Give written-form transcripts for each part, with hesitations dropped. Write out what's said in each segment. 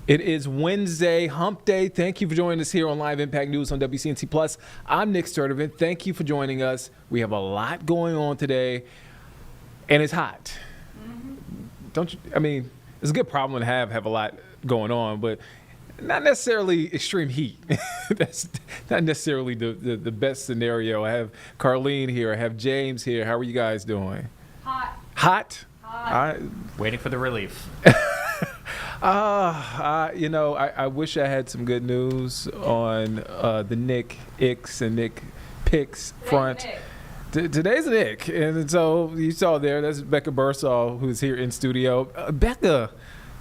It is Wednesday, hump day. Thank you for joining us here on Live Impact News on WCNC Plus. I'm Nick Sturdivant. Thank you for joining us. We have a lot going on today, and it's hot. Don't you? I mean, it's a good problem to have a lot going on, but not necessarily extreme heat. That's not necessarily the best scenario. I have Carlene here. I have James here. How are you guys doing? Hot. Hot? Waiting for the relief. I wish I had some good news on the Nick Icks and Nick Picks front. Today's Nick, and so you saw there, that's Becca Bursall, who's here in studio. Becca,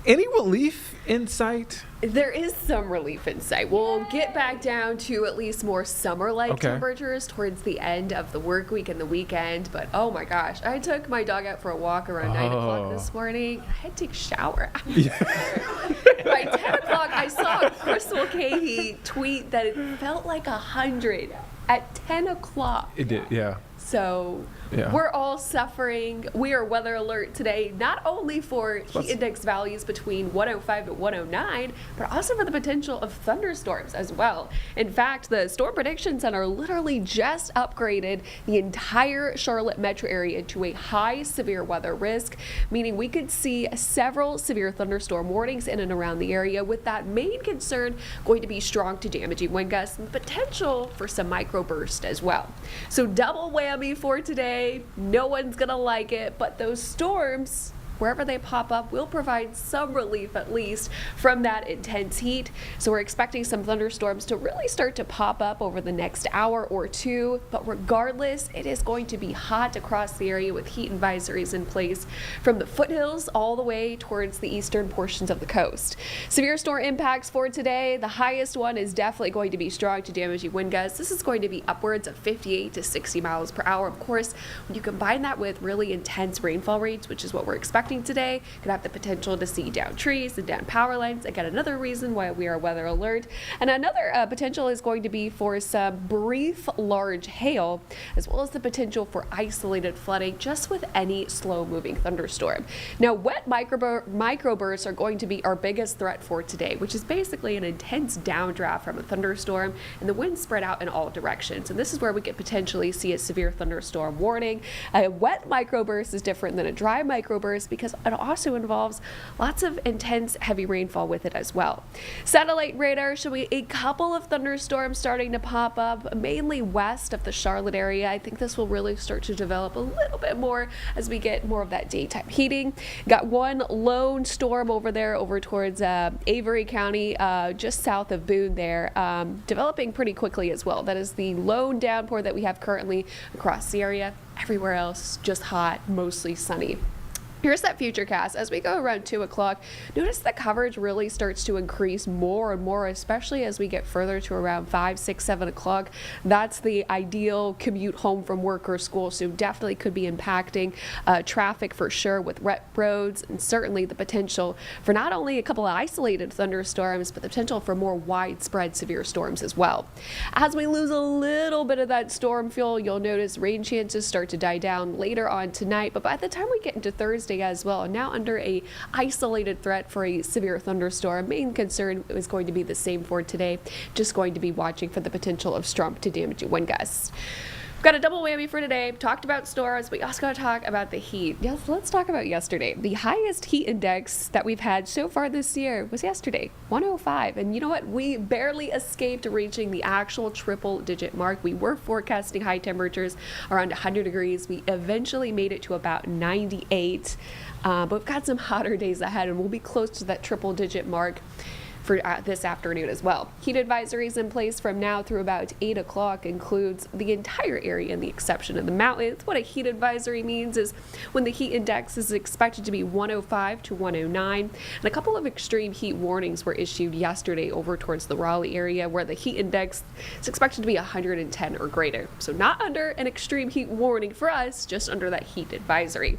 any relief in sight? There is some relief in sight. We'll get back down to at least more summer-like temperatures towards the end of the work week and the weekend. But oh my gosh, I took my dog out for a walk around 9 o'clock this morning. I had to take a shower. By 10 o'clock, I saw Chris Mulcahy tweet that it felt like 100 at 10 o'clock. It did, yeah. So we're all suffering. We are weather alert today, not only for heat index values between 105 to 109, but also for the potential of thunderstorms as well. In fact, the Storm Prediction Center literally just upgraded the entire Charlotte metro area to a high severe weather risk, meaning we could see several severe thunderstorm warnings in and around the area, with that main concern going to be strong to damaging wind gusts and potential for some microburst as well. So double whammy for today. No one's gonna like it, but those storms, wherever they pop up, will provide some relief at least from that intense heat. So we're expecting some thunderstorms to really start to pop up over the next hour or two. But regardless, it is going to be hot across the area with heat advisories in place from the foothills all the way towards the eastern portions of the coast. Severe storm impacts for today. The highest one is definitely going to be strong to damaging wind gusts. This is going to be upwards of 58 to 60 miles per hour. Of course, when you combine that with really intense rainfall rates, which is what we're expecting today, could have the potential to see down trees and down power lines. Again, another reason why we are weather alert. And another potential is going to be for some brief large hail, as well as the potential for isolated flooding just with any slow moving thunderstorm. Now, wet microbursts are going to be our biggest threat for today, which is basically an intense downdraft from a thunderstorm, and the winds spread out in all directions. And this is where we could potentially see a severe thunderstorm warning. A wet microburst is different than a dry microburst because it also involves lots of intense heavy rainfall with it as well. Satellite radar showing a couple of thunderstorms starting to pop up, mainly west of the Charlotte area. I think this will really start to develop a little bit more as we get more of that daytime heating. Got one lone storm over there over towards Avery County, just south of Boone there, developing pretty quickly as well. That is the lone downpour that we have currently across the area. Everywhere else, just hot, mostly sunny. Here's that futurecast. As we go around 2 o'clock, notice the coverage really starts to increase more and more, especially as we get further to around 5, 6, 7 o'clock. That's the ideal commute home from work or school, so definitely could be impacting traffic for sure with wet roads, and certainly the potential for not only a couple of isolated thunderstorms, but the potential for more widespread severe storms as well. As we lose a little bit of that storm fuel, you'll notice rain chances start to die down later on tonight, but by the time we get into Thursday as well, now under a isolated threat for a severe thunderstorm. Main concern is going to be the same for today, just going to be watching for the potential of strong to damaging wind gusts. We've got a double whammy for today. Talked about storms, we also got to talk about the heat. Yes, let's talk about yesterday. The highest heat index that we've had so far this year was yesterday, 105. And you know what? We barely escaped reaching the actual triple-digit mark. We were forecasting high temperatures around 100 degrees. We eventually made it to about 98. But we've got some hotter days ahead, and we'll be close to that triple-digit mark for this afternoon as well. Heat advisories in place from now through about 8 o'clock, includes the entire area and the exception of the mountains. What a heat advisory means is when the heat index is expected to be 105 to 109, and a couple of extreme heat warnings were issued yesterday over towards the Raleigh area, where the heat index is expected to be 110 or greater. So not under an extreme heat warning for us, just under that heat advisory.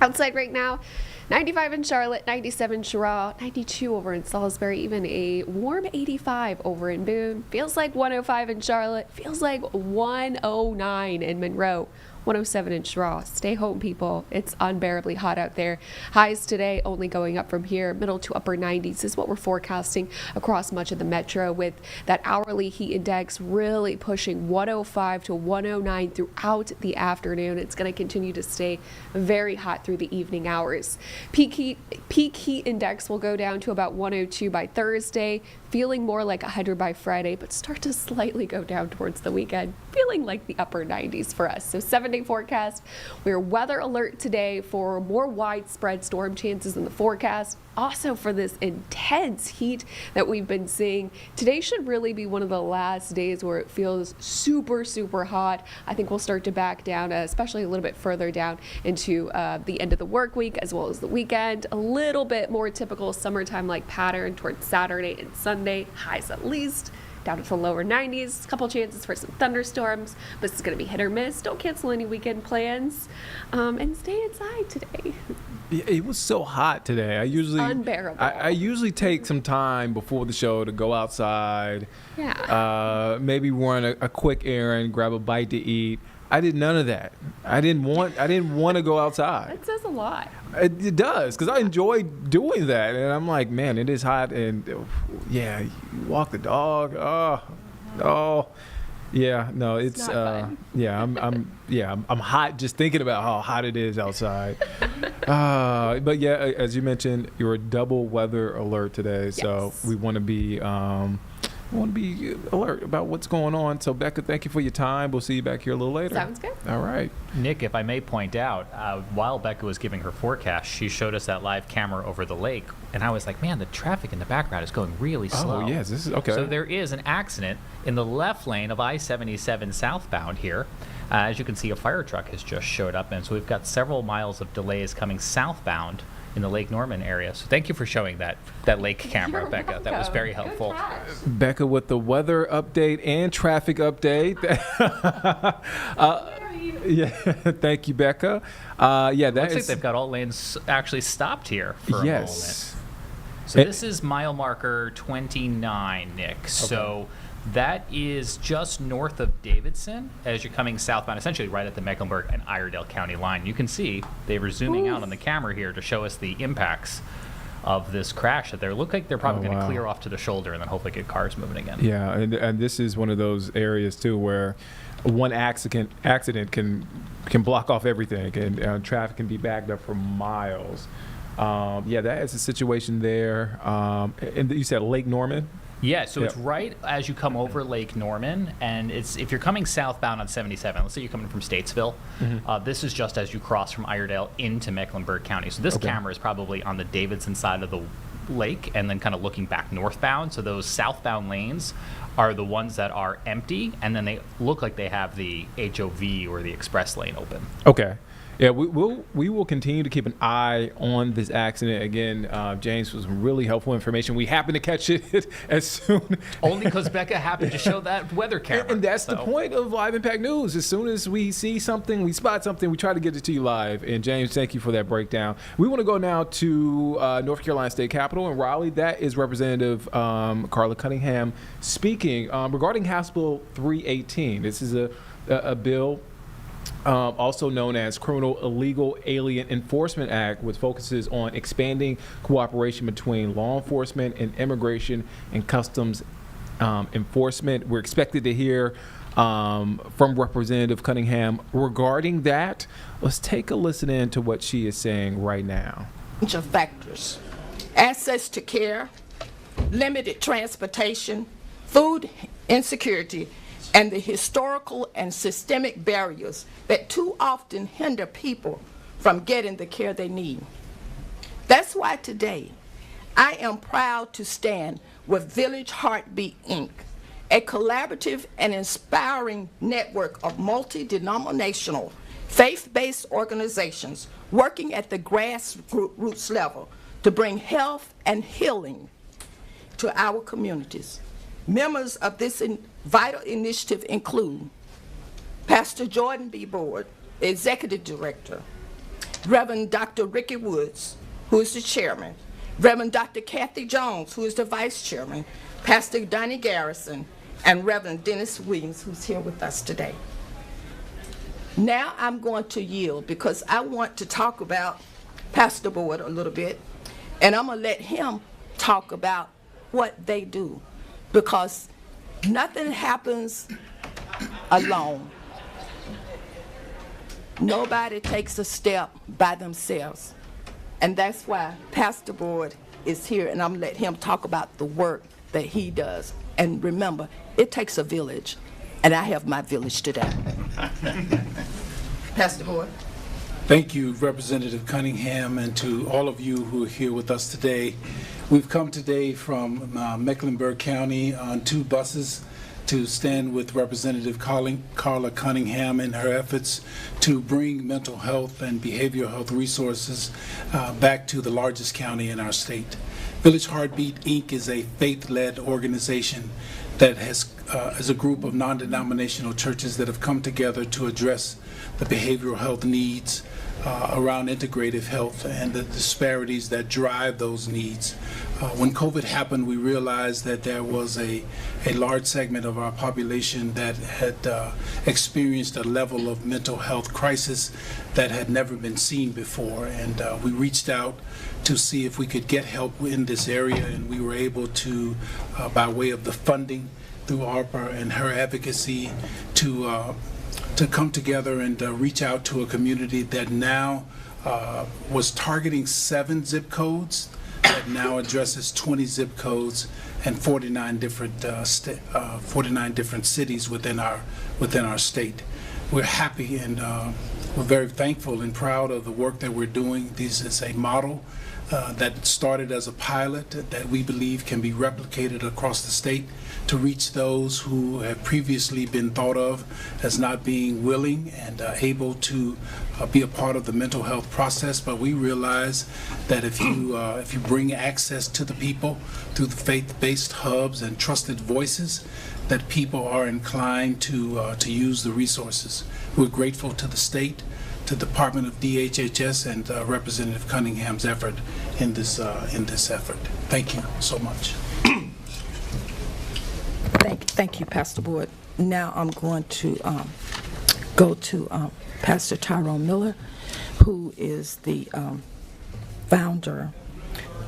Outside right now, 95 in Charlotte, 97 in Cheraw, 92 over in Salisbury, even a warm 85 over in Boone. Feels like 105 in Charlotte, feels like 109 in Monroe. 107 in Cheraw. Stay home, people. It's unbearably hot out there. Highs today only going up from here. Middle to upper 90s is what we're forecasting across much of the metro, with that hourly heat index really pushing 105 to 109 throughout the afternoon. It's going to continue to stay very hot through the evening hours. Peak heat index will go down to about 102 by Thursday, feeling more like 100 by Friday, but start to slightly go down towards the weekend, feeling like the upper 90s for us. So 7-day forecast. We're weather alert today for more widespread storm chances in the forecast. Also for this intense heat that we've been seeing. Today should really be one of the last days where it feels super, super hot. I think we'll start to back down, especially a little bit further down into the end of the work week as well as the weekend. A little bit more typical summertime-like pattern towards Saturday and Sunday. Highs at least down to the lower 90s. A couple chances for some thunderstorms, but this is going to be hit or miss. Don't cancel any weekend plans, and stay inside today. It was so hot today. Unbearable. I usually take some time before the show to go outside. Yeah. Maybe run a quick errand, grab a bite to eat. I did none of that. I didn't want to go outside. That says a lot. It does, because I enjoy doing that, and I'm like, man, it is hot, and yeah, you walk the dog. Oh, yeah, no, it's yeah, I'm hot just thinking about how hot it is outside. But yeah, as you mentioned, you're a double weather alert today, so Yes. we want to be alert about what's going on. So Becca, thank you for your time. We'll see you back here a little later. Sounds good. All right. Nick, if I may point out, while Becca was giving her forecast, she showed us that live camera over the lake, and I was like, man, the traffic in the background is going really slow. Oh, yes, this is okay. So there is an accident in the left lane of I-77 southbound here. As you can see, a fire truck has just showed up, and so we've got several miles of delays coming southbound in the Lake Norman area. So thank you for showing that lake camera, You're Becca. That was welcome. very Good helpful. catch. Becca with the weather update and traffic update. Yeah, thank you, Becca. Yeah, that Looks like is they've got all lanes actually stopped here for a moment. yes. So this is mile marker 29, Nick. So that is just north of Davidson as you're coming southbound, essentially right at the Mecklenburg and Iredell County line. You can see they were zooming out on the camera here to show us the impacts of this crash that they look like they're probably going to wow. clear off to the shoulder and then hopefully get cars moving again. Yeah, and this is one of those areas too where one accident can block off everything, and traffic can be backed up for miles. Yeah, that is a situation there. And you said Lake Norman? Yeah, so Yep. it's right as you come over Lake Norman, and it's if you're coming southbound on 77, let's say you're coming from Statesville, this is just as you cross from Iredell into Mecklenburg County. So this Okay. camera is probably on the Davidson side of the lake and then kind of looking back northbound. So those southbound lanes are the ones that are empty, and then they look like they have the HOV or the express lane open. Okay. Yeah, we will continue to keep an eye on this accident. Again, James was really helpful information. We happened to catch it as soon. Only because Becca happened to show that weather camera. And that's the point of Live Impact News. As soon as we see something, we spot something, we try to get it to you live. And James, thank you for that breakdown. We want to go now to North Carolina State Capitol in Raleigh. That is Representative Carla Cunningham speaking regarding House Bill 318. This is a bill also known as Criminal Illegal Alien Enforcement Act, which focuses on expanding cooperation between law enforcement and immigration and customs enforcement. We're expected to hear from Representative Cunningham regarding that. Let's take a listen in to what she is saying right now. Of factors: access to care, limited transportation, food insecurity, and the historical and systemic barriers that too often hinder people from getting the care they need. That's why today I am proud to stand with Village Heartbeat, Inc., a collaborative and inspiring network of multi-denominational, faith-based organizations working at the grassroots level to bring health and healing to our communities. Members of this vital initiative include Pastor Jordan B. Board, the Executive Director, Reverend Dr. Ricky Woods, who is the Chairman, Reverend Dr. Kathy Jones, who is the Vice Chairman, Pastor Donnie Garrison, and Reverend Dennis Williams, who's here with us today. Now I'm going to yield because I want to talk about Pastor Board a little bit, and I'm going to let him talk about what they do, because nothing happens alone. Nobody takes a step by themselves. And that's why Pastor Board is here, and I'm going to let him talk about the work that he does. And remember, it takes a village, and I have my village today. Pastor Board. Thank you, Representative Cunningham, and to all of you who are here with us today. We've come today from Mecklenburg County on 2 buses to stand with Representative Carla Cunningham in her efforts to bring mental health and behavioral health resources back to the largest county in our state. Village Heartbeat, Inc. is a faith-led organization that is a group of non-denominational churches that have come together to address the behavioral health needs around integrative health and the disparities that drive those needs. When COVID happened, we realized that there was a large segment of our population that had experienced a level of mental health crisis that had never been seen before. And we reached out to see if we could get help in this area, and we were able to, by way of the funding through ARPA and her advocacy, to come together and reach out to a community that now was targeting 7 zip codes, that now addresses 20 zip codes and 49 different cities within our state. We're happy and we're very thankful and proud of the work that we're doing. This is a model that started as a pilot that we believe can be replicated across the state to reach those who have previously been thought of as not being willing and able to be a part of the mental health process. But we realize that if you bring access to the people through the faith-based hubs and trusted voices, that people are inclined to use the resources. We're grateful to the state, to the Department of DHHS, and Representative Cunningham's effort in this effort. Thank you so much. Thank you, Pastor Board. Now I'm going to go to Pastor Tyrone Miller, who is the founder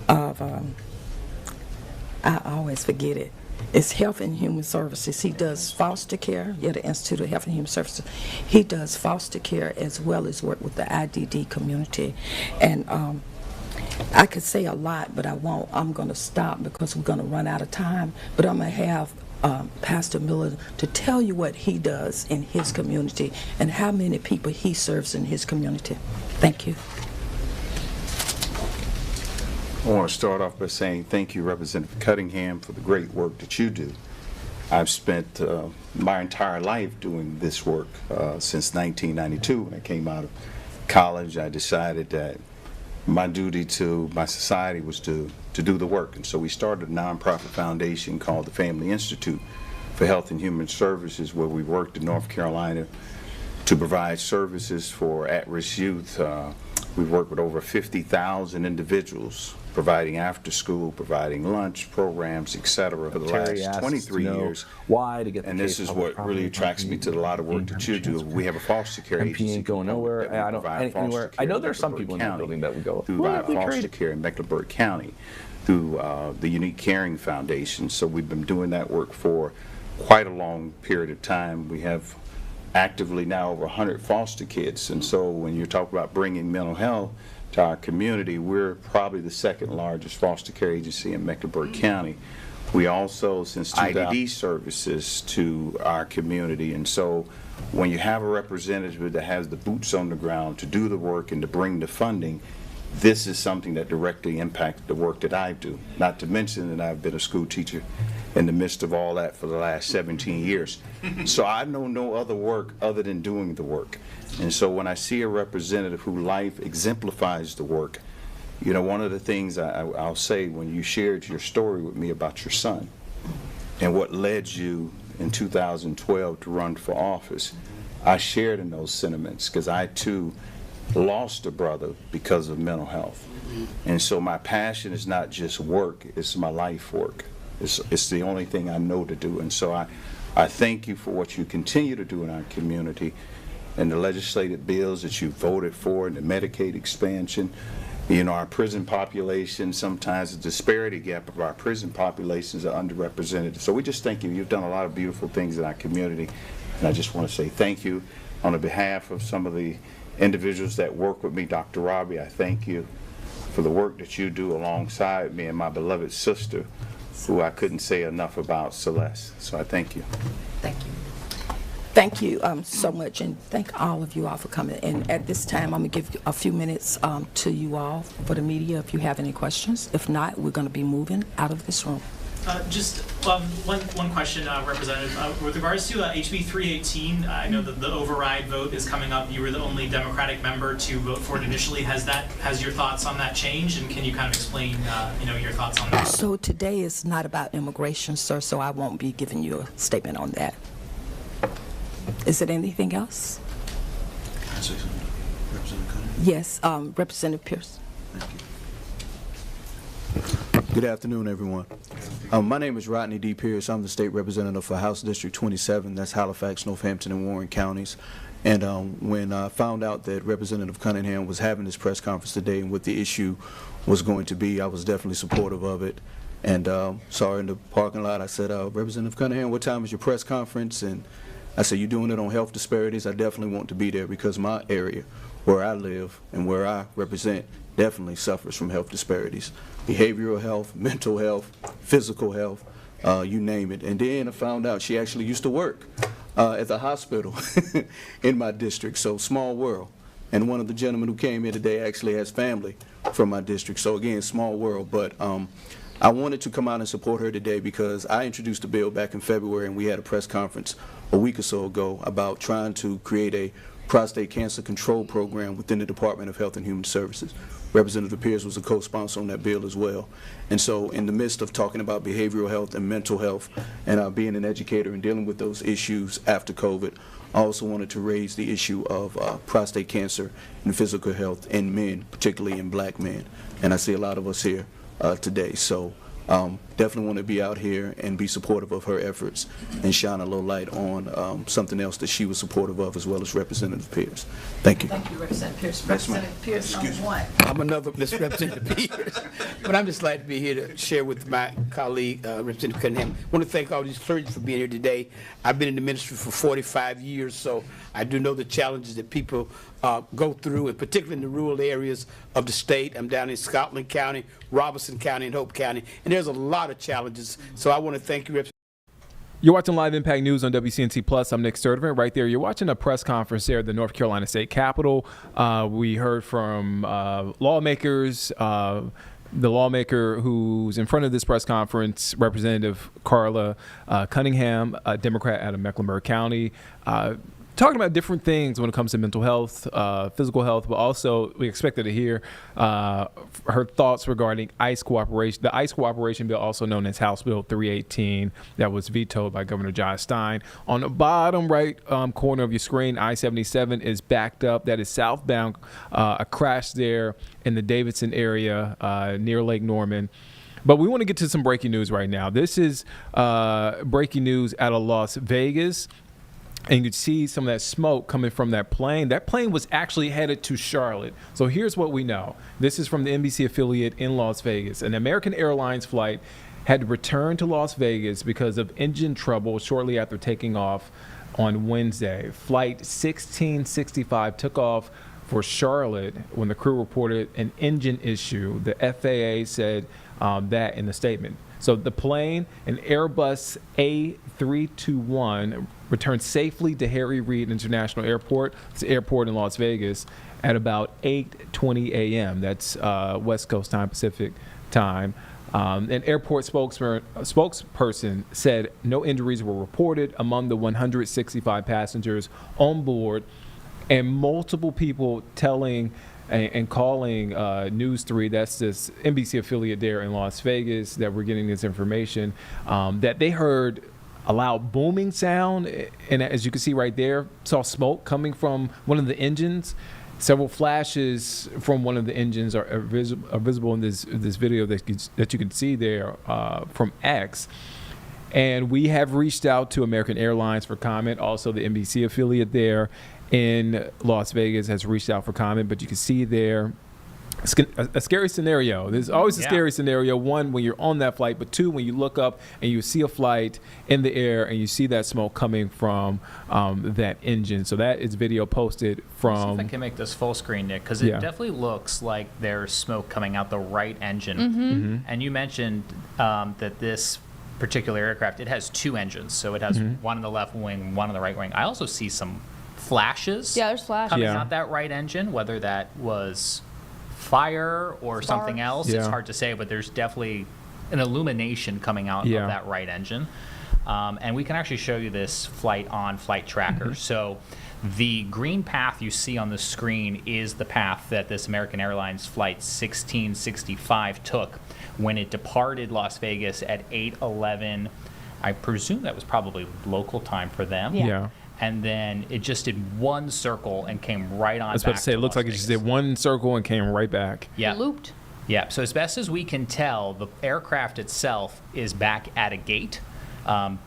of, I always forget it, it's Health and Human Services. He does foster care, the Institute of Health and Human Services. He does foster care as well as work with the IDD community. And I could say a lot, but I won't. I'm going to stop because we're going to run out of time. But I'm going to have Pastor Miller to tell you what he does in his community and how many people he serves in his community. Thank you. I want to start off by saying thank you, Representative Cunningham, for the great work that you do. I've spent my entire life doing this work since 1992 when I came out of college, I decided that my duty to my society was to do the work. And so we started a nonprofit foundation called the Family Institute for Health and Human Services, where we worked in North Carolina to provide services for at-risk youth. We've worked with over 50,000 individuals, providing after school, providing lunch programs, et cetera, for the Terry last asks 23 to know years. why to get the And case this is public what really property attracts me to a lot of work that you do. We have a foster care MP agency. ain't going nowhere. that we I don't provide foster anywhere. I care know in there's some Mecklenburg people in the County. building that would go. Through our foster care in Mecklenburg County, through the Unique Caring Foundation. So we've been doing that work for quite a long period of time. We have actively now over 100 foster kids. And so when you talk about bringing mental health to our community, we're probably the second largest foster care agency in Mecklenburg County. We also, since IDD services to our community. And so when you have a representative that has the boots on the ground to do the work and to bring the funding, this is something that directly impacts the work that I do. Not to mention that I've been a school teacher in the midst of all that for the last 17 years. So I know no other work other than doing the work. And so when I see a representative whose life exemplifies the work, you know, one of the things I'll say, when you shared your story with me about your son and what led you in 2012 to run for office, I shared in those sentiments because I too lost a brother because of mental health. And so my passion is not just work, it's my life work. It's the only thing I know to do. And so I thank you for what you continue to do in our community and the legislative bills that you voted for and the Medicaid expansion. You know, our prison population, sometimes the disparity gap of our prison populations are underrepresented. So we just thank you. You've done a lot of beautiful things in our community. And I just want to say thank you on the behalf of some of the individuals that work with me. Dr. Robbie, I thank you for the work that you do alongside me and my beloved sister, who I couldn't say enough about, Celeste. So I thank you. Thank you. Thank you so much, and thank all of you all for coming. And at this time, I'm going to give a few minutes to you all for the media if you have any questions. If not, we're going to be moving out of this room. Just one question, Representative. With regards to HB 318, I know that the override vote is coming up. You were the only Democratic member to vote for it initially. Has your thoughts on that changed, and can you kind of explain, your thoughts on that? So today is not about immigration, sir, so I won't be giving you a statement on that. Is it anything else? Can I say something, Representative Cunningham? Yes, Representative Pierce. Thank you. Good afternoon, everyone. My name is Rodney D. Pierce. I'm the state representative for House District 27. That's Halifax, Northampton, and Warren counties. And when I found out that Representative Cunningham was having this press conference today and what the issue was going to be, I was definitely supportive of it. And saw her in the parking lot. I said, Representative Cunningham, what time is your press conference? And I said, you're doing it on health disparities? I definitely want to be there because my area, where I live and where I represent, definitely suffers from health disparities. Behavioral health, mental health, physical health, you name it. And then I found out she actually used to work at the hospital in my district, so small world. And one of the gentlemen who came here today actually has family from my district, so again, small world. But I wanted to come out and support her today because I introduced the bill back in February, and we had a press conference a week or so ago about trying to create a prostate cancer control program within the Department of Health and Human Services. Representative Pierce was a co-sponsor on that bill as well. And so in the midst of talking about behavioral health and mental health and being an educator and dealing with those issues after COVID, I also wanted to raise the issue of prostate cancer and physical health in men, particularly in black men. And I see a lot of us here today. So definitely want to be out here and be supportive of her efforts and shine a little light on something else that she was supportive of, as well as Representative Pierce. Thank you. Thank you, Representative Pierce. Representative Pierce, number one. I'm another Representative Pierce, but I'm just glad to be here to share with my colleague, Representative Cunningham. I want to thank all these clergy for being here today. I've been in the ministry for 45 years, so I do know the challenges that people go through, and particularly in the rural areas of the state. I'm down in Scotland County, Robeson County, and Hope County, and there's a lot of challenges. So I want to thank you, Representative. You're watching Live Impact News on WCNT Plus. I'm Nick Sturdivant. Right there, you're watching a press conference there at the North Carolina State Capitol. We heard from lawmakers. The lawmaker who's in front of this press conference, Representative Carla Cunningham, a Democrat out of Mecklenburg County. talking about different things when it comes to mental health, physical health, but also we expected to hear her thoughts regarding ICE cooperation. The ICE cooperation bill, also known as House Bill 318, that was vetoed by Governor Josh Stein. On the bottom right corner of your screen, I-77 is backed up. That is southbound. A crash there in the Davidson area near Lake Norman. But we want to get to some breaking news right now. This is breaking news out of Las Vegas. And you can see some of that smoke coming from that plane. That plane was actually headed to Charlotte. So here's what we know. This is from the NBC affiliate in Las Vegas. An American Airlines flight had to return to Las Vegas because of engine trouble shortly after taking off on Wednesday. Flight 1665 took off for Charlotte when the crew reported an engine issue. The FAA said that in the statement. So the plane, an Airbus A321, returned safely to Harry Reid International Airport. It's an airport in Las Vegas at about 8:20 a.m. That's West Coast time, Pacific time. An airport spokesperson said no injuries were reported among the 165 passengers on board, and multiple people telling and calling News 3, that's this NBC affiliate there in Las Vegas, that we're getting this information, that they heard a loud booming sound, and as you can see right there, saw smoke coming from one of the engines. Several flashes from one of the engines are visible in this video that you can see there from X. And we have reached out to American Airlines for comment. Also, the NBC affiliate there in Las Vegas has reached out for comment, but you can see there a scary scenario. There's always a scary scenario. One, when you're on that flight, but two, when you look up and you see a flight in the air and you see that smoke coming from that engine. So that is video posted from. See if I can make this full screen, Nick, because it definitely looks like there's smoke coming out the right engine. And you mentioned that this particular aircraft, it has two engines. So it has one on the left wing, one on the right wing. I also see some flashes. Yeah, there's flashes. Coming out that right engine, whether that was fire or something else. It's hard to say, but there's definitely an illumination coming out of that right engine. And we can actually show you this flight on Flight Tracker. So the green path you see on the screen is the path that this American Airlines flight 1665 took when it departed Las Vegas at 8:11. I presume that was probably local time for them. Yeah. And then it just did one circle and came right on back. I was about to say, it looks like it just did one circle and came right back. Yeah. Looped. Yeah. So as best as we can tell, the aircraft itself is back at a gate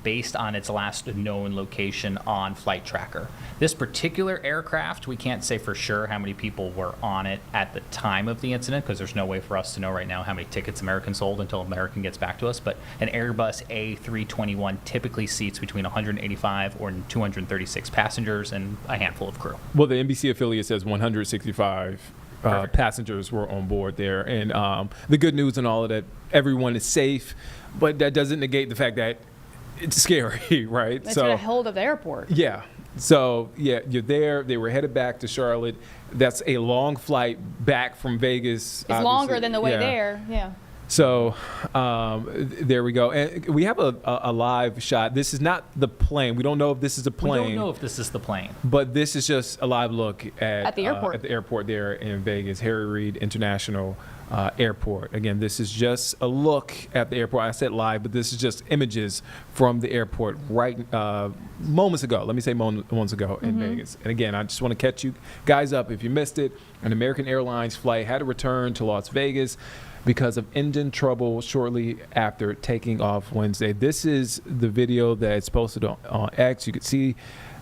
based on its last known location on Flight Tracker. This particular aircraft, we can't say for sure how many people were on it at the time of the incident, because there's no way for us to know right now how many tickets American sold until American gets back to us. But an Airbus A321 typically seats between 185 or 236 passengers and a handful of crew. Well, the NBC affiliate says 165 passengers were on board there. And the good news in all of that, everyone is safe, but that doesn't negate the fact that it's scary, right? That's a hold of the airport. Yeah. So, yeah, you're there. They were headed back to Charlotte. That's a long flight back from Vegas. It's longer than the way there. Yeah. So there we go. And we have a live shot. This is not the plane. We don't know if this is a plane. We don't know if this is the plane. But this is just a live look at the airport. At the airport there in Vegas, Harry Reid International Airport. Again, this is just a look at the airport. I said live, but this is just images from the airport right moments ago. Let me say moments ago in Vegas. And again, I just want to catch you guys up if you missed it. An American Airlines flight had to return to Las Vegas because of engine trouble shortly after taking off Wednesday. This is the video that's posted on X. You can see,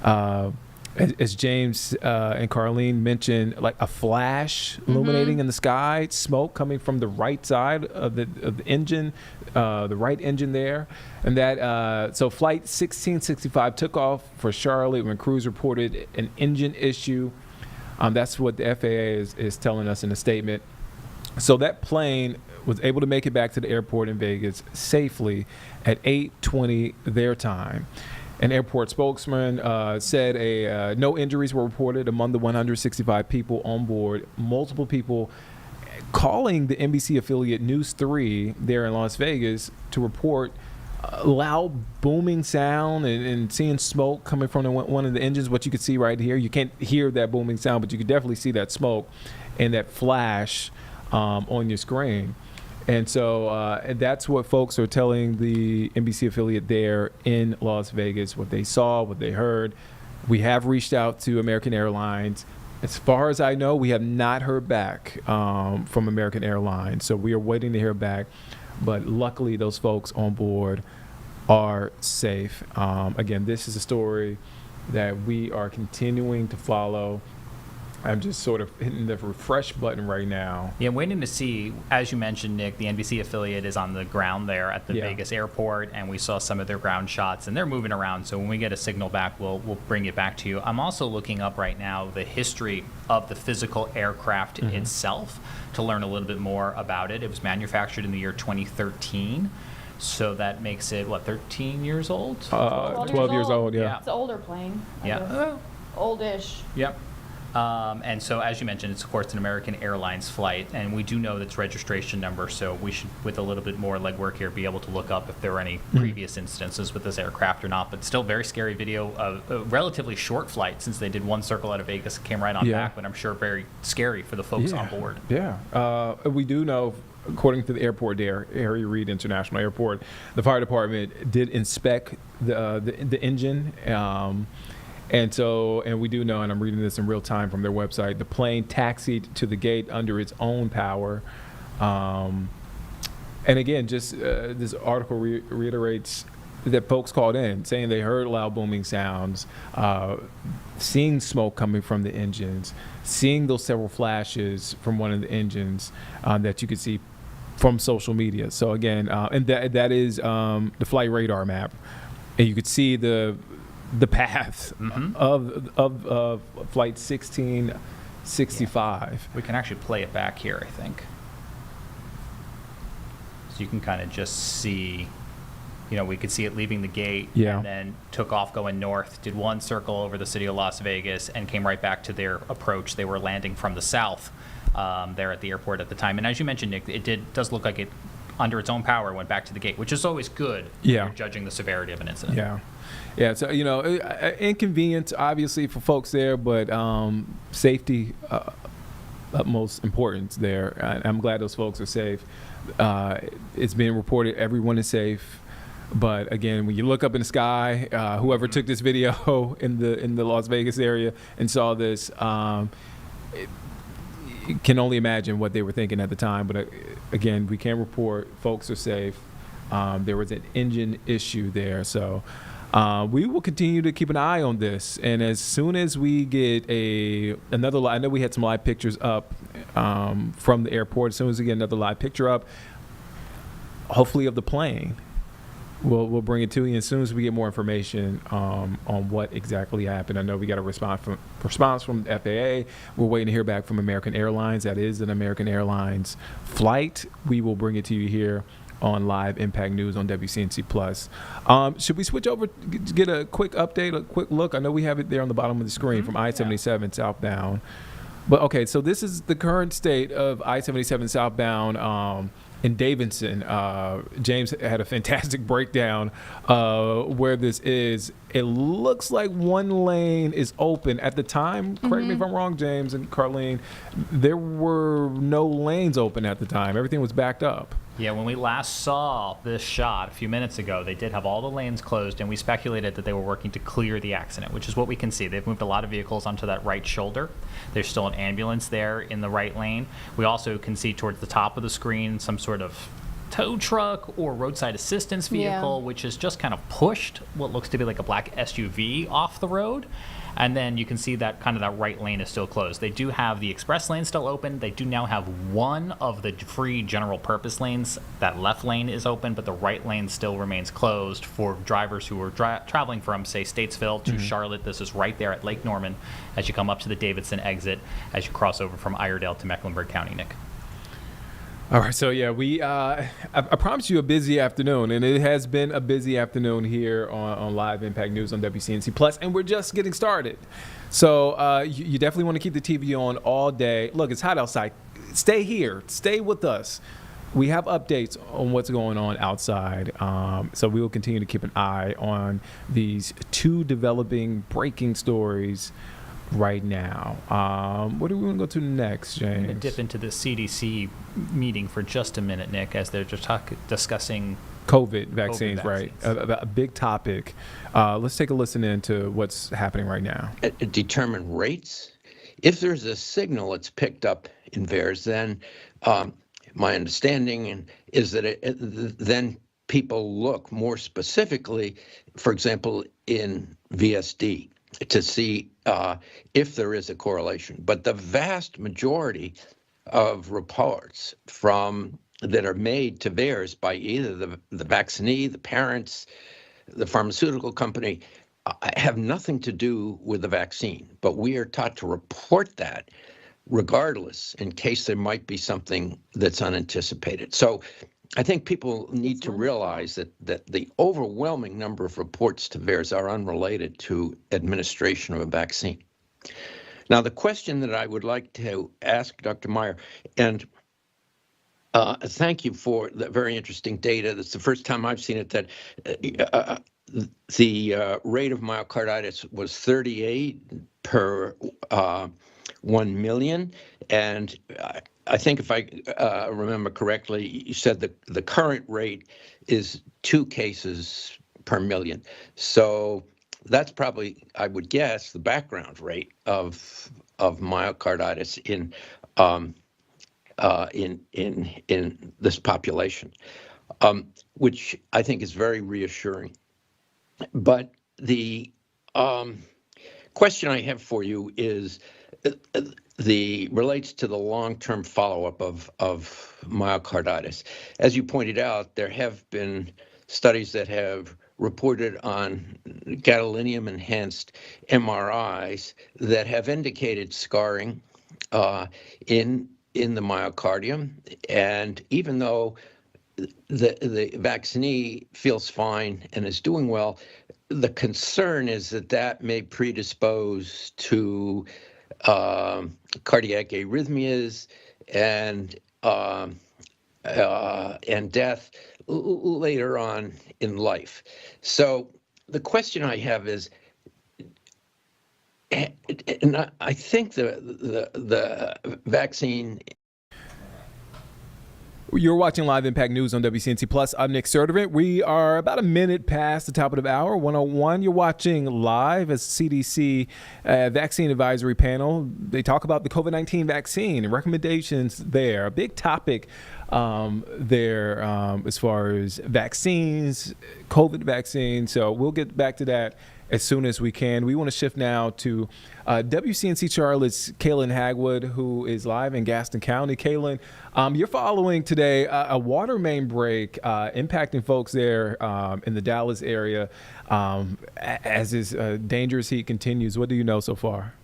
as James and Carlene mentioned, like a flash illuminating in the sky, smoke coming from the right side of the engine, the right engine there. And that so Flight 1665 took off for Charlotte when crews reported an engine issue. That's what the FAA is telling us in a statement. So that plane was able to make it back to the airport in Vegas safely at 8:20 their time. An airport spokesman said no injuries were reported among the 165 people on board. Multiple people calling the NBC affiliate News 3 there in Las Vegas to report loud booming sound and seeing smoke coming from one of the engines. What you could see right here, you can't hear that booming sound, but you could definitely see that smoke and that flash on your screen. And so and that's what folks are telling the NBC affiliate there in Las Vegas, what they saw, what they heard. We have reached out to American Airlines. As far as I know, we have not heard back from American Airlines. So we are waiting to hear back. But luckily, those folks on board are safe. Again, this is a story that we are continuing to follow. I'm just sort of hitting the refresh button right now. Yeah, I'm waiting to see, as you mentioned, Nick, the NBC affiliate is on the ground there at the Vegas airport, and we saw some of their ground shots, and they're moving around. So when we get a signal back, we'll bring it back to you. I'm also looking up right now the history of the physical aircraft itself to learn a little bit more about it. It was manufactured in the year 2013. So that makes it, 13 years old? 12 years old, yeah. It's an older plane. I Yeah. guess. Oldish. Yep. And so, as you mentioned, it's, of course, an American Airlines flight, and we do know its registration number, so we should, with a little bit more legwork here, be able to look up if there were any previous instances with this aircraft or not. But still, very scary video of a relatively short flight, since they did one circle out of Vegas, came right on back, but I'm sure very scary for the folks on board. Yeah. We do know, according to the airport there, Harry Reid International Airport, the fire department did inspect the engine. And we do know, and I'm reading this in real time from their website, the plane taxied to the gate under its own power. And again, just this article reiterates that folks called in saying they heard loud booming sounds, seeing smoke coming from the engines, seeing those several flashes from one of the engines that you could see from social media. So again, and that is the flight radar map, and you could see the path of flight 1665. Yeah. We can actually play it back here, I think. So you can kind of just see, we could see it leaving the gate and then took off going north, did one circle over the city of Las Vegas, and came right back to their approach. They were landing from the south there at the airport at the time. And as you mentioned, Nick, it does look like it, under its own power, went back to the gate, which is always good when you're judging the severity of an incident. Yeah, so, inconvenience, obviously, for folks there, but safety, utmost importance there. I'm glad those folks are safe. It's being reported everyone is safe. But, again, when you look up in the sky, whoever took this video in the Las Vegas area and saw this, can only imagine what they were thinking at the time. But, again, we can report folks are safe. There was an engine issue there, so... we will continue to keep an eye on this, and as soon as we get another live, I know we had some live pictures up from the airport. As soon as we get another live picture up, hopefully of the plane, we'll bring it to you. As soon as we get more information on what exactly happened, I know we got a response from the FAA. We're waiting to hear back from American Airlines. That is an American Airlines flight. We will bring it to you here on Live Impact News on WCNC Plus. Should we switch over to get a quick update, a quick look? I know we have it there on the bottom of the screen from I-77 southbound. But, okay, so this is the current state of I-77 southbound in Davidson. James had a fantastic breakdown where this is. It looks like one lane is open. At the time, correct me if I'm wrong, James and Carlene, there were no lanes open at the time. Everything was backed up. Yeah, when we last saw this shot a few minutes ago, they did have all the lanes closed, and we speculated that they were working to clear the accident, which is what we can see. They've moved a lot of vehicles onto that right shoulder. There's still an ambulance there in the right lane. We also can see towards the top of the screen some sort of tow truck or roadside assistance vehicle, which has just kind of pushed what looks to be like a black SUV off the road. And then you can see that kind of that right lane is still closed. They do have the express lane still open. They do now have one of the free general purpose lanes. That left lane is open, but the right lane still remains closed for drivers who are traveling from, say, Statesville to Charlotte. This is right there at Lake Norman as you come up to the Davidson exit as you cross over from Iredell to Mecklenburg County, Nick. All right, so yeah, I promised you a busy afternoon, and it has been a busy afternoon here on Live Impact News on WCNC Plus, and we're just getting started. So you definitely want to keep the TV on all day. Look, it's hot outside. Stay here. Stay with us. we have updates on what's going on outside. So we will continue to keep an eye on these two developing breaking stories right now. What do we want to go to next, James? I'm going to dip into the CDC meeting for just a minute, Nick, as they're just discussing COVID vaccines, right? A big topic. Let's take a listen into what's happening right now. Determine rates. If there's a signal that's picked up in VAERS, then my understanding is that then people look more specifically, for example, in VSD, to see if there is a correlation. But the vast majority of reports that are made to VAERS by either the vaccinee, the parents, the pharmaceutical company, have nothing to do with the vaccine. But we are taught to report that regardless, in case there might be something that's unanticipated. So I think people need to realize that the overwhelming number of reports to VAERS are unrelated to administration of a vaccine. Now, the question that I would like to ask Dr. Meyer, and thank you for the very interesting data. That's the first time I've seen it, that the rate of myocarditis was 38 per 1 million. And I think if I remember correctly, you said that the current rate is 2 cases per million. So that's probably, I would guess, the background rate of myocarditis in this population, which I think is very reassuring. But the question I have for you is relates to the long-term follow-up of myocarditis. As you pointed out, there have been studies that have reported on gadolinium-enhanced MRIs that have indicated scarring in the myocardium. And even though the vaccinee feels fine and is doing well, the concern is that may predispose to cardiac arrhythmias and death later on in life. So the question I have is, and I think the vaccine. You're watching Live Impact News on WCNC Plus. I'm Nick Sturdivant. We are about a minute past the top of the hour, 1:01. You're watching live as CDC Vaccine Advisory Panel. They talk about the COVID-19 vaccine and recommendations there. A big topic there as far as vaccines, COVID vaccines. So we'll get back to that as soon as we can. We want to shift now to WCNC Charlotte's Kaylin Hagwood, who is live in Gaston County. Kaylin, you're following today a water main break impacting folks there in the Dallas area as this dangerous heat continues. What do you know so far?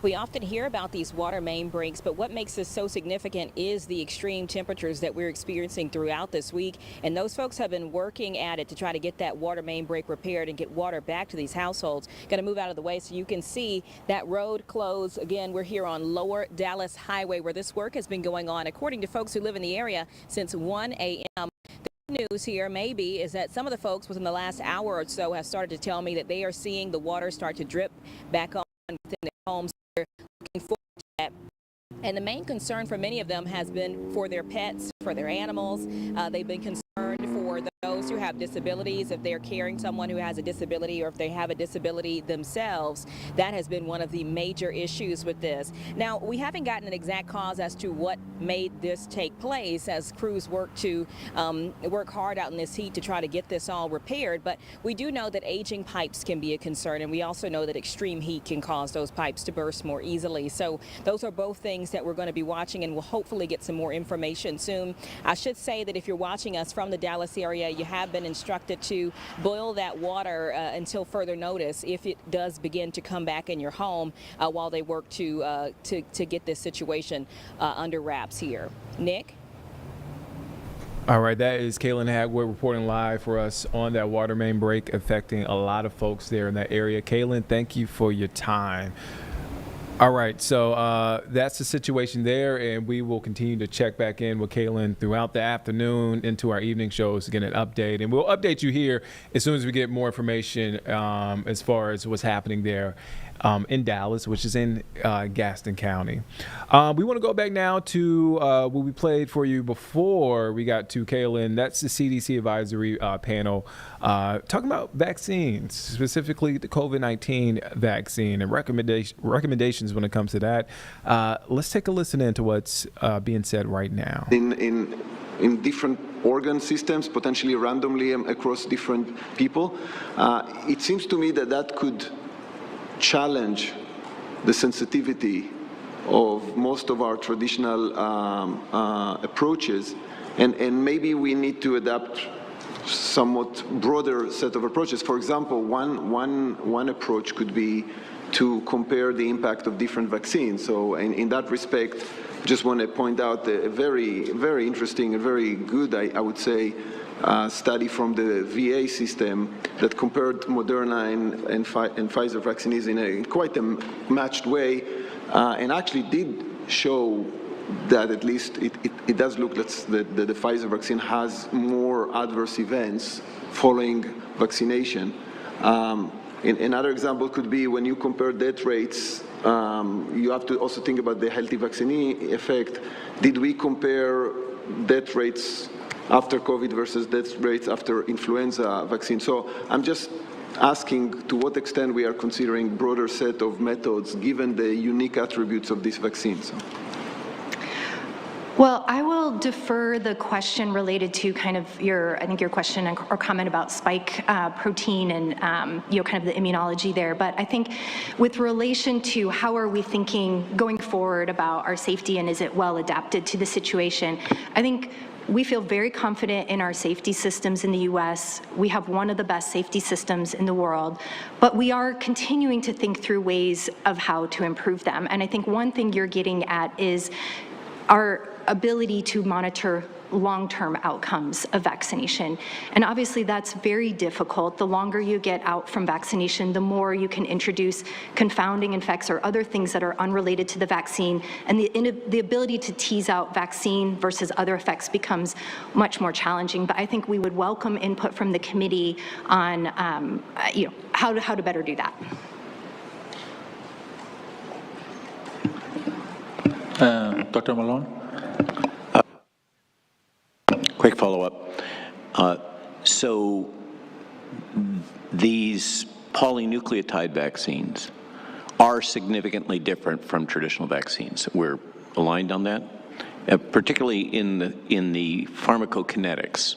We often hear about these water main breaks, but what makes this so significant is the extreme temperatures that we're experiencing throughout this week. And those folks have been working at it to try to get that water main break repaired and get water back to these households. Going to move out of the way so you can see that road closed. Again, we're here on Lower Dallas Highway where this work has been going on, according to folks who live in the area, since 1 a.m. The news here maybe is that some of the folks within the last hour or so have started to tell me that they are seeing the water start to drip back on within their homes. Looking forward to that. And the main concern for many of them has been for their pets, for their animals. They've been concerned for those who have disabilities, if they're caring someone who has a disability or if they have a disability themselves. That has been one of the major issues with this. Now, we haven't gotten an exact cause as to what made this take place as crews work hard out in this heat to try to get this all repaired. But we do know that aging pipes can be a concern, and we also know that extreme heat can cause those pipes to burst more easily. So those are both things that we're going to be watching, and we'll hopefully get some more information soon. I should say that if you're watching us from the Dallas area, you have been instructed to boil that water until further notice if it does begin to come back in your home while they work to get this situation under wraps here. Nick? All right, that is Kaylin Hagwood reporting live for us on that water main break affecting a lot of folks there in that area. Kaylin, thank you for your time. All right, so that's the situation there, and we will continue to check back in with Kaylin throughout the afternoon into our evening shows to get an update, and we'll update you here as soon as we get more information as far as what's happening there in Dallas, which is in Gaston County. We want to go back now to what we played for you before we got to Kaylin. That's the CDC advisory panel talking about vaccines, specifically the COVID-19 vaccine and recommendations when it comes to that. Let's take a listen into what's being said right now. In different organ systems, potentially randomly across different people, it seems to me that could challenge the sensitivity of most of our traditional approaches, and maybe we need to adapt somewhat broader set of approaches. For example, one approach could be to compare the impact of different vaccines. So in that respect, just want to point out a very, very interesting and very good, I would say, study from the VA system that compared Moderna and Pfizer vaccines in quite a matched way, and actually did show that at least it does look that the Pfizer vaccine has more adverse events following vaccination. Another example could be when you compare death rates, you have to also think about the healthy vaccinee effect. Did we compare death rates after COVID versus death rates after influenza vaccine? So I'm just asking to what extent we are considering broader set of methods given the unique attributes of these vaccines. Well, I will defer the question related to kind of your question or comment about spike protein and kind of the immunology there. But I think with relation to how are we thinking going forward about our safety and is it well adapted to the situation, I think we feel very confident in our safety systems in the U.S. We have one of the best safety systems in the world, but we are continuing to think through ways of how to improve them. And I think one thing you're getting at is our ability to monitor long-term outcomes of vaccination. And obviously that's very difficult. The longer you get out from vaccination, the more you can introduce confounding effects or other things that are unrelated to the vaccine. And the ability to tease out vaccine versus other effects becomes much more challenging. But I think we would welcome input from the committee on how to better do that. Dr. Malone? Quick follow-up. So these polynucleotide vaccines are significantly different from traditional vaccines. We're aligned on that, particularly in the pharmacokinetics.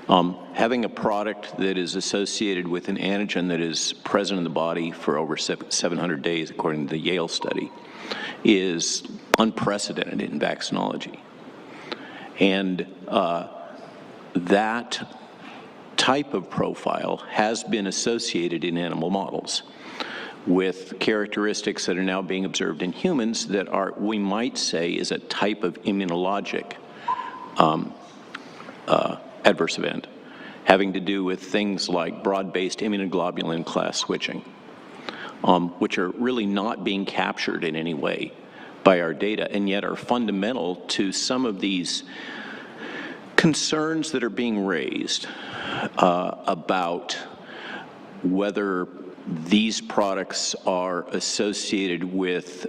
Having a product that is associated with an antigen that is present in the body for over 700 days, according to the Yale study, is unprecedented in vaccinology. And that type of profile has been associated in animal models with characteristics that are now being observed in humans that are, we might say, is a type of immunologic adverse event, having to do with things like broad-based immunoglobulin class switching, which are really not being captured in any way by our data, and yet are fundamental to some of these concerns that are being raised about whether these products are associated with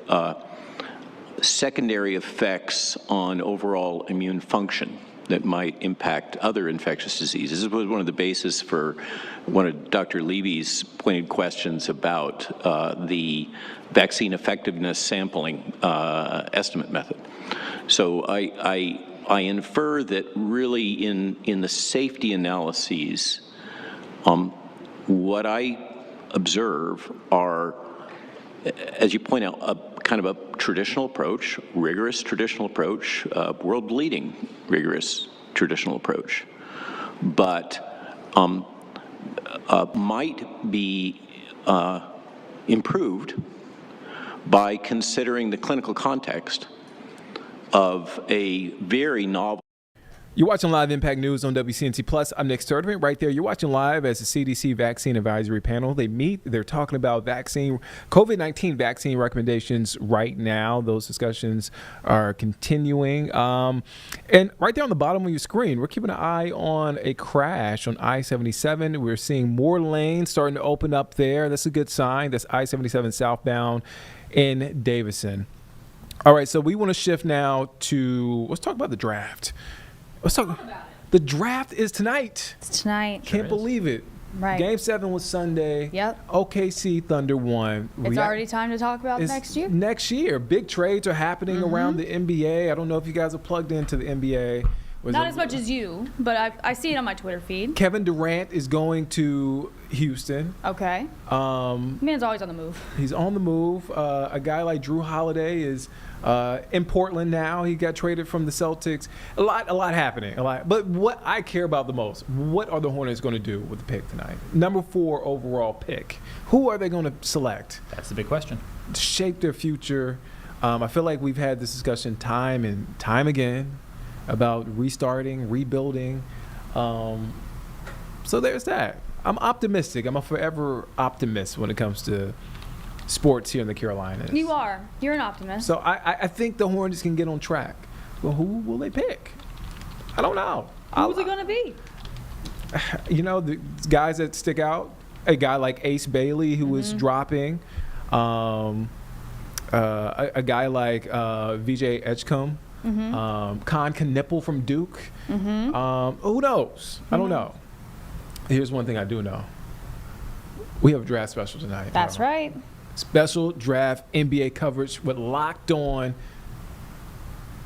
secondary effects on overall immune function that might impact other infectious diseases. This was one of the bases for one of Dr. Levy's pointed questions about the vaccine effectiveness sampling estimate method. So I infer that really in the safety analyses, what I observe are, as you point out, a kind of a traditional approach, rigorous traditional approach, world-leading rigorous traditional approach, but might be improved by considering the clinical context of a very novel. You're watching Live Impact News on WCNC Plus. I'm Nick Sturdivant. Right there, you're watching live as the CDC Vaccine Advisory Panel. They meet. They're talking about COVID-19 vaccine recommendations right now. Those discussions are continuing. And right there on the bottom of your screen, we're keeping an eye on a crash on I-77. We're seeing more lanes starting to open up there. That's a good sign. That's I-77 southbound in Davison. All right, so we want to shift now to, let's talk about the draft. Let's talk about it. The draft is tonight. It's tonight. Can't believe it. Right. Game 7 was Sunday. Yep. OKC Thunder won. It's already time to talk about next year. Next year. Big trades are happening around the NBA. I don't know if you guys are plugged into the NBA. Not as much as you, but I see it on my Twitter feed. Kevin Durant is going to Houston. Okay. Man's always on the move. He's on the move. A guy like Drew Holiday is in Portland now. He got traded from the Celtics. A lot happening. But what I care about the most, what are the Hornets going to do with the pick tonight? Number 4 overall pick. Who are they going to select? That's the big question. To shape their future. I feel like we've had this discussion time and time again about restarting, rebuilding. So there's that. I'm optimistic. I'm a forever optimist when it comes to sports here in the Carolinas. You are. You're an optimist. So I think the Hornets can get on track. Well, who will they pick? I don't know. Who's it going to be? You know, the guys that stick out, a guy like Ace Bailey who is dropping, a guy like VJ Edgecombe, Con Knipple from Duke. Who knows? I don't know. Here's one thing I do know. We have a draft special tonight. That's right. Special draft NBA coverage with Locked On.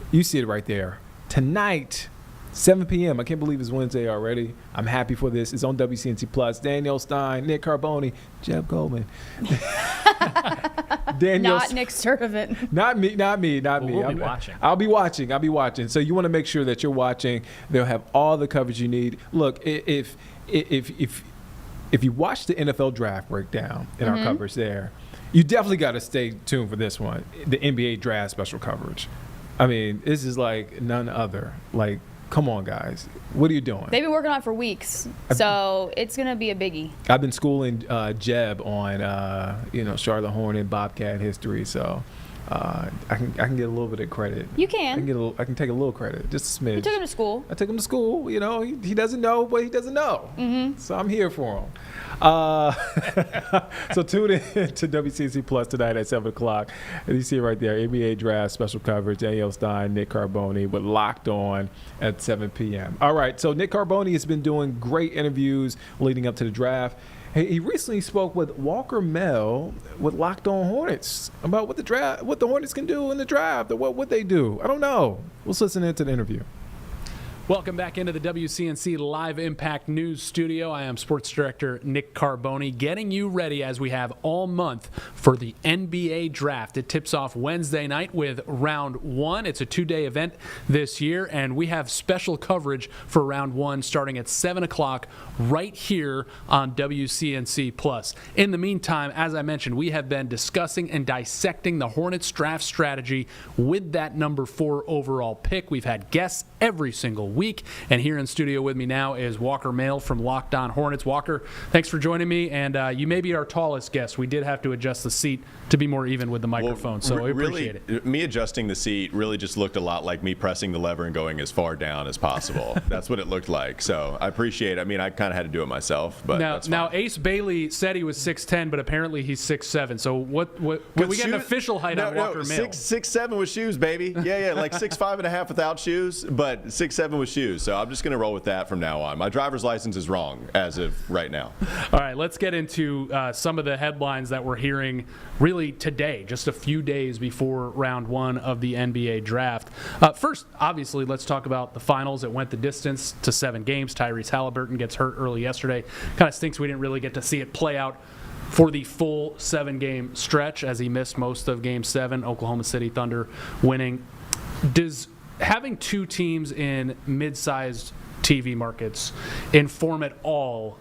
You see it right there. Tonight, 7 p.m. I can't believe it's Wednesday already. I'm happy for this. It's on WCNC Plus. Danielle Stein, Nick Carboni, Jeb Goldman. Not Nick Sturdivant. Not me. We'll be watching. I'll be watching. So you want to make sure that you're watching. They'll have all the coverage you need. Look, if you watch the NFL draft breakdown in our coverage there, you definitely got to stay tuned for this one, the NBA draft special coverage. I mean, this is like none other. Like, come on, guys. What are you doing? They've been working on it for weeks, so it's going to be a biggie. I've been schooling Jeb on, Charlotte Hornet, Bobcat history, so I can get a little bit of credit. You can. I can take a little credit, just a smidge. You took him to school. I took him to school. You know, he doesn't know what he doesn't know. So I'm here for him. So tune in to WCNC Plus tonight at 7 o'clock. And you see it right there, NBA Draft special coverage, Danielle Stein, Nick Carboni, with Locked On at 7 p.m. All right, so Nick Carboni has been doing great interviews leading up to the draft. He recently spoke with Walker Mell with Locked On Hornets about what the Hornets can do in the draft, or what would they do. I don't know. Let's listen into the interview. Welcome back into the WCNC Live Impact News Studio. I am Sports Director Nick Carboni, getting you ready as we have all month for the NBA Draft. It tips off Wednesday night with Round 1. It's a 2-day event this year, and we have special coverage for Round 1 starting at 7 o'clock right here on WCNC+. In the meantime, as I mentioned, we have been discussing and dissecting the Hornets draft strategy with that number 4 overall pick. We've had guests every single week, and here in studio with me now is Walker Mell from Locked On Hornets. Walker, thanks for joining me, and you may be our tallest guest. We did have to adjust the seat to be more even with the microphone, so I appreciate it. Me adjusting the seat really just looked a lot like me pressing the lever and going as far down as possible. That's what it looked like, so I appreciate it. I mean, I kind of had to do it myself, but now Ace Bailey said he was 6'10", but apparently he's 6'7". So what can we get an official height on Walker Mell? 6'7" with shoes, baby. Yeah, like 6'5.5" without shoes, but 6'7" with shoes. So I'm just going to roll with that from now on. My driver's license is wrong as of right now. All right, let's get into some of the headlines that we're hearing really today, just a few days before Round 1 of the NBA Draft. First, obviously, let's talk about the finals. It went the distance to 7 games. Tyrese Halliburton gets hurt early yesterday. Kind of stinks we didn't really get to see it play out for the full 7-game stretch, as he missed most of Game 7, Oklahoma City Thunder winning. Does having 2 teams in mid-sized TV markets inform at all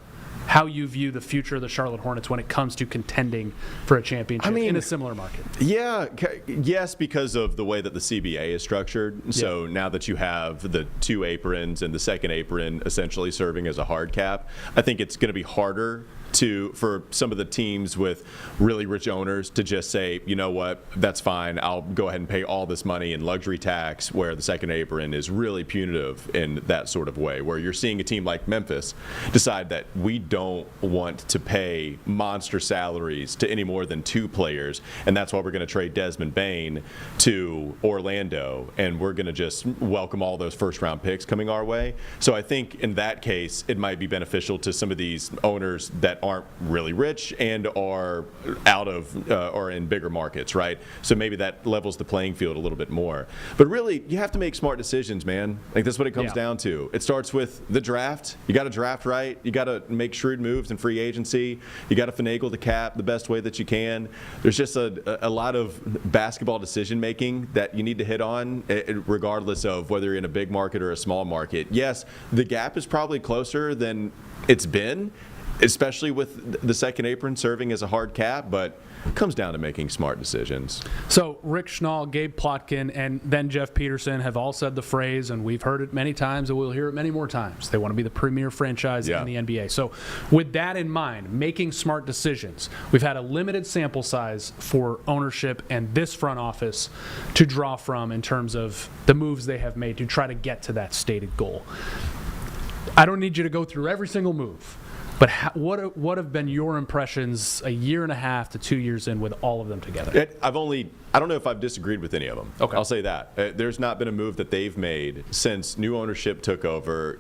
how you view the future of the Charlotte Hornets when it comes to contending for a championship in a similar market. Yeah, yes, because of the way that the CBA is structured. So now that you have the 2 aprons and the second apron essentially serving as a hard cap, I think it's going to be harder for some of the teams with really rich owners to just say, you know what, that's fine, I'll go ahead and pay all this money in luxury tax, where the second apron is really punitive in that sort of way, where you're seeing a team like Memphis decide that we don't want to pay monster salaries to any more than 2 players, and that's why we're going to trade Desmond Bane to Orlando, and we're going to just welcome all those first-round picks coming our way. So I think in that case, it might be beneficial to some of these owners that aren't really rich and are out of or in bigger markets, right? So maybe that levels the playing field a little bit more. But really, you have to make smart decisions, man. Like, that's what it comes down to. It starts with the draft. You got to draft right. You got to make shrewd moves in free agency. You got to finagle the cap the best way that you can. There's just a lot of basketball decision making that you need to hit on, regardless of whether you're in a big market or a small market. Yes, the gap is probably closer than it's been, especially with the second apron serving as a hard cap, but it comes down to making smart decisions. So Rick Schnall, Gabe Plotkin, and then Jeff Peterson have all said the phrase, and we've heard it many times, and we'll hear it many more times. They want to be the premier franchise in the NBA. So with that in mind, making smart decisions, we've had a limited sample size for ownership and this front office to draw from in terms of the moves they have made to try to get to that stated goal. I don't need you to go through every single move. But what have been your impressions a year and a half to 2 years in with all of them together? I don't know if I've disagreed with any of them. Okay. I'll say that. There's not been a move that they've made since new ownership took over,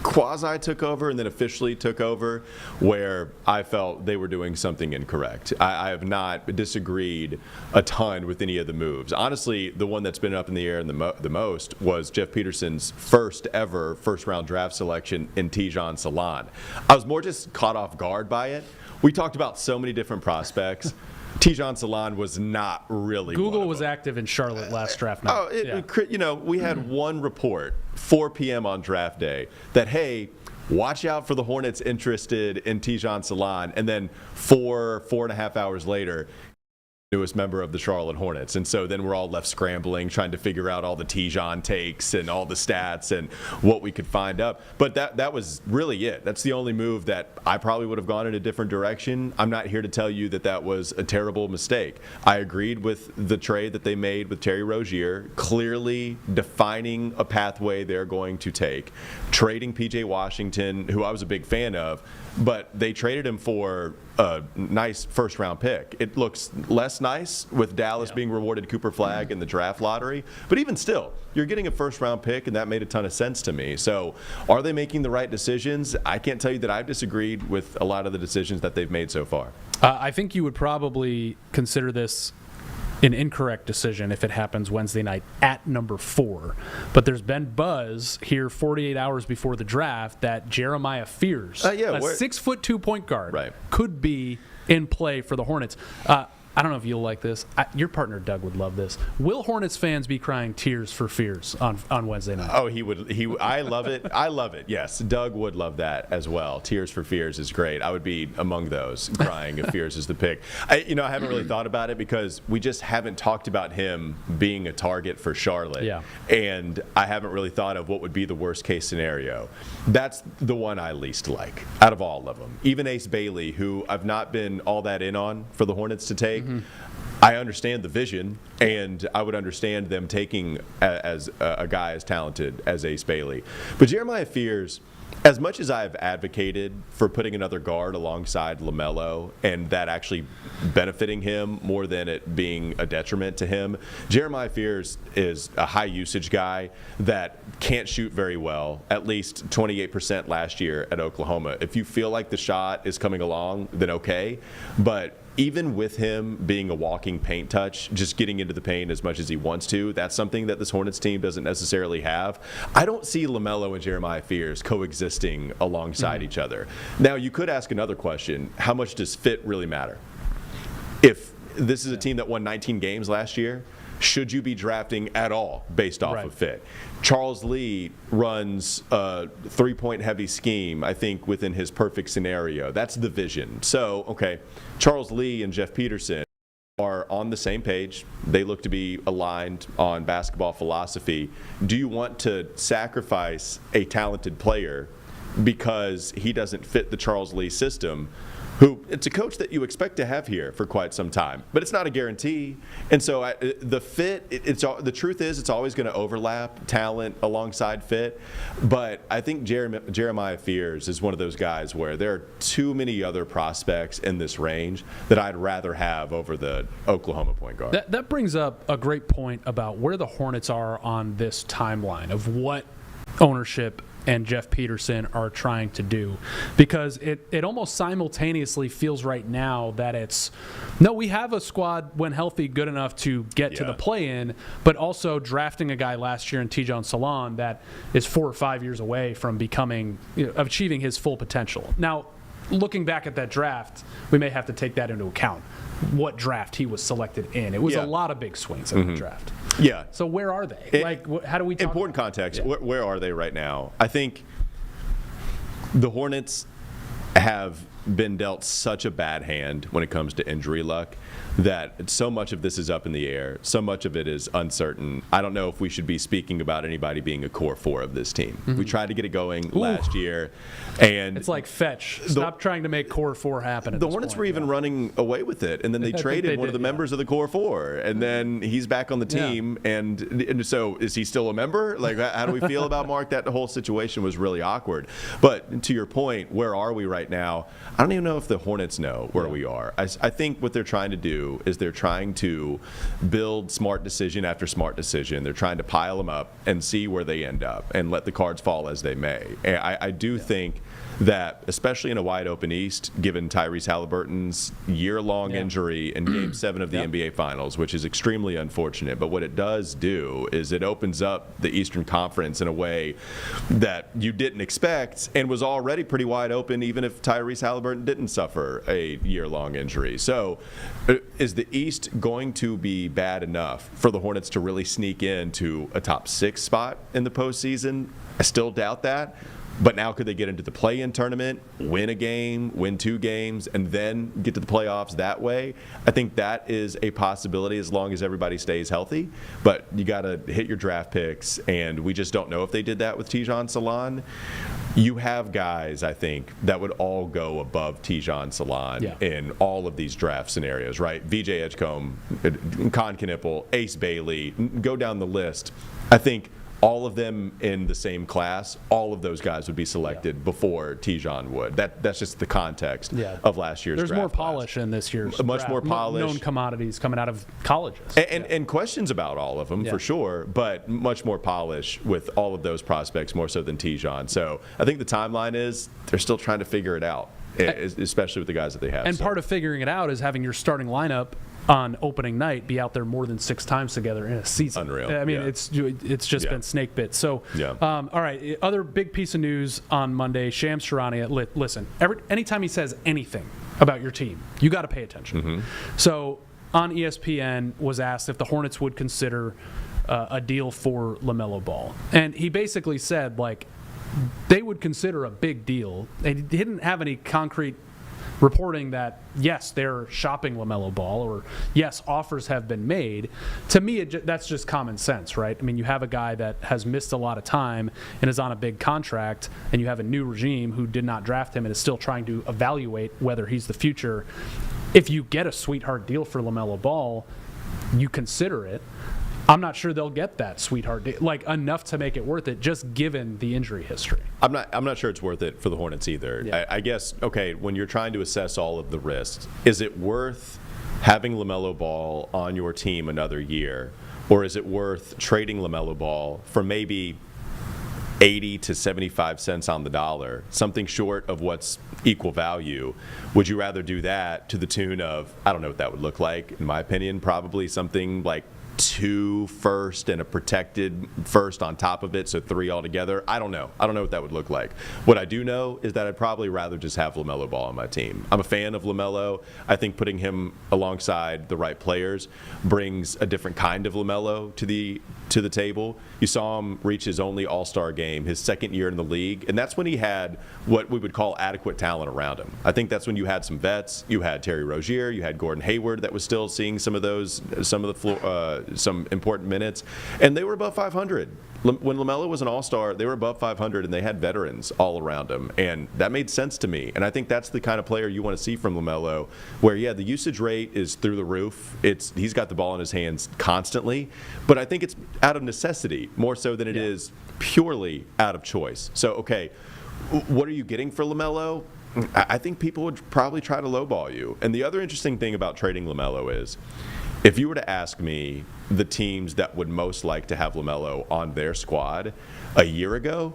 quasi took over, and then officially took over, where I felt they were doing something incorrect. I have not disagreed a ton with any of the moves. Honestly, the one that's been up in the air the most was Jeff Peterson's first ever first-round draft selection in Tijan Salan. I was more just caught off guard by it. We talked about so many different prospects. Tijan Salan was not really. Google was active in Charlotte last draft night. We had one report, 4 p.m. on draft day, that, hey, watch out for the Hornets interested in Tijan Salan, and then 4.5 hours later, newest member of the Charlotte Hornets. And so then we're all left scrambling, trying to figure out all the Tijan takes and all the stats and what we could find up. But that was really it. That's the only move that I probably would have gone in a different direction. I'm not here to tell you that that was a terrible mistake. I agreed with the trade that they made with Terry Rozier, clearly defining a pathway they're going to take, trading P.J. Washington, who I was a big fan of, but they traded him for a nice first-round pick. It looks less nice with Dallas being rewarded Cooper Flagg in the draft lottery, but even still, you're getting a first-round pick, and that made a ton of sense to me. So are they making the right decisions? I can't tell you that I've disagreed with a lot of the decisions that they've made so far. I think you would probably consider this an incorrect decision if it happens Wednesday night at number 4. But there's been buzz here 48 hours before the draft that Jeremiah Fears, a 6'2" point guard, could be in play for the Hornets. I don't know if you'll like this. Your partner Doug would love this. Will Hornets fans be crying tears for Fears on Wednesday night? Oh, he would. I love it. I love it. Yes, Doug would love that as well. Tears for Fears is great. I would be among those crying if Fears is the pick. I haven't really thought about it because we just haven't talked about him being a target for Charlotte. Yeah. And I haven't really thought of what would be the worst case scenario. That's the one I least like out of all of them. Even Ace Bailey, who I've not been all that in on for the Hornets to take. I understand the vision, and I would understand them taking as a guy as talented as Ace Bailey. But Jeremiah Fears, as much as I've advocated for putting another guard alongside LaMelo and that actually benefiting him more than it being a detriment to him, Jeremiah Fears is a high usage guy that can't shoot very well, at least 28% last year at Oklahoma. If you feel like the shot is coming along, then okay. But even with him being a walking paint touch, just getting into the paint as much as he wants to, that's something that this Hornets team doesn't necessarily have. I don't see LaMelo and Jeremiah Fears coexisting alongside each other. Now, you could ask another question. How much does fit really matter? If this is a team that won 19 games last year, should you be drafting at all based off of fit? Charles Lee runs a 3-point heavy scheme, I think, within his perfect scenario. That's the vision. So, okay, Charles Lee and Jeff Peterson are on the same page. They look to be aligned on basketball philosophy. Do you want to sacrifice a talented player because he doesn't fit the Charles Lee system, who it's a coach that you expect to have here for quite some time, but it's not a guarantee. And so the fit, the truth is it's always going to overlap talent alongside fit. But I think Jeremiah Fears is one of those guys where there are too many other prospects in this range that I'd rather have over the Oklahoma point guard. That brings up a great point about where the Hornets are on this timeline of what ownership and Jeff Peterson are trying to do, because it almost simultaneously feels right now that it's, no, we have a squad when healthy good enough to get to the play-in, but also drafting a guy last year in Tidjane Salaam that is 4 or 5 years away from becoming, achieving his full potential. Now, looking back at that draft, we may have to take that into account, what draft he was selected in. It was a lot of big swings in the draft. Yeah. So where are they? How do we talk important context. Yeah. Where are they right now? I think the Hornets have been dealt such a bad hand when it comes to injury luck that so much of this is up in the air. So much of it is uncertain. I don't know if we should be speaking about anybody being a core 4 of this team. We tried to get it going last year, and it's like fetch. Stop trying to make core 4 happen. The Hornets were even running away with it, and then they traded one of the members of the core 4, and then he's back on the team. And so is he still a member? Like, how do we feel about Mark? That whole situation was really awkward. But to your point, where are we right now? I don't even know if the Hornets know where we are. I think what they're trying to do is they're trying to build smart decision after smart decision. They're trying to pile them up and see where they end up and let the cards fall as they may. And I do think that, especially in a wide open East, given Tyrese Halliburton's year-long injury in Game 7 of the NBA Finals, which is extremely unfortunate, but what it does do is it opens up the Eastern Conference in a way that you didn't expect and was already pretty wide open even if Tyrese Halliburton didn't suffer a year-long injury. So is the East going to be bad enough for the Hornets to really sneak into a top 6 spot in the postseason? I still doubt that. But now could they get into the play-in tournament, win a game, win 2 games, and then get to the playoffs that way? I think that is a possibility as long as everybody stays healthy. But you got to hit your draft picks, and we just don't know if they did that with Tidjane Salaam. You have guys, I think, that would all go above Tidjane Salaam in all of these draft scenarios, right? VJ Edgecombe, Con Knippel, Ace Bailey, go down the list. I think all of them in the same class, all of those guys would be selected before Tidjane would. That's just the context of last year's draft. There's more polish in this year's much draft. more polish. Known commodities coming out of colleges. And questions about all of them, for sure, but much more polish with all of those prospects, more so than Tidjane. So I think the timeline is they're still trying to figure it out, especially with the guys that they have. And part of figuring it out is having your starting lineup on opening night be out there more than 6 times together in a season. Unreal. I mean, it's just been snake bit. So, all right, other big piece of news on Monday, Shams Charania, listen, anytime he says anything about your team, you got to pay attention. So on ESPN was asked if the Hornets would consider a deal for LaMelo Ball. And he basically said, like, they would consider a big deal. They didn't have any concrete reporting that, yes, they're shopping LaMelo Ball, or yes, offers have been made. To me, that's just common sense, right? I mean, you have a guy that has missed a lot of time and is on a big contract, and you have a new regime who did not draft him and is still trying to evaluate whether he's the future. If you get a sweetheart deal for LaMelo Ball, you consider it. I'm not sure they'll get that sweetheart deal, like enough to make it worth it, just given the injury history. I'm not sure it's worth it for the Hornets either. Yeah. I guess, okay, when you're trying to assess all of the risks, is it worth having LaMelo Ball on your team another year, or is it worth trading LaMelo Ball for maybe 80 to 75 cents on the dollar, something short of what's equal value? Would you rather do that to the tune of, I don't know what that would look like, in my opinion, probably something like 2 first and a protected first on top of it, so 3 altogether. I don't know what that would look like. What I do know is that I'd probably rather just have LaMelo Ball on my team. I'm a fan of LaMelo. I think putting him alongside the right players brings a different kind of LaMelo to the table. You saw him reach his only All-Star game, his second year in the league, and that's when he had what we would call adequate talent around him. I think that's when you had some vets. You had Terry Rozier, you had Gordon Hayward that was still seeing some important minutes, and they were above 500. When LaMelo was an All-Star, they were above 500, and they had veterans all around him, and that made sense to me. And I think that's the kind of player you want to see from LaMelo, where, yeah, the usage rate is through the roof. He's got the ball in his hands constantly, but I think it's out of necessity more so than it is purely out of choice. So, okay, what are you getting for LaMelo? I think people would probably try to lowball you. And the other interesting thing about trading LaMelo is, if you were to ask me the teams that would most like to have LaMelo on their squad a year ago,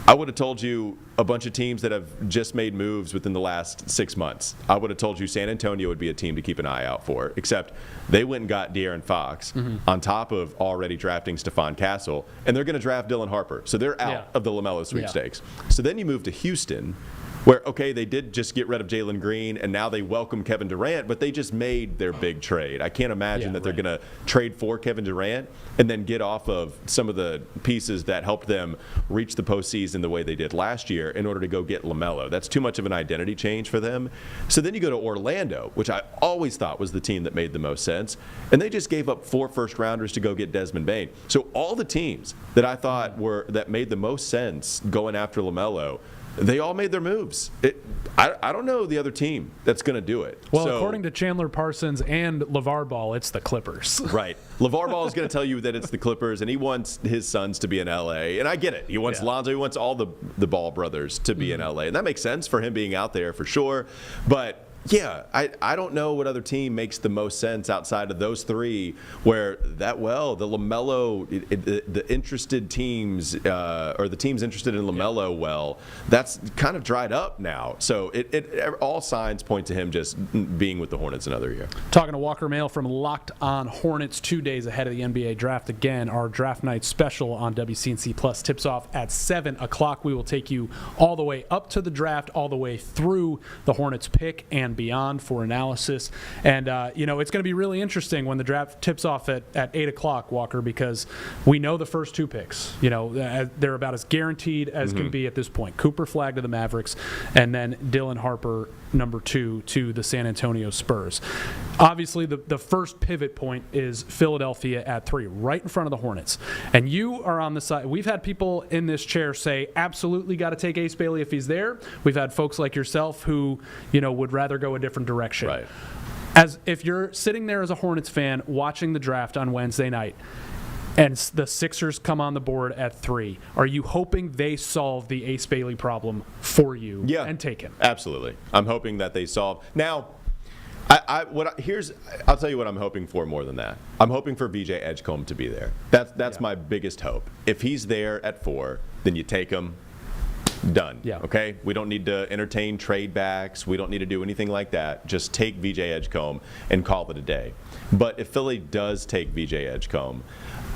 I would have told you a bunch of teams that have just made moves within the last 6 months. I would have told you San Antonio would be a team to keep an eye out for, except they went and got De'Aaron Fox on top of already drafting Stephon Castle, and they're going to draft Dylan Harper. So they're out of the LaMelo sweepstakes. So then you move to Houston, where, okay, they did just get rid of Jalen Green, and now they welcome Kevin Durant, but they just made their big trade. I can't imagine that they're going to trade for Kevin Durant and then get off of some of the pieces that helped them reach the postseason the way they did last year in order to go get LaMelo. That's too much of an identity change for them. So then you go to Orlando, which I always thought was the team that made the most sense, and they just gave up 4 first-rounders to go get Desmond Bane. So all the teams that I thought that made the most sense going after LaMelo, they all made their moves. I don't know the other team that's going to do it. Well, according to Chandler Parsons and LeVar Ball, it's the Clippers. Right. LeVar Ball is going to tell you that it's the Clippers, and he wants his sons to be in L.A., and I get it. He wants Lonzo. He wants all the Ball brothers to be in L.A., and that makes sense for him being out there for sure. But yeah, I don't know what other team makes the most sense outside of those 3 where the LaMelo, the interested teams, or the teams interested in LaMelo, that's kind of dried up now. So all signs point to him just being with the Hornets another year. Talking to Walker Mail from Locked On Hornets 2 days ahead of the NBA draft. Again, our draft night special on WCNC Plus tips off at 7 o'clock. We will take you all the way up to the draft, all the way through the Hornets pick and beyond for analysis. And, it's going to be really interesting when the draft tips off at 8 o'clock, Walker, because we know the first 2 picks. They're about as guaranteed as can be at this point. Cooper Flagg to the Mavericks, and then Dylan Harper, number 2, to the San Antonio Spurs. Obviously, the first pivot point is Philadelphia at 3, right in front of the Hornets. And you are on the side. We've had people in this chair say, absolutely got to take Ace Bailey if he's there. We've had folks like yourself who, would rather go a different direction. Right. As if you're sitting there as a Hornets fan watching the draft on Wednesday night, and the Sixers come on the board at 3, are you hoping they solve the Ace Bailey problem for you and take him? Absolutely. I'm hoping that they solve. Now, I'll tell you what I'm hoping for more than that. I'm hoping for VJ Edgecombe to be there. That's my biggest hope. If he's there at 4, then you take him. Done. Yeah. Okay? We don't need to entertain trade backs. We don't need to do anything like that. Just take VJ Edgecombe and call it a day. But if Philly does take VJ Edgecombe,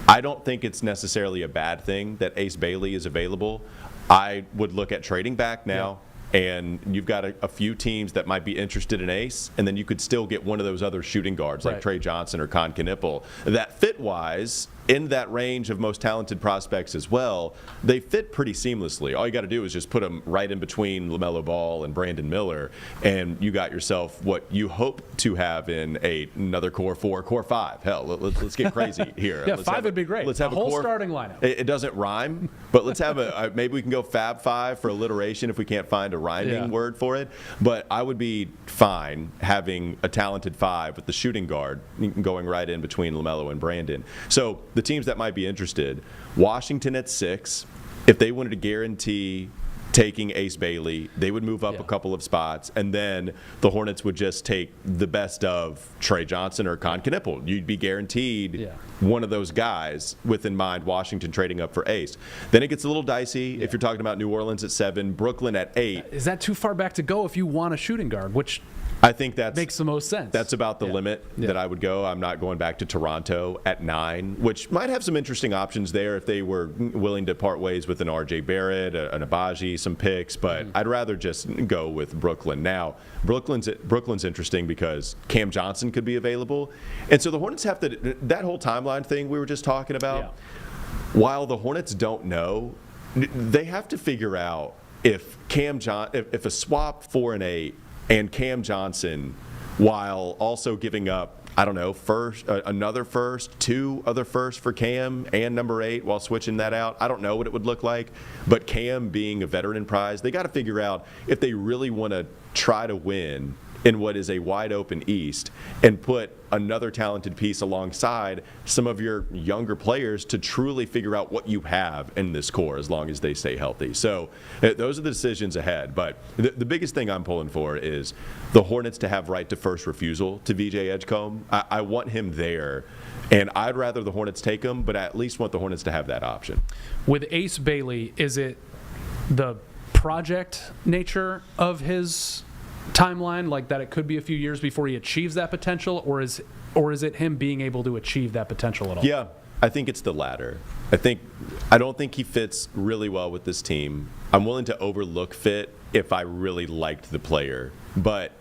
I don't think it's necessarily a bad thing that Ace Bailey is available. I would look at trading back now. And you've got a few teams that might be interested in Ace, and then you could still get one of those other shooting guards like Trey Johnson or Con Knipple that fit-wise in that range of most talented prospects as well. They fit pretty seamlessly. All you got to do is just put them right in between LaMelo Ball and Brandon Miller, and you got yourself what you hope to have in another core 4, core 5. Hell, let's get crazy here. Yeah, 5 would be great. Let's have a whole core starting lineup. It doesn't rhyme, but let's have maybe we can go Fab 5 for alliteration if we can't find a rhyming word for it. But I would be fine having a talented 5 with the shooting guard going right in between LaMelo and Brandon. So the teams that might be interested, Washington at 6, if they wanted to guarantee taking Ace Bailey, they would move up a couple of spots, and then the Hornets would just take the best of Trey Johnson or Con Knipple. You'd be guaranteed one of those guys with in mind Washington trading up for Ace. Then it gets a little dicey if you're talking about New Orleans at 7, Brooklyn at 8. Is that too far back to go if you want a shooting guard, which I think that makes the most sense. That's about the limit that I would go. I'm not going back to Toronto at 9, which might have some interesting options there if they were willing to part ways with an RJ Barrett, an Abaji, some picks. But I'd rather just go with Brooklyn. Now, Brooklyn's interesting because Cam Johnson could be available, and so the Hornets have to. That whole timeline thing we were just talking about. Yeah. While the Hornets don't know, they have to figure out if if a swap for an 8 and Cam Johnson, while also giving up, I don't know, another first, 2 other firsts for Cam and number 8 while switching that out. I don't know what it would look like, but Cam being a veteran prize, they got to figure out if they really want to try to win in what is a wide open East and put another talented piece alongside some of your younger players to truly figure out what you have in this core as long as they stay healthy. So those are the decisions ahead. But the biggest thing I'm pulling for is the Hornets to have right to first refusal to VJ Edgecombe. I want him there. And I'd rather the Hornets take him, but I at least want the Hornets to have that option. With Ace Bailey, is it the project nature of his timeline, like that it could be a few years before he achieves that potential, or is it him being able to achieve that potential at all? Yeah, I think it's the latter. I don't think he fits really well with this team. I'm willing to overlook fit if I really liked the player, but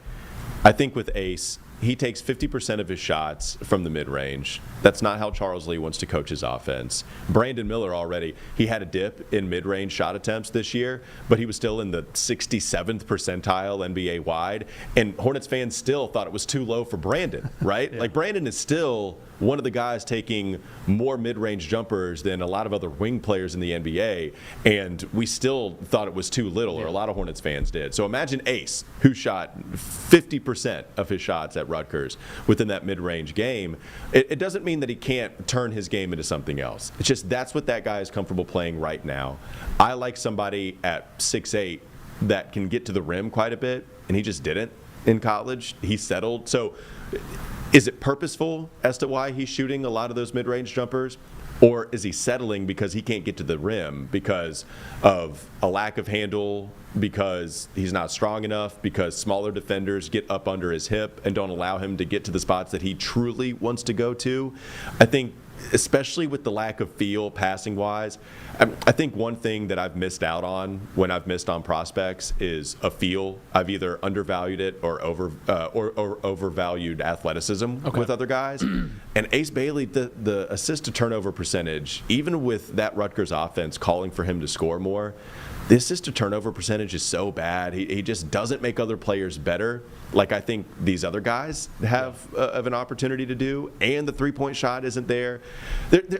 I think with Ace, he takes 50% of his shots from the mid-range. That's not how Charles Lee wants to coach his offense. Brandon Miller already, he had a dip in mid-range shot attempts this year, but he was still in the 67th percentile NBA wide, and Hornets fans still thought it was too low for Brandon, right? Like, Brandon is still one of the guys taking more mid-range jumpers than a lot of other wing players in the NBA, and we still thought it was too little, or a lot of Hornets fans did. So imagine Ace, who shot 50% of his shots at Rutgers within that mid-range game. It doesn't mean that he can't turn his game into something else. It's just that's what that guy is comfortable playing right now. I like somebody at 6'8" that can get to the rim quite a bit, and he just didn't in college. He settled. So is it purposeful as to why he's shooting a lot of those mid-range jumpers? Or is he settling because he can't get to the rim because of a lack of handle, because he's not strong enough, because smaller defenders get up under his hip and don't allow him to get to the spots that he truly wants to go to? I think, especially with the lack of feel passing-wise, I think one thing that I've missed out on when I've missed on prospects is a feel. I've either undervalued it or overvalued athleticism with other guys. And Ace Bailey, the assist-to-turnover percentage, even with that Rutgers offense calling for him to score more, the assist-to-turnover percentage is so bad. He just doesn't make other players better, like I think these other guys have of an opportunity to do, and the three-point shot isn't there.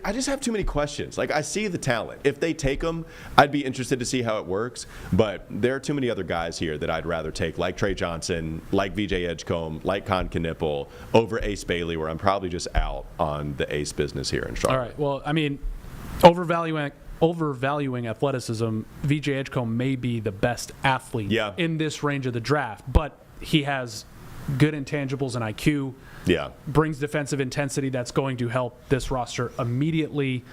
I just have too many questions. Like, I see the talent. If they take him, I'd be interested to see how it works, but there are too many other guys here that I'd rather take, like Trey Johnson, like VJ Edgecombe, like Con Knipple, over Ace Bailey, where I'm probably just out on the Ace business here in Charlotte. All right, well, I mean, overvaluing athleticism, VJ Edgecombe may be the best athlete in this range of the draft, but he has good intangibles and IQ, brings defensive intensity that's going to help this roster immediately.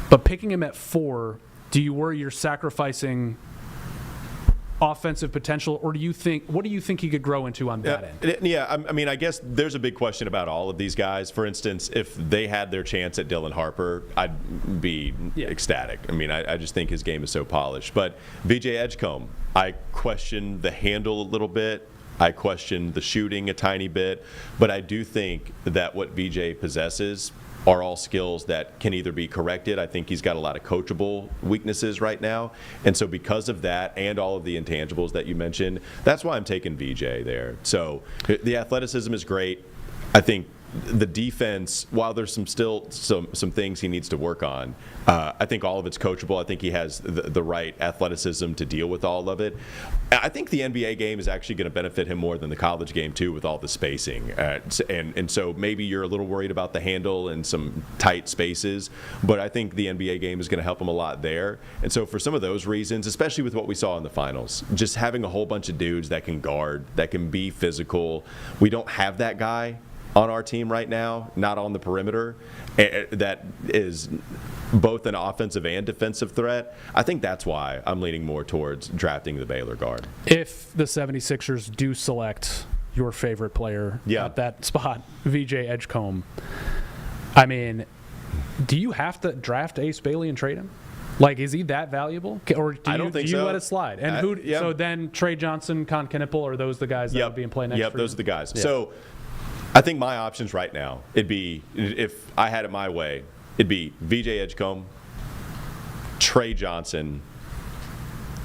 But picking him at 4, do you worry you're sacrificing offensive potential, or what do you think he could grow into on that end? Yeah, I mean, I guess there's a big question about all of these guys. For instance, if they had their chance at Dylan Harper, I'd be ecstatic. I mean, I just think his game is so polished. But VJ Edgecombe, I question the handle a little bit. I question the shooting a tiny bit. But I do think that what VJ possesses are all skills that can either be corrected. I think he's got a lot of coachable weaknesses right now. And so because of that and all of the intangibles that you mentioned, that's why I'm taking VJ there. So the athleticism is great. I think the defense, while there's some things he needs to work on, I think all of it's coachable. I think he has the right athleticism to deal with all of it. I think the NBA game is actually going to benefit him more than the college game too, with all the spacing. And so maybe you're a little worried about the handle and some tight spaces, but I think the NBA game is going to help him a lot there. And so for some of those reasons, especially with what we saw in the finals, just having a whole bunch of dudes that can guard, that can be physical, we don't have that guy on our team right now, not on the perimeter, that is both an offensive and defensive threat. I think that's why I'm leaning more towards drafting the Baylor guard. If the 76ers do select your favorite player Yeah. at that spot, VJ Edgecombe. I mean, do you have to draft Ace Bailey and trade him? Like, is he that valuable? Or do I you, don't think do you so. let it slide? And Yeah. so then Trey Johnson, Con Knipple, are those the guys that would be in play next Yep, for those you? are the guys. Yeah. So I think my options right now, it'd be, if I had it my way, it'd be VJ Edgecombe, Trey Johnson,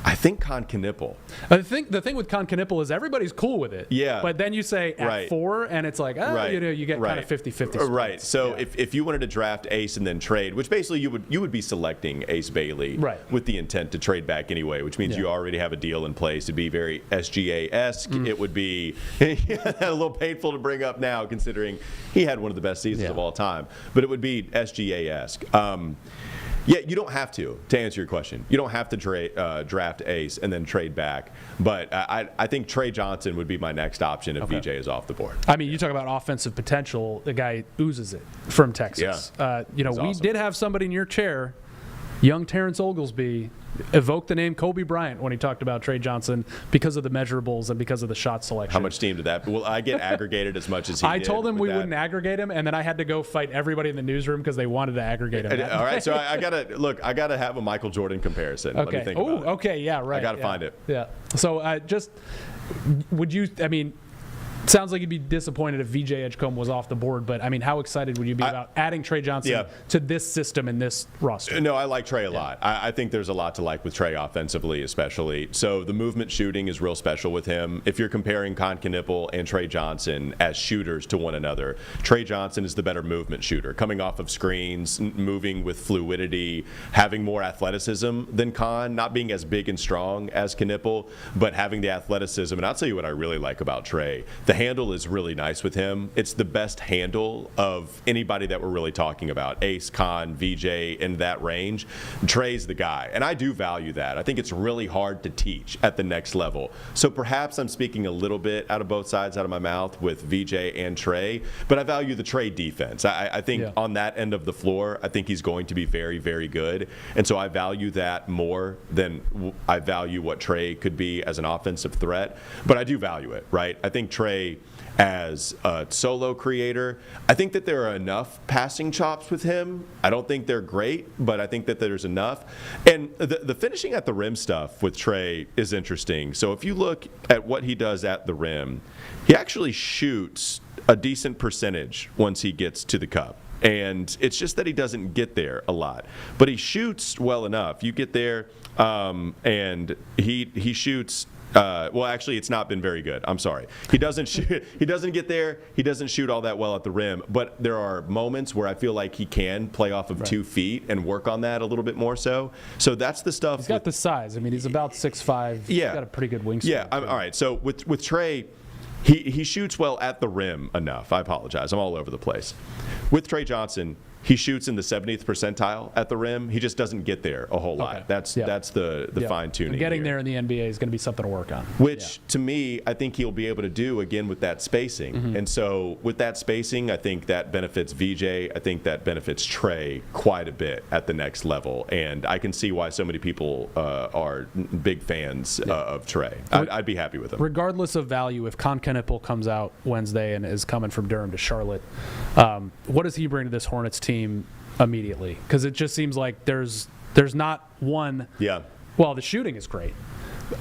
I think Con Knipple. The thing with Con Knipple is everybody's cool with it. Yeah. But then you say at Right. 4, and it's like, you get kind of 50-50. Right. So if you wanted to draft Ace and then trade, which basically you would be selecting Ace Bailey with the intent to trade back anyway, which means you already have a deal in place. It'd be very SGA-esque. It would be a little painful to bring up now, considering he had one of the best seasons of all time. But it would be SGA-esque. Yeah, you don't have to answer your question. You don't have to draft Ace and then trade back. But I think Trey Johnson would be my next option if VJ is off the board. I mean, you talk about offensive potential. The guy oozes it from Texas. Yeah. We awesome. did have somebody in your chair, young Terrence Oglesby, evoke the name Kobe Bryant when he talked about Trey Johnson because of the measurables and because of the shot selection. How much steam did that? Well, I get aggregated as much as he I did told him with we that. wouldn't aggregate him, and then I had to go fight everybody in the newsroom because they wanted to aggregate him. All right, so I gotta have a Michael Jordan comparison. Let me Okay. think about it. Okay. Yeah. Right. I gotta find it. Yeah. So would you? I mean, sounds like you'd be disappointed if VJ Edgecombe was off the board, but I mean, how excited would you be about adding Trey Johnson to this system and this roster? No, I like Trey a lot. I think there's a lot to like with Trey offensively, especially. So the movement shooting is real special with him. If you're comparing Con Knipple and Trey Johnson as shooters to one another, Trey Johnson is the better movement shooter, coming off of screens, moving with fluidity, having more athleticism than Con, not being as big and strong as Knipple, but having the athleticism. And I'll tell you what I really like about Trey. The handle is really nice with him. It's the best handle of anybody that we're really talking about. Ace, Con, VJ, in that range. Trey's the guy. And I do value that. I think it's really hard to teach at the next level. So perhaps I'm speaking a little bit out of both sides out of my mouth with VJ and Trey, but I value the Trey defense. I think on that end of the floor, I think he's going to be very, very good. And so I value that more than I value what Trey could be as an offensive threat. But I do value it, right? I think Trey, as a solo creator, I think that there are enough passing chops with him. I don't think they're great, but I think that there's enough. And the finishing at the rim stuff with Trey is interesting. So if you look at what he does at the rim, he actually shoots a decent percentage once he gets to the cup. And it's just that he doesn't get there a lot. But he shoots well enough. You get there, and he shoots. Well, actually, it's not been very good. I'm sorry. He doesn't shoot. He doesn't get there. He doesn't shoot all that well at the rim. But there are moments where I feel like he can play off of 2 feet and work on that a little bit more so. So that's the stuff. He's got the size. I mean, he's about 6'5". Yeah. He's got a pretty good wingspan. Yeah. All right. So with Trey, he shoots well at the rim enough. I apologize. I'm all over the place. With Trey Johnson, he shoots in the 70th percentile at the rim. He just doesn't get there a whole lot. That's the fine tuning. Getting there in the NBA is going to be something to work on. Which, to me, I think he'll be able to do again with that spacing. And so with that spacing, I think that benefits VJ. I think that benefits Trey quite a bit at the next level. And I can see why so many people are big fans of Trey. I'd be happy with him. Regardless of value, if Con Knipple comes out Wednesday and is coming from Durham to Charlotte, what does he bring to this Hornets team immediately? Because it just seems like there's not one. Yeah. Well, the shooting is great.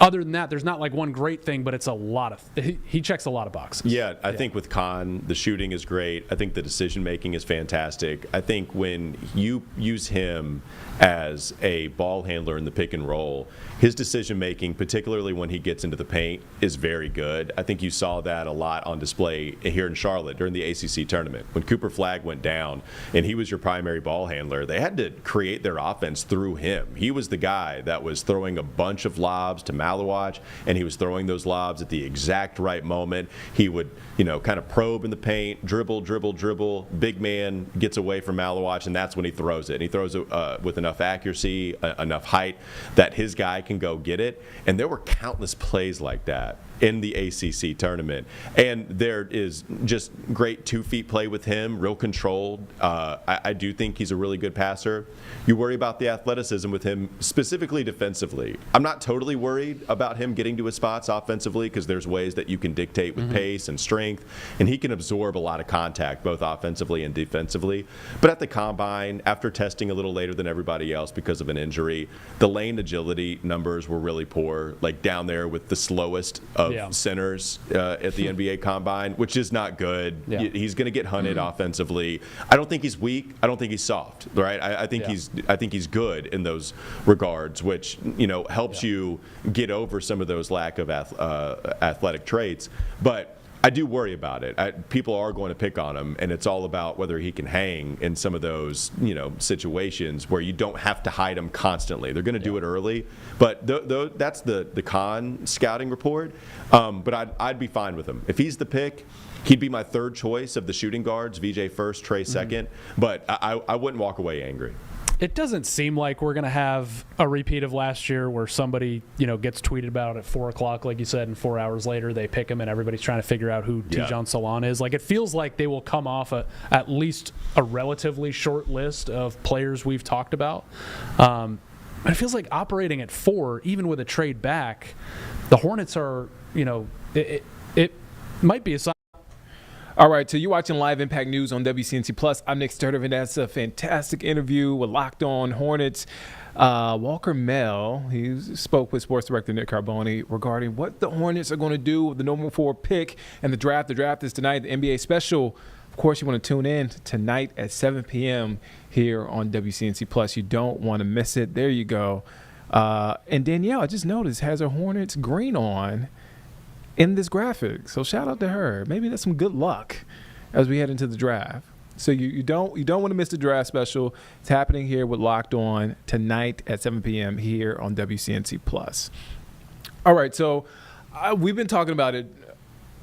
Other than that, there's not like one great thing, but it's a lot of. He checks a lot of boxes. Yeah, I think with Con, the shooting is great. I think the decision making is fantastic. I think when you use him as a ball handler in the pick and roll, his decision making, particularly when he gets into the paint, is very good. I think you saw that a lot on display here in Charlotte during the ACC tournament. When Cooper Flagg went down and he was your primary ball handler, they had to create their offense through him. He was the guy that was throwing a bunch of lobs to Malawach, and he was throwing those lobs at the exact right moment. He would, kind of probe in the paint, dribble. Big man gets away from Malawach, and that's when he throws it. And he throws it with enough accuracy, enough height that his guy can go get it. And there were countless plays like that in the ACC tournament. And there is just great 2 feet play with him, real controlled. I do think he's a really good passer. You worry about the athleticism with him, specifically defensively. I'm not totally worried about him getting to his spots offensively because there's ways that you can dictate with pace and strength, and he can absorb a lot of contact, both offensively and defensively. But at the combine, after testing a little later than everybody else because of an injury, the lane agility numbers were really poor, like down there with the slowest of centers at the NBA combine, which is not good. He's going to get hunted offensively. I don't think he's weak. I don't think he's soft, right? I think he's good in those regards, which helps you get over some of those lack of athletic traits. But I do worry about it. People are going to pick on him, and it's all about whether he can hang in some of those, situations where you don't have to hide him constantly. They're going to do it early, but that's the con scouting report. But I'd be fine with him if he's the pick. He'd be my third choice of the shooting guards. VJ first, Trey second. But I wouldn't walk away angry. It doesn't seem like we're going to have a repeat of last year where somebody, gets tweeted about at 4 o'clock, like you said, and 4 hours later they pick him and everybody's trying to figure out who Tijon Salon is. Like, it feels like they will come off at least a relatively short list of players we've talked about. It feels like operating at 4, even with a trade back, the Hornets are, it might be a sign. All right, so you're watching Live Impact News on WCNC Plus. I'm Nick Sturdivant. That's a fantastic interview with Locked On Hornets. Walker Mel, he spoke with sports director Nick Carboni regarding what the Hornets are going to do with the number 4 pick and the draft. The draft is tonight, the NBA special. Of course, you want to tune in tonight at 7 p.m. here on WCNC Plus. You don't want to miss it. There you go. And Danielle, I just noticed, has her Hornets green on in this graphic. So shout out to her. Maybe that's some good luck as we head into the draft. So you don't want to miss the draft special. It's happening here with Locked On tonight at 7 p.m. here on WCNC Plus. All right, so we've been talking about it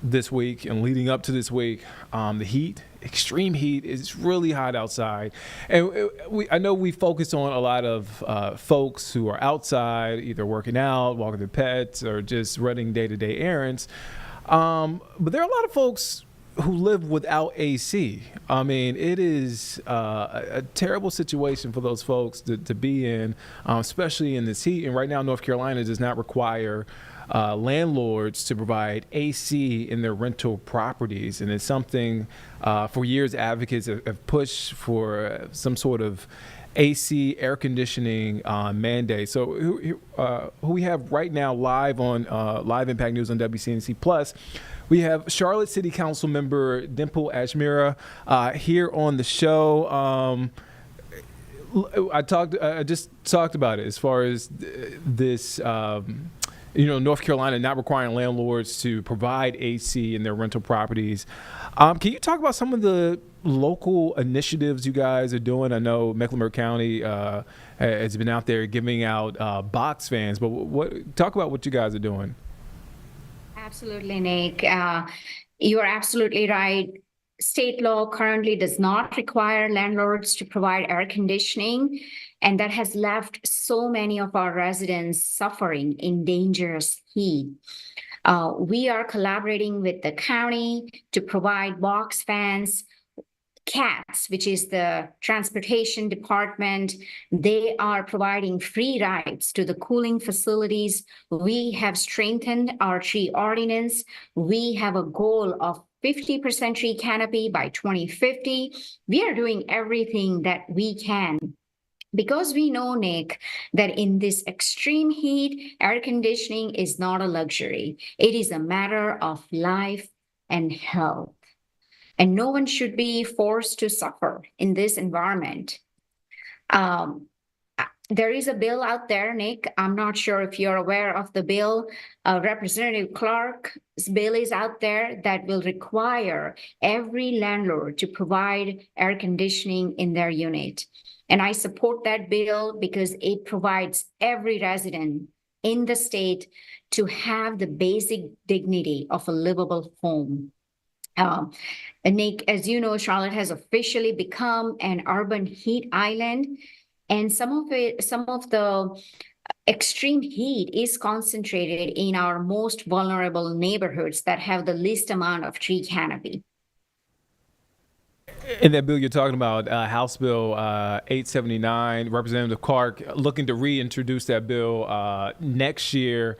this week and leading up to this week. The heat, extreme heat, is really hot outside. And I know we focus on a lot of folks who are outside, either working out, walking their pets, or just running day-to-day errands. But there are a lot of folks who live without AC. I mean, it is a terrible situation for those folks to be in, especially in this heat. And right now, North Carolina does not require landlords to provide AC in their rental properties. And it's something for years advocates have pushed for some sort of AC air conditioning mandate. So who we have right now live on Live Impact News on WCNC Plus, we have Charlotte City Council member Dimple Ajmera here on the show. I just talked about it as far as this North Carolina not requiring landlords to provide AC in their rental properties. Can you talk about some of the local initiatives you guys are doing? I know Mecklenburg County has been out there giving out box fans, but talk about what you guys are doing. Absolutely, Nick. You are absolutely right. State law currently does not require landlords to provide air conditioning, and that has left so many of our residents suffering in dangerous heat. We are collaborating with the county to provide box fans. CATS, which is the transportation department, they are providing free rides to the cooling facilities. We have strengthened our tree ordinance. We have a goal of 50% tree canopy by 2050. We are doing everything that we can because we know, Nick, that in this extreme heat, air conditioning is not a luxury. It is a matter of life and health. And no one should be forced to suffer in this environment. There is a bill out there, Nick. I'm not sure if you're aware of the bill. Representative Clark's bill is out there that will require every landlord to provide air conditioning in their unit. And I support that bill because it provides every resident in the state to have the basic dignity of a livable home. Nick, as you know, Charlotte has officially become an urban heat island, and some of the extreme heat is concentrated in our most vulnerable neighborhoods that have the least amount of tree canopy. In that bill you're talking about, House Bill 879, Representative Clark looking to reintroduce that bill next year.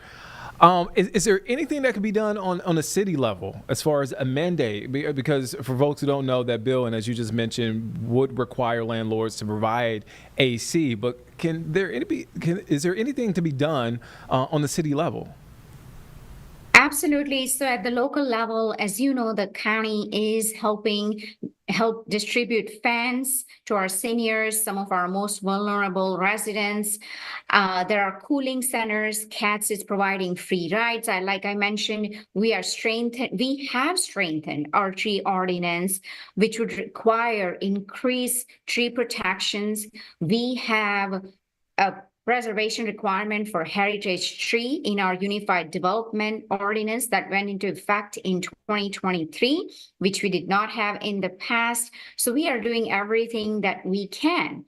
Is there anything that can be done on a city level as far as a mandate? Because for folks who don't know, that bill, and as you just mentioned, would require landlords to provide AC. But is there anything to be done on the city level? Absolutely. So at the local level, as you know, the county is help distribute fans to our seniors, some of our most vulnerable residents. There are cooling centers. CATS is providing free rides. Like I mentioned, we have strengthened our tree ordinance, which would require increased tree protections. We have a preservation requirement for heritage tree in our Unified Development Ordinance that went into effect in 2023, which we did not have in the past. So we are doing everything that we can.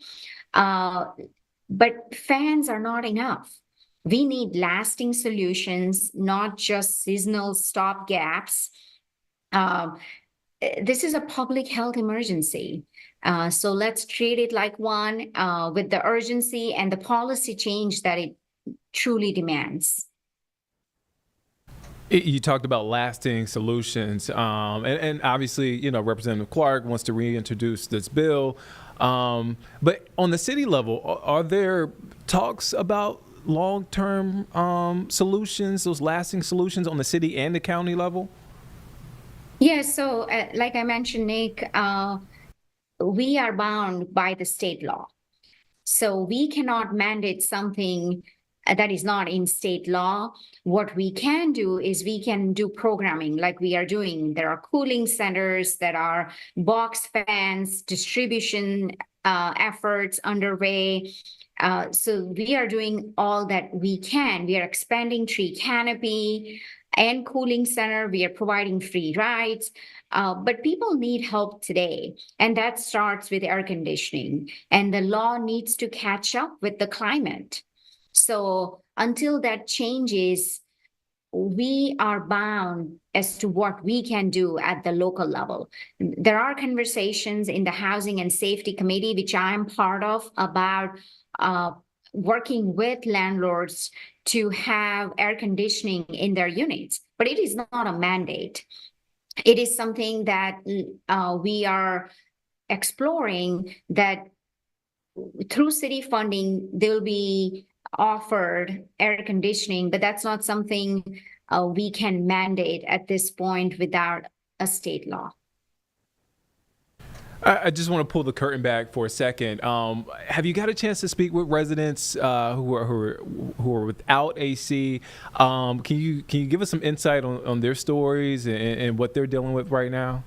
But fans are not enough. We need lasting solutions, not just seasonal stopgaps. This is a public health emergency. So let's treat it like one with the urgency and the policy change that it truly demands. You talked about lasting solutions, and obviously, Representative Clark wants to reintroduce this bill. But on the city level, are there talks about long-term solutions, those lasting solutions on the city and the county level? Yeah, so like I mentioned, Nick, we are bound by the state law. So we cannot mandate something that is not in state law. What we can do is we can do programming like we are doing. There are cooling centers, there are box fans, distribution efforts underway. So we are doing all that we can. We are expanding tree canopy and cooling center. We are providing free rides. But people need help today, and that starts with air conditioning, and the law needs to catch up with the climate. So until that changes, we are bound as to what we can do at the local level. There are conversations in the Housing and Safety Committee, which I'm part of, about working with landlords to have air conditioning in their units, but it is not a mandate. It is something that we are exploring, that through city funding, they'll be offered air conditioning, but that's not something we can mandate at this point without a state law. I just want to pull the curtain back for a second. Have you got a chance to speak with residents who are without AC? Can you give us some insight on their stories and what they're dealing with right now?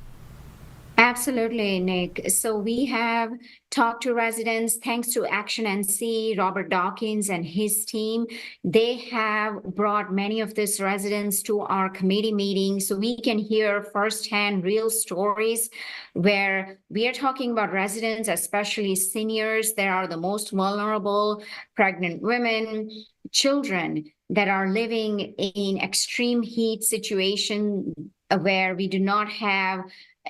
Absolutely, Nick. So we have talked to residents, thanks to Action NC, Robert Dawkins and his team. They have brought many of these residents to our committee meetings so we can hear firsthand real stories where we are talking about residents, especially seniors that are the most vulnerable, pregnant women, children that are living in extreme heat situation where we do not have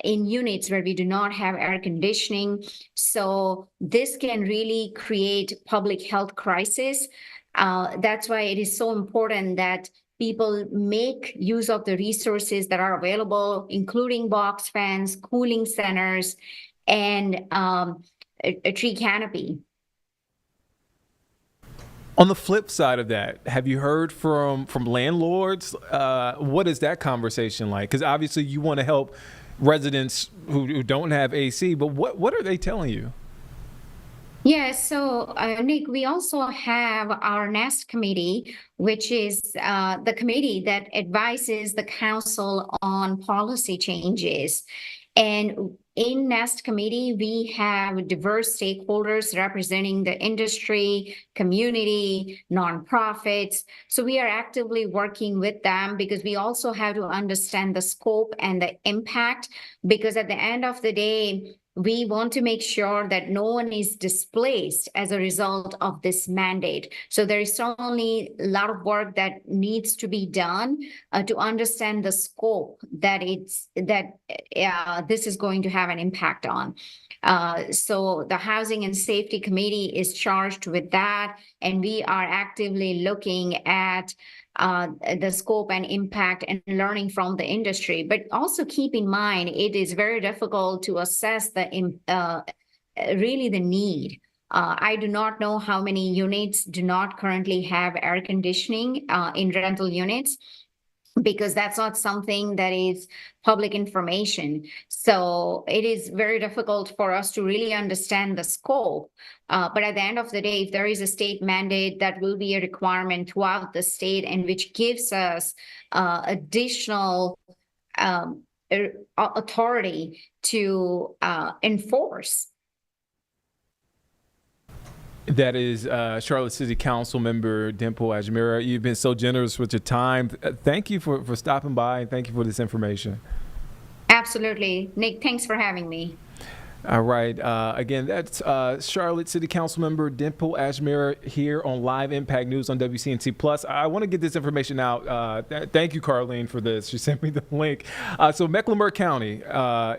in units where we do not have air conditioning. So this can really create public health crisis. That's why it is so important that people make use of the resources that are available, including box fans, cooling centers, and a tree canopy. On the flip side of that, have you heard from landlords? What is that conversation like? Because obviously you want to help residents who don't have AC, but what are they telling you? Yeah, so Nick, we also have our NEST committee, which is the committee that advises the council on policy changes. And in NEST committee, we have diverse stakeholders representing the industry, community, nonprofits. So we are actively working with them because we also have to understand the scope and the impact, because at the end of the day, we want to make sure that no one is displaced as a result of this mandate. So there is certainly a lot of work that needs to be done to understand the scope that this is going to have an impact on. So the Housing and Safety Committee is charged with that, and we are actively looking at the scope and impact and learning from the industry. But also keep in mind, it is very difficult to assess really the need. I do not know how many units do not currently have air conditioning in rental units, because that's not something that is public information. So it is very difficult for us to really understand the scope. But at the end of the day, if there is a state mandate, that will be a requirement throughout the state, and which gives us additional authority to enforce. That is Charlotte City Council member Dimple Ajmera. You've been so generous with your time. Thank you for stopping by, and thank you for this information. Absolutely. Nick, thanks for having me. All right. Again, that's Charlotte City Council member Dimple Ajmera here on Live Impact News on WCNC Plus. I want to get this information out. Thank you, Carlene, for this. She sent me the link. So Mecklenburg County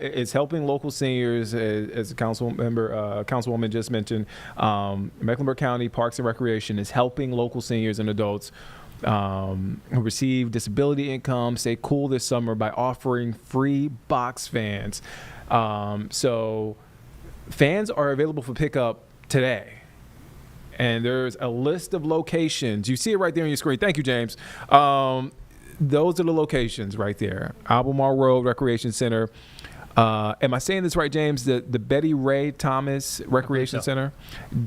is helping local seniors, as the council member, Councilwoman just mentioned. Mecklenburg County Parks and Recreation is helping local seniors and adults who receive disability income stay cool this summer by offering free box fans. So fans are available for pickup today. And there's a list of locations. You see it right there on your screen. Thank you, James. Those are the locations right there. Albemarle Road Recreation Center. Am I saying this right, James? The Betty Ray Thomas Recreation Center,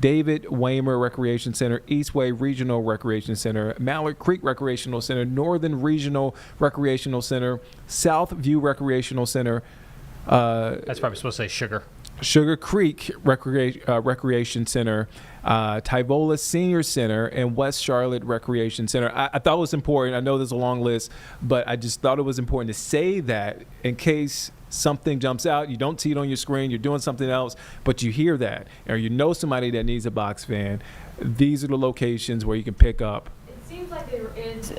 David Waymer Recreation Center, Eastway Regional Recreation Center, Mallard Creek Recreational Center, Northern Regional Recreational Center, Southview Recreational Center. That's probably supposed to say Sugar Creek Recreation Center, Tyvola Senior Center, and West Charlotte Recreation Center. I thought it was important. I know there's a long list, but I just thought it was important to say that in case something jumps out, you don't see it on your screen, you're doing something else, but you hear that, or you know somebody that needs a box fan. These are the locations where you can pick up. It seems like there is,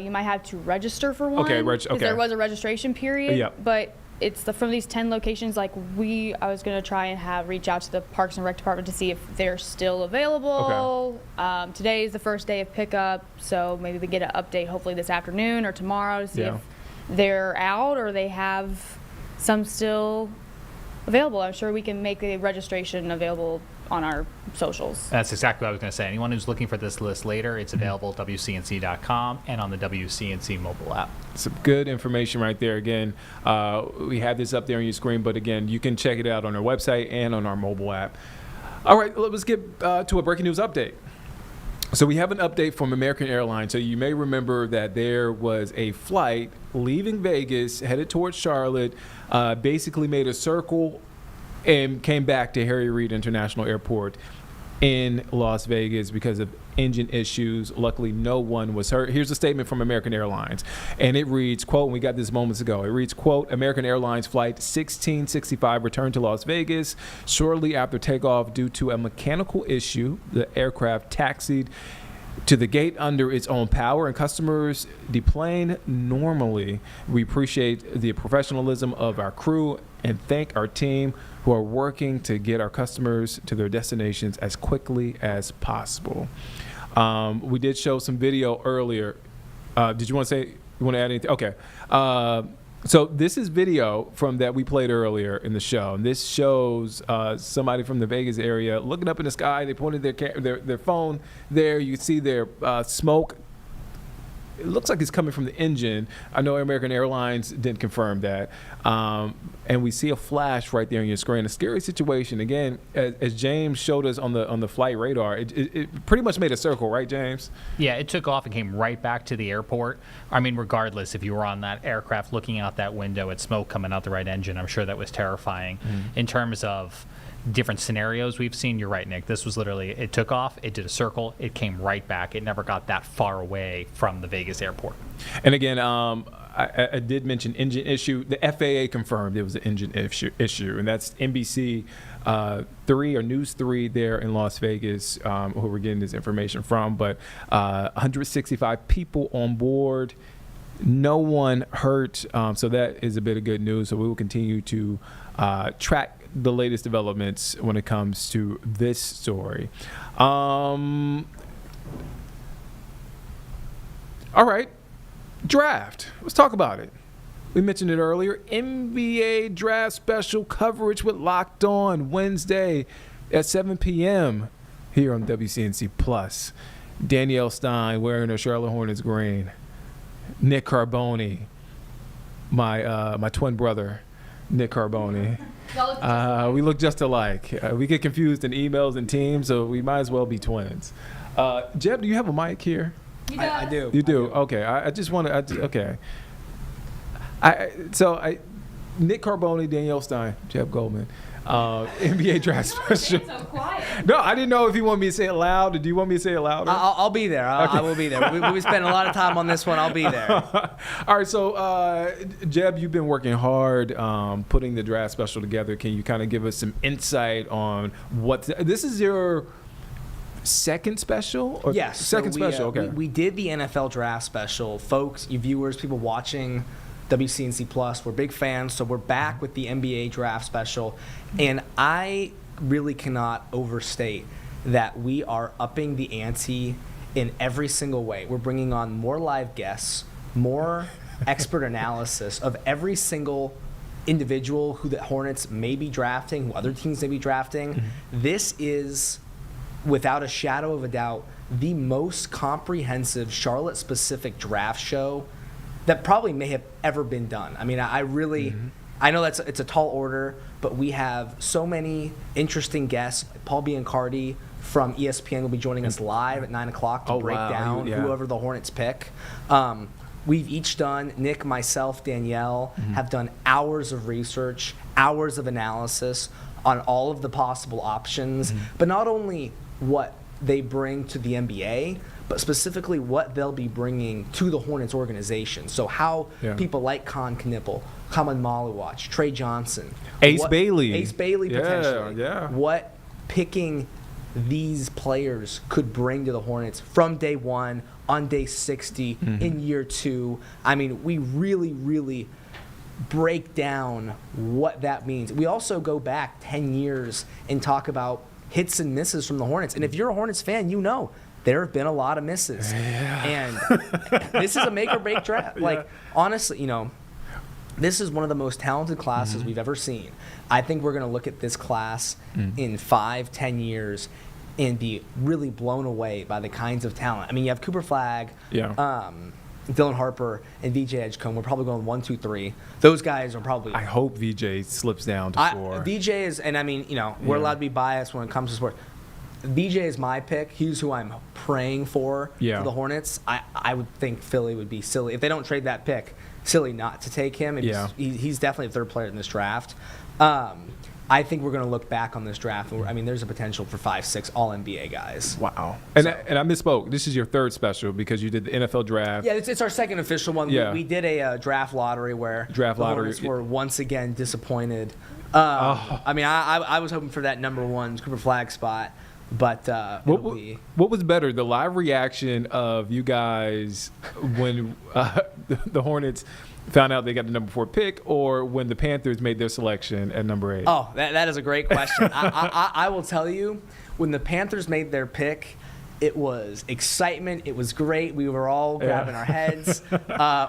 you might have to register for one. Okay. Because there was a registration period. Yep. But it's from these 10 locations. Like I was going to try and reach out to the Parks and Rec department to see if they're still available. Okay. Today is the first day of pickup, so maybe we get an update hopefully this afternoon or tomorrow to see if they're out or they have some still available. I'm sure we can make the registration available on our socials. That's exactly what I was going to say. Anyone who's looking for this list later, it's available at WCNC.com and on the WCNC mobile app. Some good information right there. Again, we have this up there on your screen, but again, you can check it out on our website and on our mobile app. All right, let's get to a breaking news update. So we have an update from American Airlines. So you may remember that there was a flight leaving Vegas, headed towards Charlotte, basically made a circle and came back to Harry Reid International Airport in Las Vegas because of engine issues. Luckily, no one was hurt. Here's a statement from American Airlines, and it reads, quote, and we got this moments ago, it reads, quote, American Airlines Flight 1665 returned to Las Vegas shortly after takeoff due to a mechanical issue. The aircraft taxied to the gate under its own power, and customers deplane normally. We appreciate the professionalism of our crew and thank our team who are working to get our customers to their destinations as quickly as possible. We did show some video earlier. Did you want to add anything? Okay. So this is video from that we played earlier in the show. And this shows somebody from the Vegas area looking up in the sky. They pointed their phone there. You can see their smoke. It looks like it's coming from the engine. I know American Airlines didn't confirm that. And we see a flash right there on your screen. A scary situation. Again, as James showed us on the flight radar, it pretty much made a circle, right, James? Yeah, it took off and came right back to the airport. I mean, regardless, if you were on that aircraft looking out that window at smoke coming out the right engine, I'm sure that was terrifying. In terms of different scenarios we've seen, you're right, Nick. This was literally, it took off, it did a circle, it came right back. It never got that far away from the Vegas airport. And again, I did mention engine issue. The FAA confirmed it was an engine issue, and that's NBC 3 or News 3 there in Las Vegas, who we're getting this information from. But 165 people on board, no one hurt, so that is a bit of good news. So we will continue to track the latest developments when it comes to this story. All right, draft. Let's talk about it. We mentioned it earlier. NBA draft special coverage with Locked On Wednesday at 7 p.m. here on WCNC Plus. Danielle Stein wearing her Charlotte Hornets green. Nick Carboni, my twin brother, Nick Carboni. We look just alike. We get confused in emails and teams, so we might as well be twins. Jeb, do you have a mic here? I do. You do? Okay. I just want to. Okay. Nick Carboni, Danielle Stein, Jeb Goldman, NBA draft special. So quiet. No, I didn't know if you want me to say it loud. Do you want me to say it louder? I'll be there. I will be there. We spent a lot of time on this one. I'll be there. All right. So, Jeb, you've been working hard putting the draft special together. Can you kind of give us some insight on what this is your second special? Or Yes. Second special. Okay. We did the NFL draft special. Folks, you viewers, people watching WCNC Plus, we're big fans, so we're back with the NBA draft special. And I really cannot overstate that we are upping the ante in every single way. We're bringing on more live guests, more expert analysis of every single individual who the Hornets may be drafting, who other teams may be drafting. Mm-hmm. This is, without a shadow of a doubt, the most comprehensive Charlotte-specific draft show that probably may have ever been done. I mean, I really, I know it's a tall order, but we have so many interesting guests. Paul Biancardi from ESPN will be joining us live at 9 o'clock to break down whoever the Hornets pick. We've each done, Nick, myself, Danielle, have done hours of research, hours of analysis on all of the possible options, but not only what they bring to the NBA, but specifically what they'll be bringing to the Hornets organization. So how people like Con Knippel, Kaman Maluach, Trey Johnson, Ace Bailey potentially, what picking these players could bring to the Hornets from day one, on day 60, in year 2. I mean, we really, really break down what that means. We also go back 10 years and talk about hits and misses from the Hornets. And if you're a Hornets fan, you know there have been a lot of misses. And this is a make or break draft. Like, honestly, you know, this is one of the most talented classes we've ever seen. I think we're going to look at this class in 5-10 years and be really blown away by the kinds of talent. I mean, you have Cooper Flagg, Dylan Harper, and VJ Edgecombe. We're probably going 1, 2, 3. Those guys are probably. I hope VJ slips down to 4. VJ is, and I mean, you know, we're allowed to be biased when it comes to sport. VJ is my pick. He's who I'm praying for the Hornets. I would think Philly would be silly if they don't trade that pick. Silly not to take him. He's definitely the third player in this draft. I think we're going to look back on this draft. I mean, there's a potential for 5-6 All-NBA guys. Wow. And I misspoke. This is your third special because you did the NFL draft. Yeah, it's our second official one. Yeah. We did a draft lottery where the Hornets were once again disappointed. I mean, I was hoping for that number 1 Cooper Flagg spot. But what was better, the live reaction of you guys when the Hornets found out they got the number 4 pick, or when the Panthers made their selection at number 8? Oh, that is a great question. I will tell you, when the Panthers made their pick, it was excitement. It was great. We were all grabbing our heads.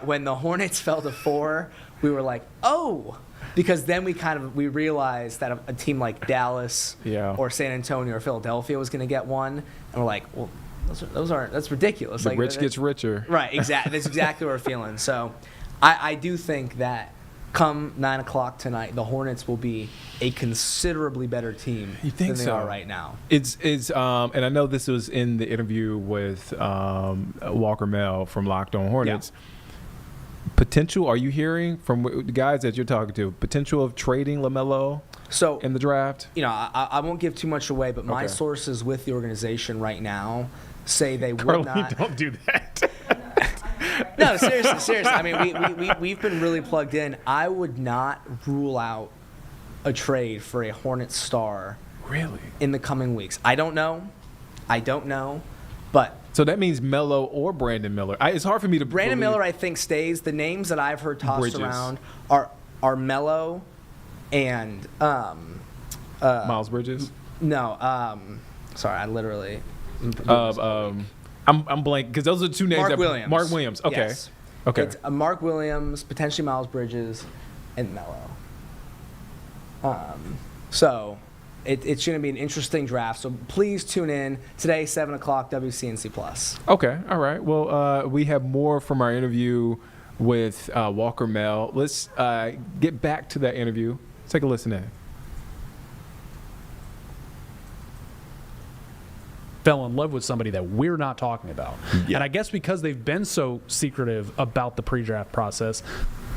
When the Hornets fell to 4, we were like, oh. Because then we realized that a team like Dallas or San Antonio or Philadelphia was going to get one, and we're like, well, that's ridiculous. The like, rich gets richer. Right, exactly. That's exactly what we're feeling. So, I do think that come 9 o'clock tonight, the Hornets will be a considerably better team than they are right now. It's and I know this was in the interview with Walker Mel from Locked On Hornets. Yeah. Potential, are you hearing from the guys that you're talking to, potential of trading LaMelo in the draft? You know, I won't give too much away, but my sources with the organization right now say they would not. Don't do that. No, seriously. I mean, we've been really plugged in. I would not rule out a trade for a Hornets star. Really? In the coming weeks. I don't know, but. So that means Melo or Brandon Miller. It's hard for me to Brandon believe. Miller, I think, stays. The names that I've heard tossed Bridges. around are Melo and Miles Bridges. No, sorry, I literally. I'm blank because those are two names. Mark Williams. Mark Williams. Okay. Yes. Okay. It's Mark Williams, potentially Miles Bridges, and Melo. So it's going to be an interesting draft. So please tune in today, 7 o'clock, WCNC Plus. Okay. All right. Well, we have more from our interview with Walker Mel. Let's get back to that interview. Let's take a listen in. Fell in love with somebody that we're not talking about. Yeah. And I guess because they've been so secretive about the pre-draft process,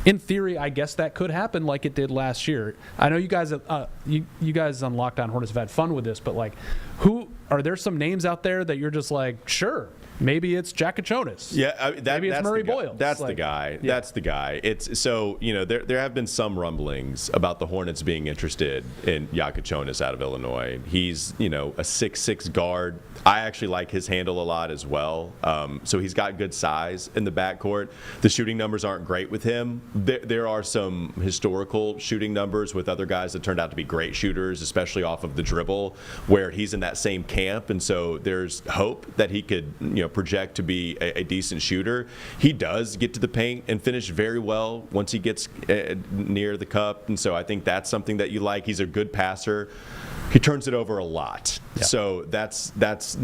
in theory, I guess that could happen like it did last year. I know you guys, you guys on Locked On Hornets have had fun with this, but like, who are there some names out there that you're just like, sure, maybe it's Jack Kachonis. Yeah, maybe it's Murray Boyle. That's the guy. Yeah. That's the guy. It's so there have been some rumblings about the Hornets being interested in Yakachonis out of Illinois. He's a 6'6" guard. I actually like his handle a lot as well. So he's got good size in the backcourt. The shooting numbers aren't great with him. There are some historical shooting numbers with other guys that turned out to be great shooters, especially off of the dribble, where he's in that same camp. And so there's hope that he could project to be a decent shooter. He does get to the paint and finish very well once he gets near the cup. And so I think that's something that you like. He's a good passer. He turns it over a lot. Yeah. So that's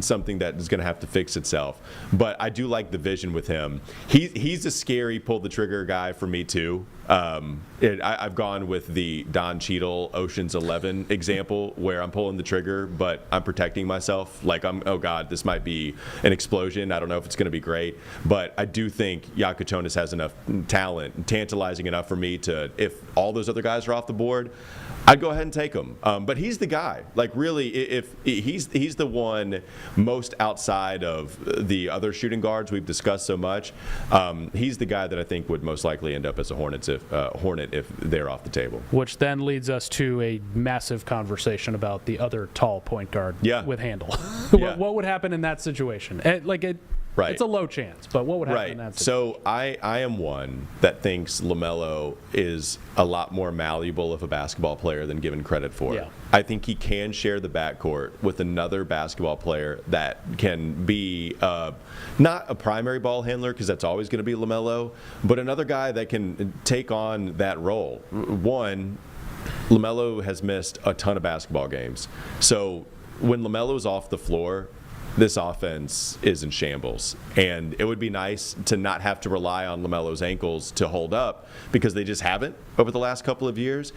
something that is going to have to fix itself. But I do like the vision with him. He's a scary pull the trigger guy for me too. I've gone with the Don Cheadle Ocean's 11 example where I'm pulling the trigger, but I'm protecting myself. Like oh God, this might be an explosion. I don't know if it's going to be great. But I do think Yakachonis has enough talent, tantalizing enough for me to, if all those other guys are off the board, I'd go ahead and take him. But he's the guy. Like really, if he's the one most outside of the other shooting guards we've discussed so much, he's the guy that I think would most likely end up as a Hornet if they're off the table. Which then leads us to a massive conversation about the other tall point guard with handle. Yeah. What would happen in that situation? Right. It's a low chance, but what would happen in that situation? So I am one that thinks LaMelo is a lot more malleable of a basketball player than given credit for. Yeah. I think he can share the backcourt with another basketball player that can be not a primary ball handler, because that's always going to be LaMelo, but another guy that can take on that role. One, LaMelo has missed a ton of basketball games. So when LaMelo's off the floor, this offense is in shambles. And it would be nice to not have to rely on LaMelo's ankles to hold up, because they just haven't over the last couple of years.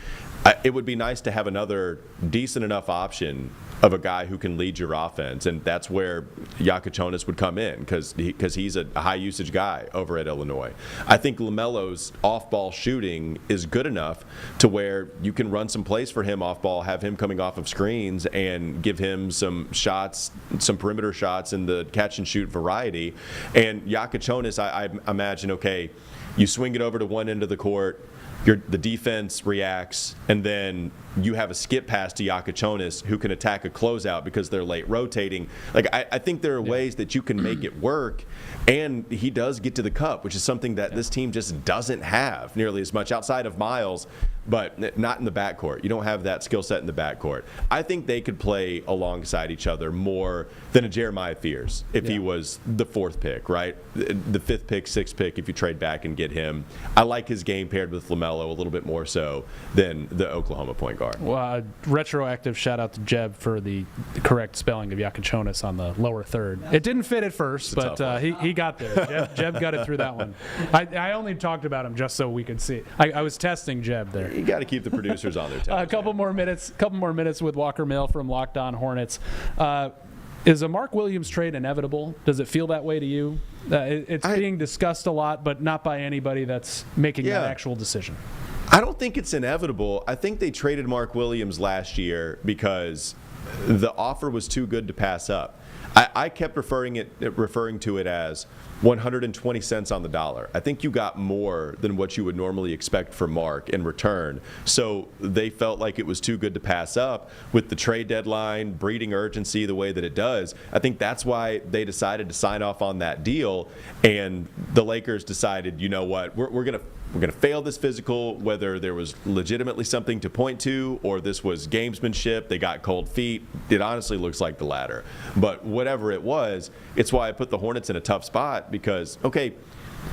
It would be nice to have another decent enough option of a guy who can lead your offense, and that's where Yakachonis would come in, because he's a high usage guy over at Illinois. I think LaMelo's off-ball shooting is good enough to where you can run some plays for him off-ball, have him coming off of screens, and give him some shots, some perimeter shots in the catch-and-shoot variety. And Yakachonis, I imagine, okay, you swing it over to one end of the court, the defense reacts, and then you have a skip pass to Yakachonis who can attack a closeout because they're late rotating. Like I think there are ways that you can make it work, and he does get to the cup, which is something that this team just doesn't have nearly as much outside of Miles, but not in the backcourt. You don't have that skill set in the backcourt. I think they could play alongside each other more than a Jeremiah Fears if he was the fourth pick, right? The fifth pick, sixth pick, if you trade back and get him. I like his game paired with LaMelo a little bit more so than the Oklahoma point guard. Well, retroactive shout out to Jeb for the correct spelling of Yakachonis on the lower third. It didn't fit at first, but he got there. Jeb got it through that one. I only talked about him just so we could see. I was testing Jeb there. You got to keep the producers on their toes. A couple more minutes with Walker Mill from Locked On Hornets. Is a Mark Williams trade inevitable? Does it feel that way to you? It's being discussed a lot, but not by anybody that's making that actual decision. I don't think it's inevitable. I think they traded Mark Williams last year because the offer was too good to pass up. I kept referring to it as 120 cents on the dollar. I think you got more than what you would normally expect from Mark in return. So they felt like it was too good to pass up with the trade deadline, breeding urgency the way that it does. I think that's why they decided to sign off on that deal. And the Lakers decided, you know what, we're going to fail this physical, whether there was legitimately something to point to or this was gamesmanship, they got cold feet. It honestly looks like the latter. But whatever it was, it's why I put the Hornets in a tough spot because, okay,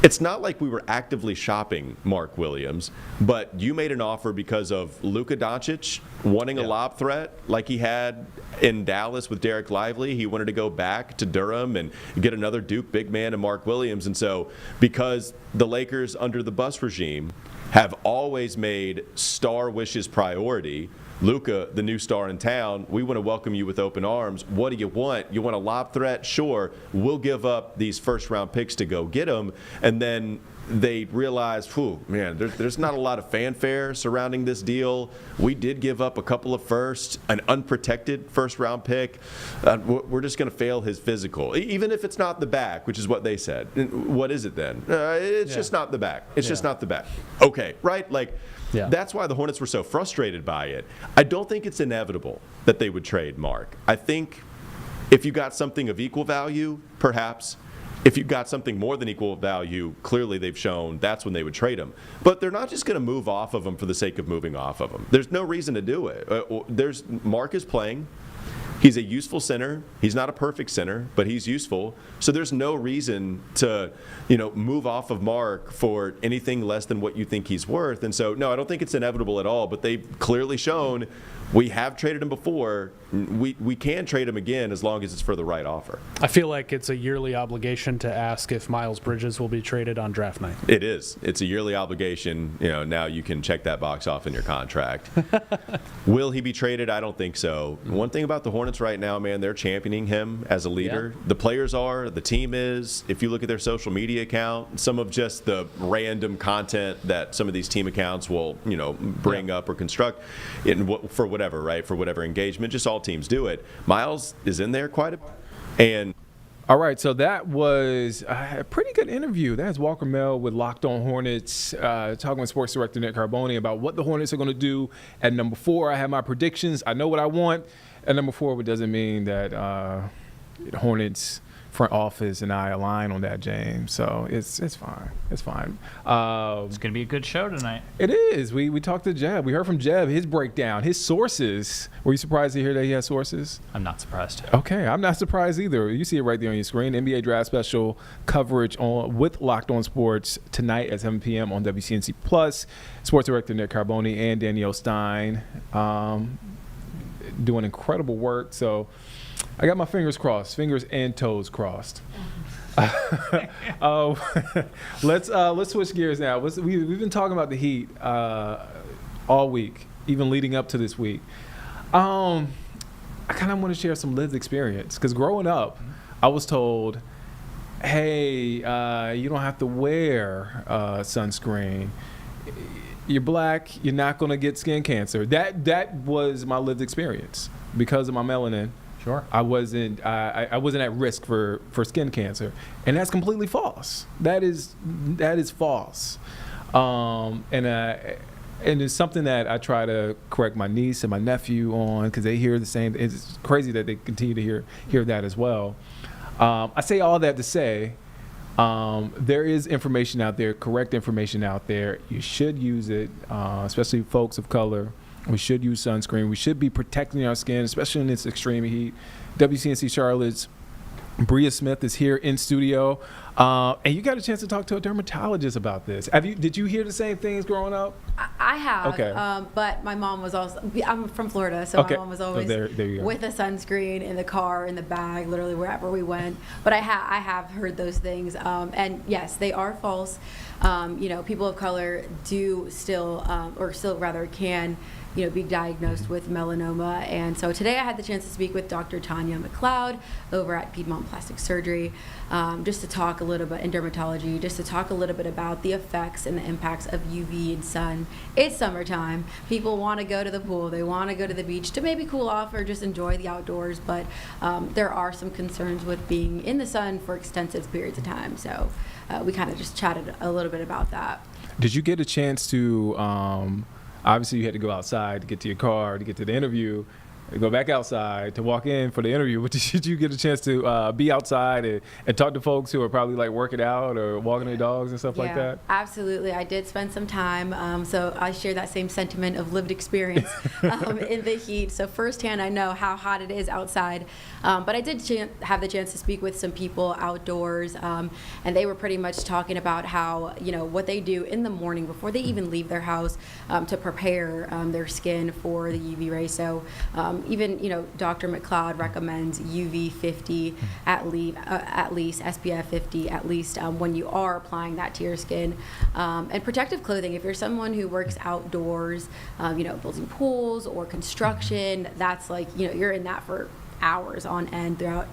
it's not like we were actively shopping Mark Williams, but you made an offer because of Luka Doncic wanting a lob threat like he had in Dallas with Derek Lively. He wanted to go back to Durham and get another Duke big man and Mark Williams. And so because the Lakers under the Buss regime have always made star wishes priority, Luka, the new star in town, we want to welcome you with open arms. What do you want? You want a lob threat? Sure. We'll give up these first-round picks to go get them. And then they realized, man, there's not a lot of fanfare surrounding this deal. We did give up a couple of firsts, an unprotected first-round pick. We're just going to fail his physical, even if it's not the back, which is what they said. What is it then? It's just not the back. It's just not the back. Okay, right? That's why the Hornets were so frustrated by it. I don't think it's inevitable that they would trade Mark. I think if you got something of equal value, perhaps. If you got something more than equal value, clearly they've shown that's when they would trade him. But they're not just going to move off of him for the sake of moving off of him. There's no reason to do it. Mark is playing. He's a useful center. He's not a perfect center, but he's useful. So there's no reason to, move off of Mark for anything less than what you think he's worth. And so, no, I don't think it's inevitable at all. But they've clearly shown we have traded him before. We can trade him again as long as it's for the right offer. I feel like it's a yearly obligation to ask if Miles Bridges will be traded on draft night. It is. It's a yearly obligation. Now you can check that box off in your contract. Will he be traded? I don't think so. One thing about the Hornets right now, man, they're championing him as a leader. Yeah. The players are, the team is. If you look at their social media account, some of just the random content that some of these team accounts will, bring up or construct for whatever, right? For whatever engagement, just all teams do it. Miles is in there quite a bit. And all right, so that was a pretty good interview. That's Walker Mel with Locked On Hornets, talking with sports director Nick Carboni about what the Hornets are going to do. At number 4, I have my predictions. I know what I want. At number 4, it doesn't mean that the Hornets front office and I align on that, James. So it's fine. It's fine. It's going to be a good show tonight. It is. We talked to Jeb. We heard from Jeb, his breakdown, his sources. Were you surprised to hear that he has sources? I'm not surprised. Okay, I'm not surprised either. You see it right there on your screen. NBA Draft Special coverage with Locked On Sports tonight at 7 p.m. on WCNC Plus. Sports director Nick Carboni and Danielle Stein doing incredible work. So I got my fingers crossed, fingers and toes crossed. Let's switch gears now. We've been talking about the Heat all week, even leading up to this week. I kind of want to share some lived experience because growing up, I was told, "Hey, you don't have to wear sunscreen. You're black. You're not going to get skin cancer." That was my lived experience because of my melanin. Sure. I wasn't at risk for skin cancer, and that's completely false. That is false, and it's something that I try to correct my niece and my nephew on because they hear the same. It's crazy that they continue to hear that as well. I say all that to say there is information out there, correct information out there. You should use it, especially folks of color. We should use sunscreen. We should be protecting our skin, especially in this extreme heat. WCNC Charlotte's Bria Smith is here in studio, and you got a chance to talk to a dermatologist about this. Did you hear the same things growing up? I have, okay. But my mom was also. I'm from Florida, so okay. My mom was always there you go. with a sunscreen in the car, in the bag, literally wherever we went. But I have heard those things, and yes, they are false. People of color do still, or still rather can be diagnosed with melanoma. And so today I had the chance to speak with Dr. Tanya McLeod over at Piedmont Plastic Surgery, just to talk a little bit in dermatology, just to talk a little bit about the effects and the impacts of UV and sun. It's summertime. People want to go to the pool. They want to go to the beach to maybe cool off or just enjoy the outdoors. But there are some concerns with being in the sun for extensive periods of time. So we kind of just chatted a little bit about that. Did you get a chance to, obviously you had to go outside to get to your car, to get to the interview, go back outside to walk in for the interview, but did you get a chance to be outside and talk to folks who are probably like working out or walking their dogs and stuff like that? Absolutely. I did spend some time, so I share that same sentiment of lived experience in the heat. So firsthand, I know how hot it is outside, but I did have the chance to speak with some people outdoors, and they were pretty much talking about how, what they do in the morning before they even leave their house to prepare their skin for the UV rays. So even, Dr. McLeod recommends UV 50 at least, SPF 50 at least when you are applying that to your skin. And protective clothing, if you're someone who works outdoors, building pools or construction, that's like, you're in that for hours on end throughout,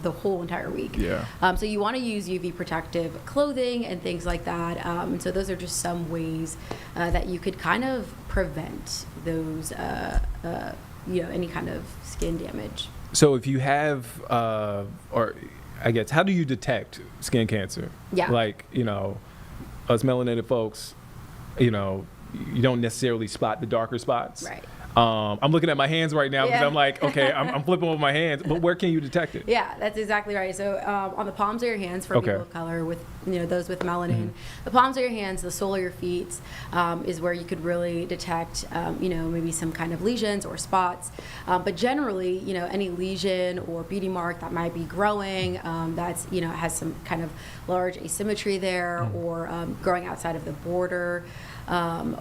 the whole entire week. Yeah. So you want to use UV protective clothing and things like that. And so those are just some ways that you could kind of prevent those, any kind of skin damage. So if you have, or I guess, how do you detect skin cancer? Yeah. Like, us melanated folks, you don't necessarily spot the darker spots. Right. I'm looking at my hands right now because Yeah. I'm like, okay, I'm flipping over my hands, but where can you detect it? Yeah, that's exactly right. So on the palms of your hands for Okay. people of color with, those with melanin, the palms of your hands, the sole of your feet is where you could really detect, maybe some kind of lesions or spots. But generally, any lesion or beauty mark that might be growing, that's, has some kind of large asymmetry there or growing outside of the border.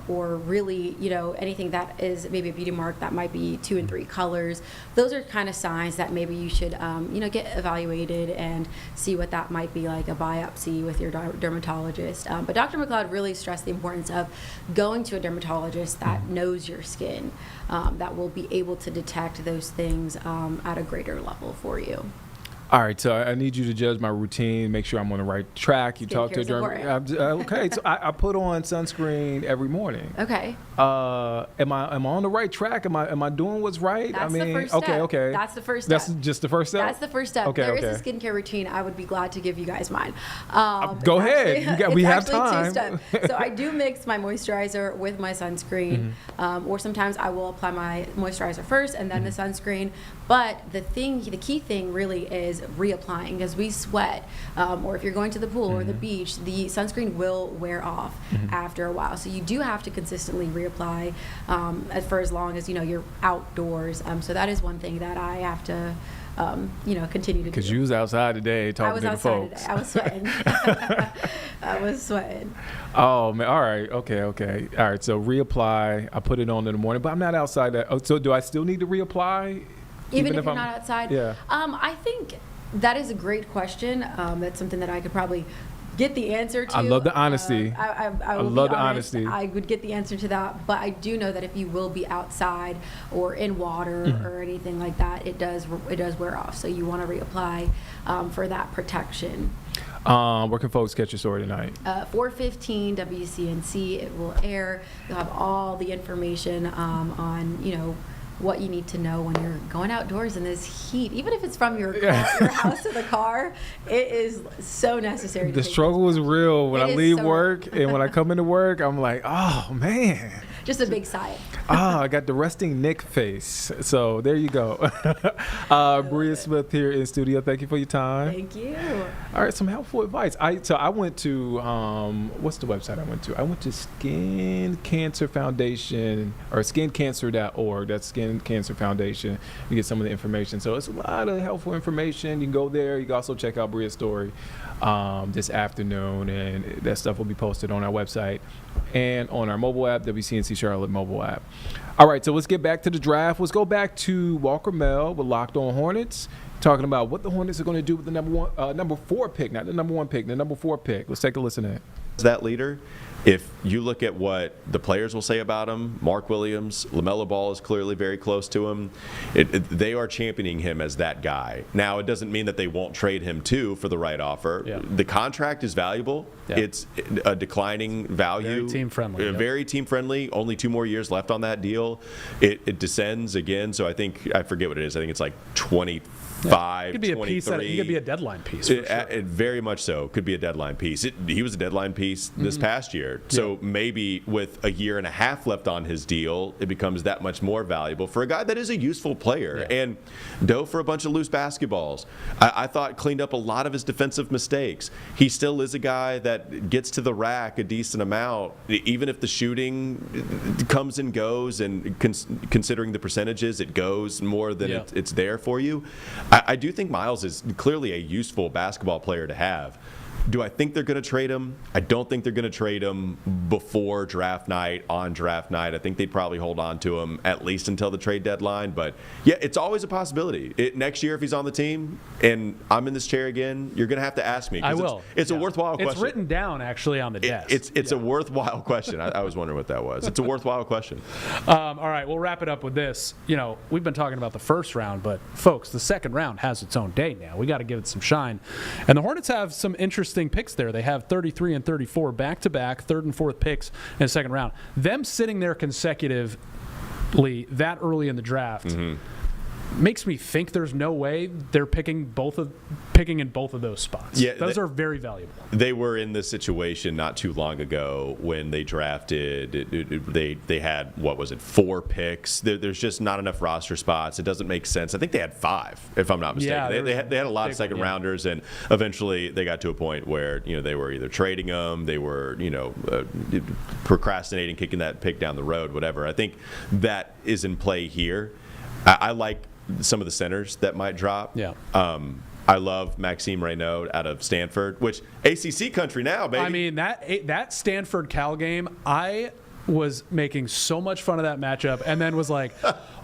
Or really, anything that is maybe a beauty mark that might be 2 and 3 colors. Those are kind of signs that maybe you should, get evaluated and see what that might be, like a biopsy with your dermatologist. But Dr. McLeod really stressed the importance of going to a dermatologist that knows your skin, that will be able to detect those things at a greater level for you. All right, so I need you to judge my routine, make sure I'm on the right track. You talk to a Skincare's okay, so I put on sunscreen every morning. Okay. Am I on the right track? Am I doing what's right? That's the first step. Okay. That's the first step. That's just the first step? That's the first step. Okay, There okay. is a skincare routine. I would be glad to give you guys mine. Go ahead. We have time. 2-step. So I do mix my moisturizer with my sunscreen, or sometimes I will apply my moisturizer first and then the sunscreen. But the key thing really is reapplying, because we sweat, or if you're going to the pool or the beach, the sunscreen will wear off after a while. So you do have to consistently reapply for as long as you're outdoors. So that is one thing that I have to continue to do. Because you was outside today talking to the folks. I was sweating. I was sweating. Oh man! All right. Okay. All right. So reapply. I put it on in the morning, but I'm not outside. So do I still need to reapply? Even if you're not outside? Yeah. I think that is a great question. That's something that I could probably get the answer to. I love the honesty. I will love be the honest, honesty. I would get the answer to that, but I do know that if you will be outside or in water or anything like that, it does wear off. So you want to reapply for that protection. Where can folks catch your story tonight? 4:15 WCNC. It will air. You'll have all the information on what you need to know when you're going outdoors in this heat. Even if it's from your house to the car, it is so necessary. The struggle is real when I leave so work, and when I come into work, I'm like, oh man. Just a big sigh. I got the resting Nick face. So there you go. Bria Smith here in studio. Thank you for your time. Thank you. All right, some helpful advice. I went to what's the website I went to? I went to Skin Cancer Foundation or skincancer.org. That's Skin Cancer Foundation. You get some of the information. So it's a lot of helpful information. You can go there. You can also check out Bria's story this afternoon, and that stuff will be posted on our website and on our mobile app, WCNC Charlotte mobile app. All right, so let's get back to the draft. Let's go back to Walker Mel with Locked On Hornets, talking about what the Hornets are going to do with the number 4 pick, not the number 1 pick, the number 4 pick. Let's take a listen to it. that leader. If you look at what the players will say about him, Mark Williams, LaMelo Ball is clearly very close to him. They are championing him as that guy. Now, it doesn't mean that they won't trade him too for the right offer. Yeah. The contract is valuable. Yeah. It's a declining value. Very team friendly. Very team friendly. Only 2 more years left on that deal. It descends again. So I forget what it is. I think it's like 25. It could be 23. It could be a deadline piece. For sure. It very much so could be a deadline piece. He was a deadline piece this past year. So maybe with a year and a half left on his deal, it becomes that much more valuable for a guy that is a useful player. Yeah. And dove for a bunch of loose basketballs. I thought cleaned up a lot of his defensive mistakes. He still is a guy that gets to the rack a decent amount, even if the shooting comes and goes, and considering the percentages, it goes more than it's there for you. I do think Miles is clearly a useful basketball player to have. Do I think they're going to trade him? I don't think they're going to trade him before draft night, on draft night. I think they'd probably hold on to him at least until the trade deadline. But, yeah, it's always a possibility. Next year, if he's on the team and I'm in this chair again, you're going to have to ask me. I will. It's a worthwhile question. It's written down, actually, on the desk. It's a worthwhile question. I was wondering what that was. It's a worthwhile question. All right, we'll wrap it up with this. We've been talking about the first round, but, folks, the second round has its own day now. We got to give it some shine. And the Hornets have some interesting picks there. They have 33 and 34 back-to-back, third and fourth picks in the second round. Them sitting there consecutively that early in the draft makes me think there's no way they're picking in both of those spots. Yeah, those are very valuable. They were in this situation not too long ago when they drafted. They had, 4 picks. There's just not enough roster spots. It doesn't make sense. I think they had 5, if I'm not mistaken. Yeah, they had a lot of second rounders, and eventually they got to a point where they were either trading them, they were procrastinating, kicking that pick down the road, whatever. I think that is in play here. I like some of the centers that might drop. Yeah. I love Maxime Reynaud out of Stanford, which ACC country now, baby. I mean, that Stanford-Cal game, I was making so much fun of that matchup and then was like,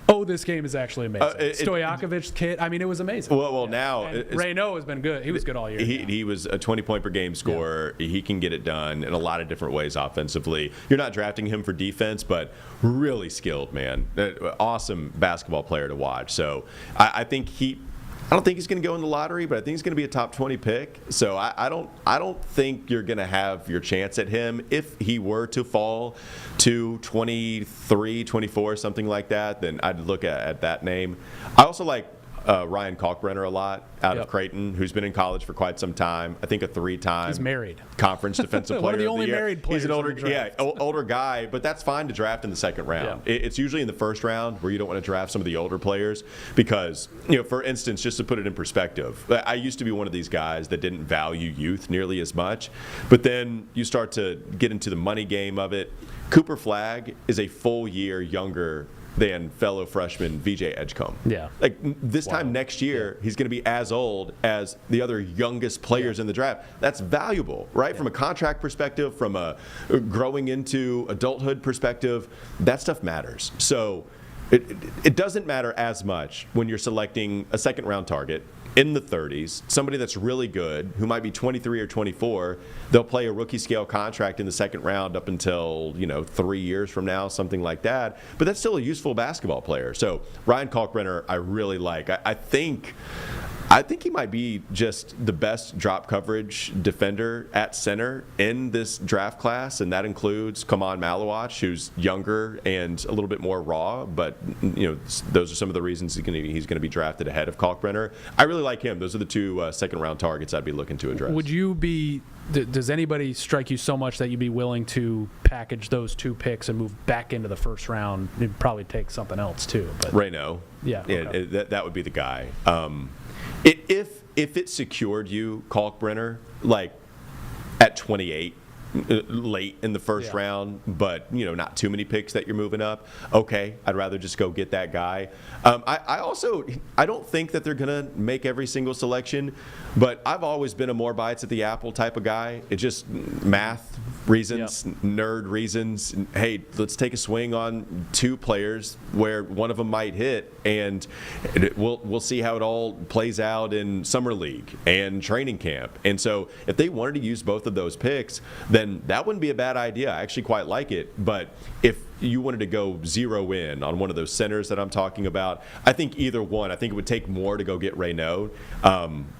oh, this game is actually amazing. Stojakovic's kid, I mean, it was amazing. Well, now Reynaud has been good. He was good all year. He was a 20-point-per-game scorer. Yeah. He can get it done in a lot of different ways offensively. You're not drafting him for defense, but really skilled, man. Awesome basketball player to watch. So I think I don't think he's going to go in the lottery, but I think he's going to be a top 20 pick. So I don't think you're going to have your chance at him. If he were to fall to 23, 24, something like that, then I'd look at that name. I also like Ryan Kalkbrenner a lot out of Creighton, who's been in college for quite some time. I think a 3-time he's married conference defensive player one of the only year. Married players. He's an older guy, but that's fine to draft in the second round. Yeah. It's usually in the first round where you don't want to draft some of the older players because, for instance, just to put it in perspective, I used to be one of these guys that didn't value youth nearly as much, but then you start to get into the money game of it. Cooper Flagg is a full year younger than fellow freshman VJ Edgecombe. Yeah. Like this time next year, he's going to be as old as the other youngest players in the draft. That's valuable, right? From a contract perspective, from a growing into adulthood perspective, that stuff matters. So it doesn't matter as much when you're selecting a second round target in the 30s, somebody that's really good, who might be 23 or 24, they'll play a rookie scale contract in the second round up until, 3 years from now, something like that. But that's still a useful basketball player. So Ryan Kalkbrenner, I really like. I think he might be just the best drop coverage defender at center in this draft class, and that includes Kaman Malawach, who's younger and a little bit more raw, but those are some of the reasons he's going to be drafted ahead of Kalkbrenner. I really like him. Those are the 2 second-round targets I'd be looking to address. Would you be? Does anybody strike you so much that you'd be willing to package those 2 picks and move back into the first round? You'd probably take something else too. But Reynaud. Yeah. Okay. That would be the guy. If it secured you, Kalkbrenner, like at 28, late in the first round, but not too many picks that you're moving up, okay, I'd rather just go get that guy. I don't think that they're gonna make every single selection, but I've always been a more bites at the apple type of guy. It just math reasons, nerd reasons. Hey, let's take a swing on 2 players where one of them might hit, and we'll see how it all plays out in summer league and training camp. And so if they wanted to use both of those picks, then then that wouldn't be a bad idea. I actually quite like it. But if you wanted to go zero in on one of those centers that I'm talking about, I think either one. I think it would take more to go get Raynaud.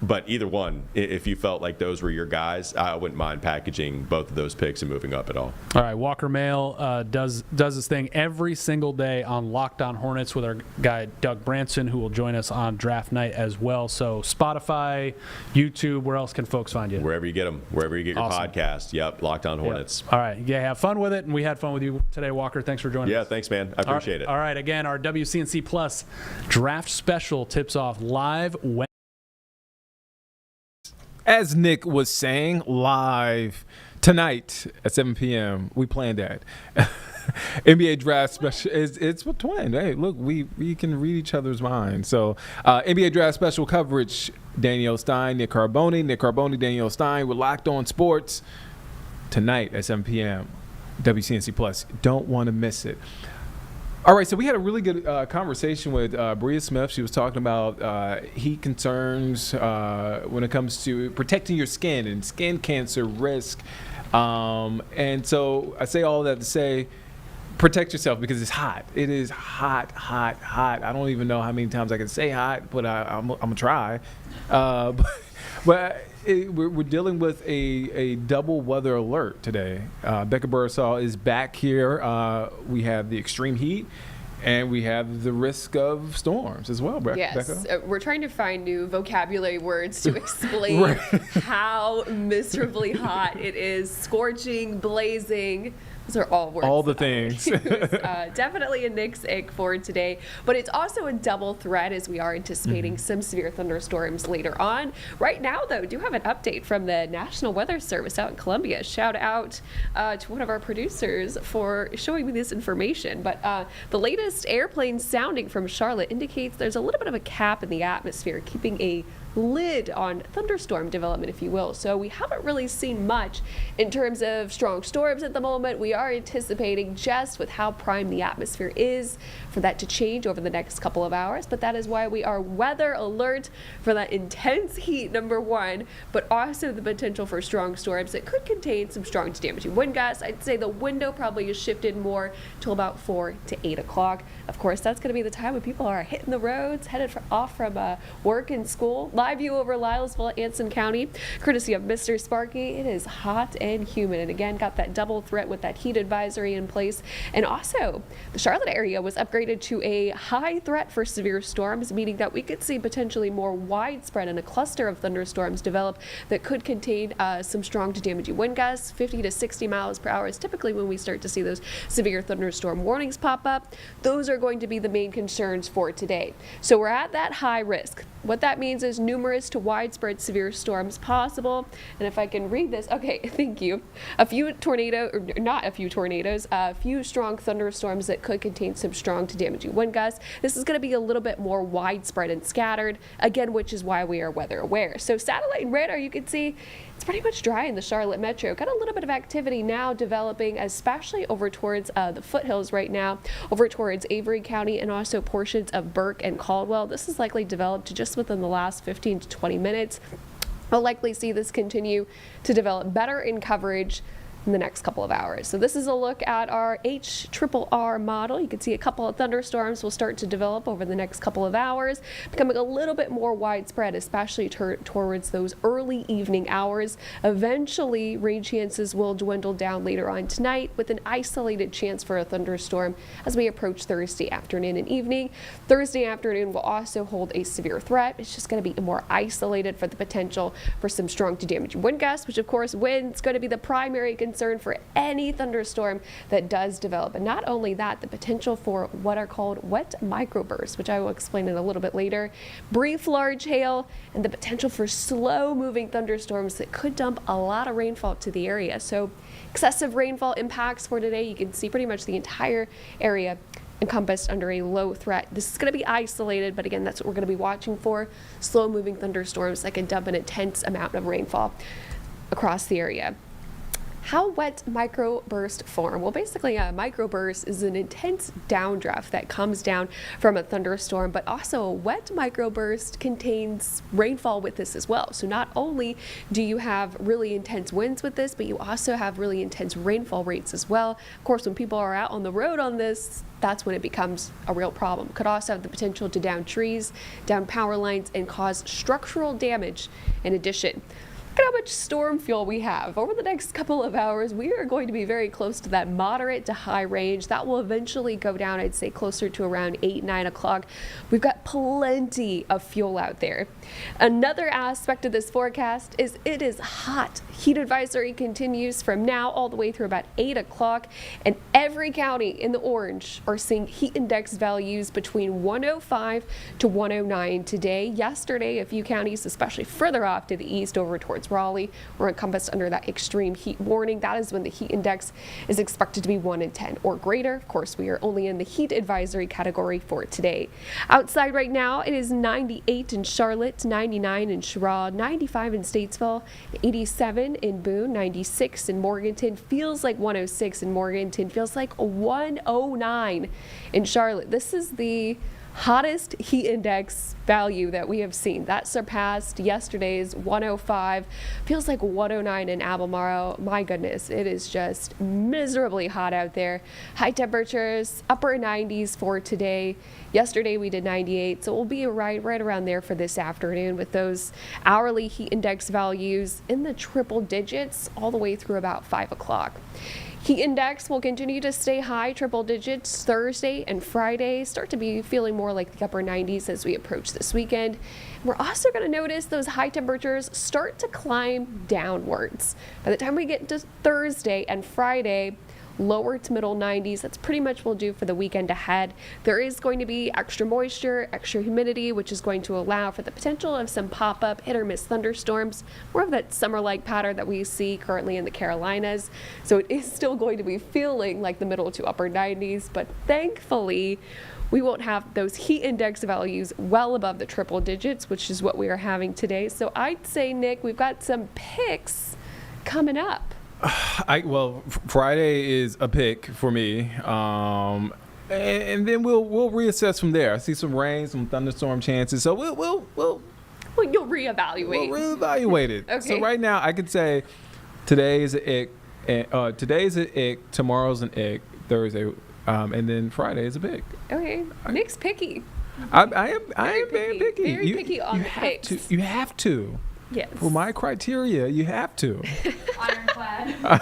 But either one, if you felt like those were your guys, I wouldn't mind packaging both of those picks and moving up at all. All right, Walker Mail does this thing every single day on Locked On Hornets with our guy Doug Branson, who will join us on draft night as well. So Spotify, YouTube, where else can folks find you? Wherever you get them, wherever you get your Awesome. podcast. Yep, Locked On Hornets. Yep. All right, yeah, have fun with it, and we had fun with you today, Walker. Thanks for joining us. Yeah, thanks, man. I appreciate it. All right, again, our WCNC Plus draft special tips off live Wednesday. As Nick was saying, live tonight at 7 p.m. We planned that. NBA draft special. It's what twin. Hey, look, we can read each other's minds. So NBA draft special coverage. Danielle Stein, Nick Carboni, Danielle Stein. We're Locked On Sports tonight at 7 p.m. WCNC Plus. Don't want to miss it. All right, so we had a really good conversation with Bria Smith. She was talking about heat concerns when it comes to protecting your skin and skin cancer risk. And so I say all that to say, protect yourself because it's hot. It is hot, hot, hot. I don't even know how many times I can say hot, but I'm going to try. But we're dealing with a double weather alert today. Becca Bursall is back here. We have the extreme heat, and we have the risk of storms as well, Yes, Becca. we're trying to find new vocabulary words to explain how miserably hot it is. Scorching, blazing. Those are all words. All the things. Definitely a Nick's egg for today, but it's also a double threat as we are anticipating some severe thunderstorms later on. Right now, though, do have an update from the National Weather Service out in Columbia. Shout out to one of our producers for showing me this information. But the latest airplane sounding from Charlotte indicates there's a little bit of a cap in the atmosphere, keeping a lid on thunderstorm development, if you will. So we haven't really seen much in terms of strong storms at the moment. We are anticipating, just with how prime the atmosphere is, for that to change over the next couple of hours. But that is why we are weather alert for that intense heat, number one, but also the potential for strong storms that could contain some strong to damaging wind gusts. I'd say the window probably has shifted more to about 4 to 8 o'clock. Of course, that's going to be the time when people are hitting the roads, headed off from work and school. Live view over Lylesville, Anson County, courtesy of Mr. Sparky. It is hot and humid, and again, got that double threat with that heat advisory in place. And also, the Charlotte area was upgraded to a high threat for severe storms, meaning that we could see potentially more widespread and a cluster of thunderstorms develop that could contain some strong to damaging wind gusts. 50 to 60 miles per hour is typically when we start to see those severe thunderstorm warnings pop up. Those are going to be the main concerns for today. So we're at that high risk. What that means is numerous to widespread severe storms possible. And if I can read this, okay, thank you. A few strong thunderstorms that could contain some strong to damaging wind gusts. This is going to be a little bit more widespread and scattered, again, which is why we are weather aware. So satellite and radar, you can see it's pretty much dry in the Charlotte metro. Got a little bit of activity now developing, especially over towards the foothills right now, over towards Avery County and also portions of Burke and Caldwell. This is likely developed just within the last 15 to 20 minutes. We'll likely see this continue to develop better in coverage in the next couple of hours. So this is a look at our HRRR model. You can see a couple of thunderstorms will start to develop over the next couple of hours, becoming a little bit more widespread, especially towards those early evening hours. Eventually, rain chances will dwindle down later on tonight, with an isolated chance for a thunderstorm as we approach Thursday afternoon and evening. Thursday afternoon will also hold a severe threat. It's just going to be more isolated for the potential for some strong to damaging wind gusts, which of course wind's going to be the primary concern for any thunderstorm that does develop. And not only that, the potential for what are called wet microbursts, which I will explain in a little bit later, brief large hail, and the potential for slow moving thunderstorms that could dump a lot of rainfall to the area. So excessive rainfall impacts for today. You can see pretty much the entire area encompassed under a low threat. This is going to be isolated, but again, that's what we're going to be watching for. Slow moving thunderstorms that can dump an intense amount of rainfall across the area. How wet microburst form? Well, basically a microburst is an intense downdraft that comes down from a thunderstorm, but also a wet microburst contains rainfall with this as well. So not only do you have really intense winds with this, but you also have really intense rainfall rates as well. Of course, when people are out on the road on this, that's when it becomes a real problem. Could also have the potential to down trees, down power lines, and cause structural damage in addition. Look at how much storm fuel we have. Over the next couple of hours, we are going to be very close to that moderate to high range. That will eventually go down, I'd say, closer to around 8, 9 o'clock. We've got plenty of fuel out there. Another aspect of this forecast is it is hot. Heat advisory continues from now all the way through about 8 o'clock, and every county in the orange are seeing heat index values between 105 to 109 today. Yesterday, a few counties, especially further off to the east over towards Raleigh, were encompassed under that extreme heat warning. That is when the heat index is expected to be 1 in 10 or greater. Of course, we are only in the heat advisory category for today. Outside right now, it is 98 in Charlotte, 99 in Sherrod, 95 in Statesville, 87 in Boone, 96 in Morganton. Feels like 106 in Morganton. Feels like 109 in Charlotte. This is the hottest heat index value that we have seen. That surpassed yesterday's 105. Feels like 109 in Albemarle. My goodness, it is just miserably hot out there. High temperatures, upper 90s for today. Yesterday we did 98, so we'll be right around there for this afternoon with those hourly heat index values in the triple digits all the way through about 5 o'clock. Heat index will continue to stay high, triple digits Thursday and Friday. Start to be feeling more like the upper 90s as we approach this weekend. We're also going to notice those high temperatures start to climb downwards. By the time we get to Thursday and Friday, lower to middle 90s. That's pretty much will do for the weekend ahead. There is going to be extra moisture, extra humidity, which is going to allow for the potential of some pop-up hit or miss thunderstorms, more of that summer-like pattern that we see currently in the Carolinas. So it is still going to be feeling like the middle to upper 90s, but thankfully we won't have those heat index values well above the triple digits, which is what we are having today. So I'd say, Nick, we've got some picks coming up. Well, Friday is a pick for me, and then we'll reassess from there. I see some rain, some thunderstorm chances, so we'll you'll reevaluate. We'll reevaluate it. Okay. So right now, I could say today is an ick, today's an ick, tomorrow's an ick, Thursday, and then Friday is a pick. Okay, Nick's picky. I am very picky. Very picky on the picks. You have to. Yes. For my criteria, you have to. Ironclad.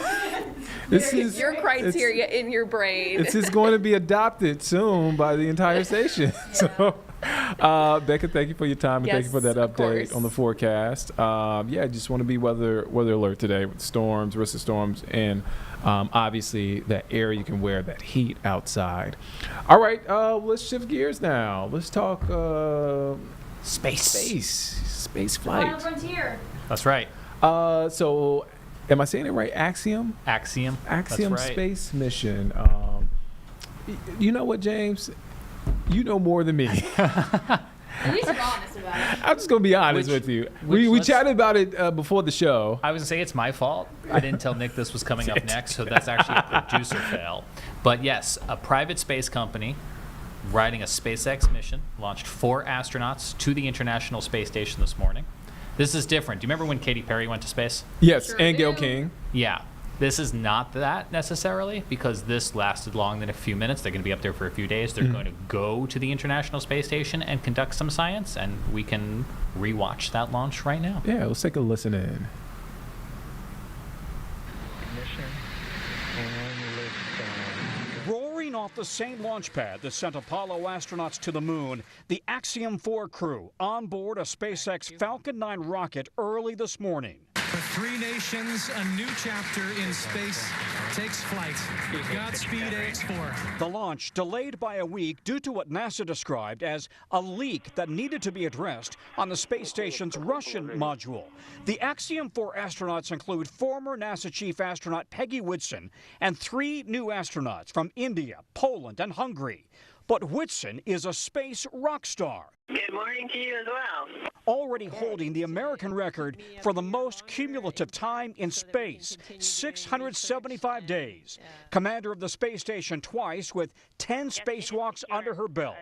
This is your criteria in your brain. This is going to be adopted soon by the entire station. So, Becca, thank you for your time and thank you for that update on the forecast. I just want to be weather alert today with storms, risk of storms, and obviously that air you can wear, that heat outside. All right, let's shift gears now. Let's talk space flight. Final frontier. That's right. So, am I saying it right? Axiom? Axiom. Axiom That's right. space mission. You know what, James? You know more than me. At least you're honest about it. I'm just going to be honest with you. We chatted about it before the show. I was going to say it's my fault. I didn't tell Nick this was coming up next, so that's actually a producer fail. But yes, a private space company riding a SpaceX mission launched 4 astronauts to the International Space Station this morning. This is different. Do you remember when Katy Perry went to space? Yes, and Gayle King. Yeah. This is not that necessarily because this lasted longer than a few minutes. They're going to be up there for a few days. They're going to go to the International Space Station and conduct some science, and we can rewatch that launch right now. Yeah, let's take a listen in. Roaring off the same launch pad that sent Apollo astronauts to the moon, the Axiom 4 crew on board a SpaceX Falcon 9 rocket early this morning. For 3 nations, a new chapter in space takes flight. Godspeed, AX4. The launch delayed by a week due to what NASA described as a leak that needed to be addressed on the space station's Russian module. The Axiom 4 astronauts include former NASA chief astronaut Peggy Whitson and 3 new astronauts from India, Poland, and Hungary. But Whitson is a space rock star. Good morning to you as well. Already holding the American record for the most cumulative time in space, 675 days. Commander of the space station twice with 10 spacewalks under her belt.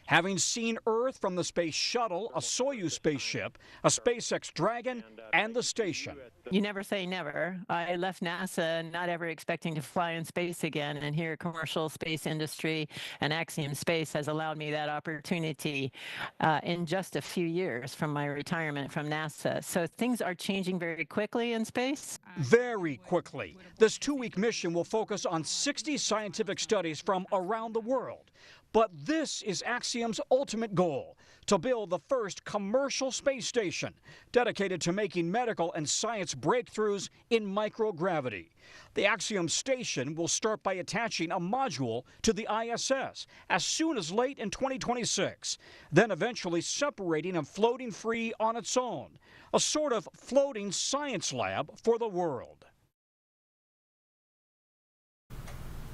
Having seen Earth from the space shuttle, a Soyuz spaceship, a SpaceX Dragon, and the station. You never say never. I left NASA not ever expecting to fly in space again, and here commercial space industry and Axiom Space has allowed me that opportunity in just a few years from my retirement from NASA. So things are changing very quickly in space. Very quickly. This 2-week mission will focus on 60 scientific studies from around the world. But this is Axiom's ultimate goal, to build the first commercial space station dedicated to making medical and science breakthroughs in microgravity. The Axiom station will start by attaching a module to the ISS as soon as late in 2026, then eventually separating and floating free on its own, a sort of floating science lab for the world.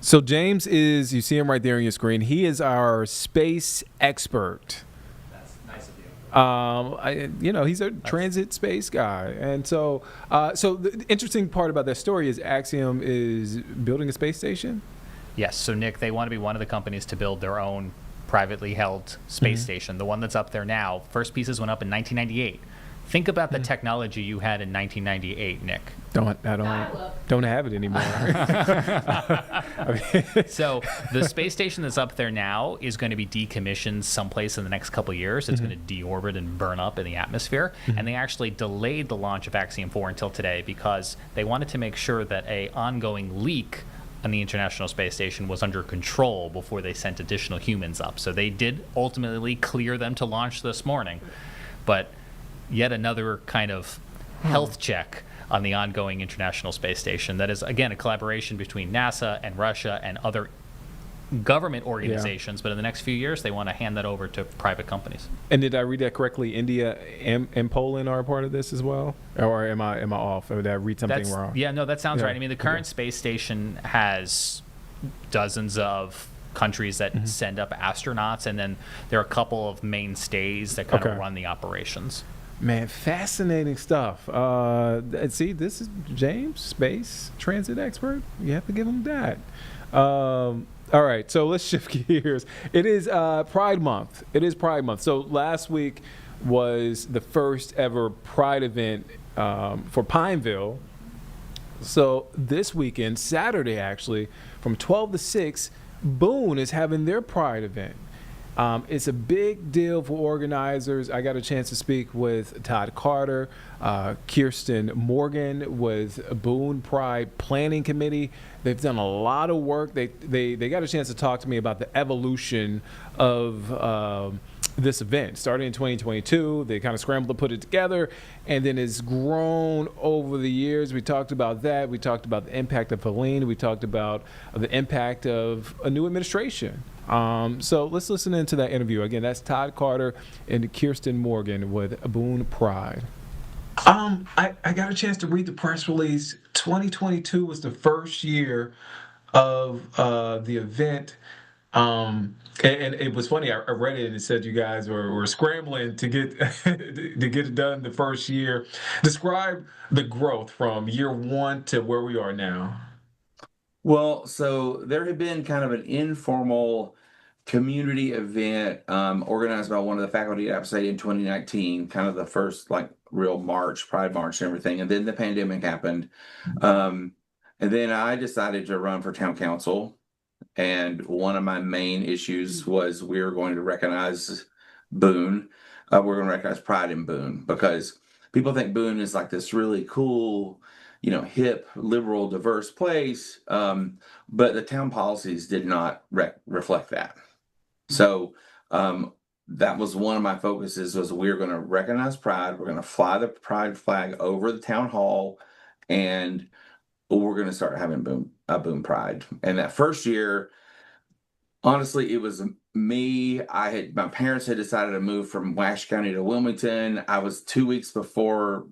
So James is, you see him right there on your screen. He is our space expert. That's nice of you. He's a transit space guy. And so the interesting part about that story is Axiom is building a space station? Yes. So, Nick, they want to be one of the companies to build their own privately held space station. The one that's up there now, first pieces went up in 1998. Think about the technology you had in 1998, Nick. I don't have it anymore. So the space station that's up there now is going to be decommissioned someplace in the next couple of years. It's going to deorbit and burn up in the atmosphere. And they actually delayed the launch of Axiom 4 until today because they wanted to make sure that a ongoing leak on the International Space Station was under control before they sent additional humans up. So they did ultimately clear them to launch this morning. But yet another kind of health check on the ongoing International Space Station. That is, again, a collaboration between NASA and Russia and other government organizations. But in the next few years, they want to hand that over to private companies. And did I read that correctly? India and Poland are a part of this as well? Or am I off? Or did I read something wrong? Yeah, no, that sounds right. I mean, the current space station has dozens of countries that send up astronauts, and then there are a couple of mainstays that kind of run the operations. Man, fascinating stuff. See, this is James, space transit expert. You have to give him that. All right, so let's shift gears. It is Pride Month. So last week was the first ever Pride event for Pineville. So this weekend, Saturday actually, from 12 to 6, Boone is having their Pride event. It's a big deal for organizers. I got a chance to speak with Todd Carter, Kirsten Morgan with Boone Pride Planning Committee. They've done a lot of work. They got a chance to talk to me about the evolution of this event. Starting in 2022, they kind of scrambled to put it together, and then it's grown over the years. We talked about that. We talked about the impact of Helene. We talked about the impact of a new administration. So let's listen into that interview. Again, that's Todd Carter and Kirsten Morgan with Boone Pride. I got a chance to read the press release. 2022 was the first year of the event. And it was funny. I read it and it said you guys were scrambling to get to get it done the first year. Describe the growth from year one to where we are now. Well, so there had been kind of an informal community event organized by one of the faculty at App State in 2019, kind of the first like real march, Pride March and everything. And then the pandemic happened. And then I decided to run for town council. And one of my main issues was we were going to recognize Boone. We're going to recognize Pride in Boone because people think Boone is like this really cool, hip, liberal, diverse place, but the town policies did not reflect that. So that was one of my focuses was we're going to recognize Pride. We're going to fly the Pride flag over the town hall, and we're going to start having Boone Pride. And that first year, honestly, it was me. My parents had decided to move from Wash County to Wilmington. I was 2 weeks before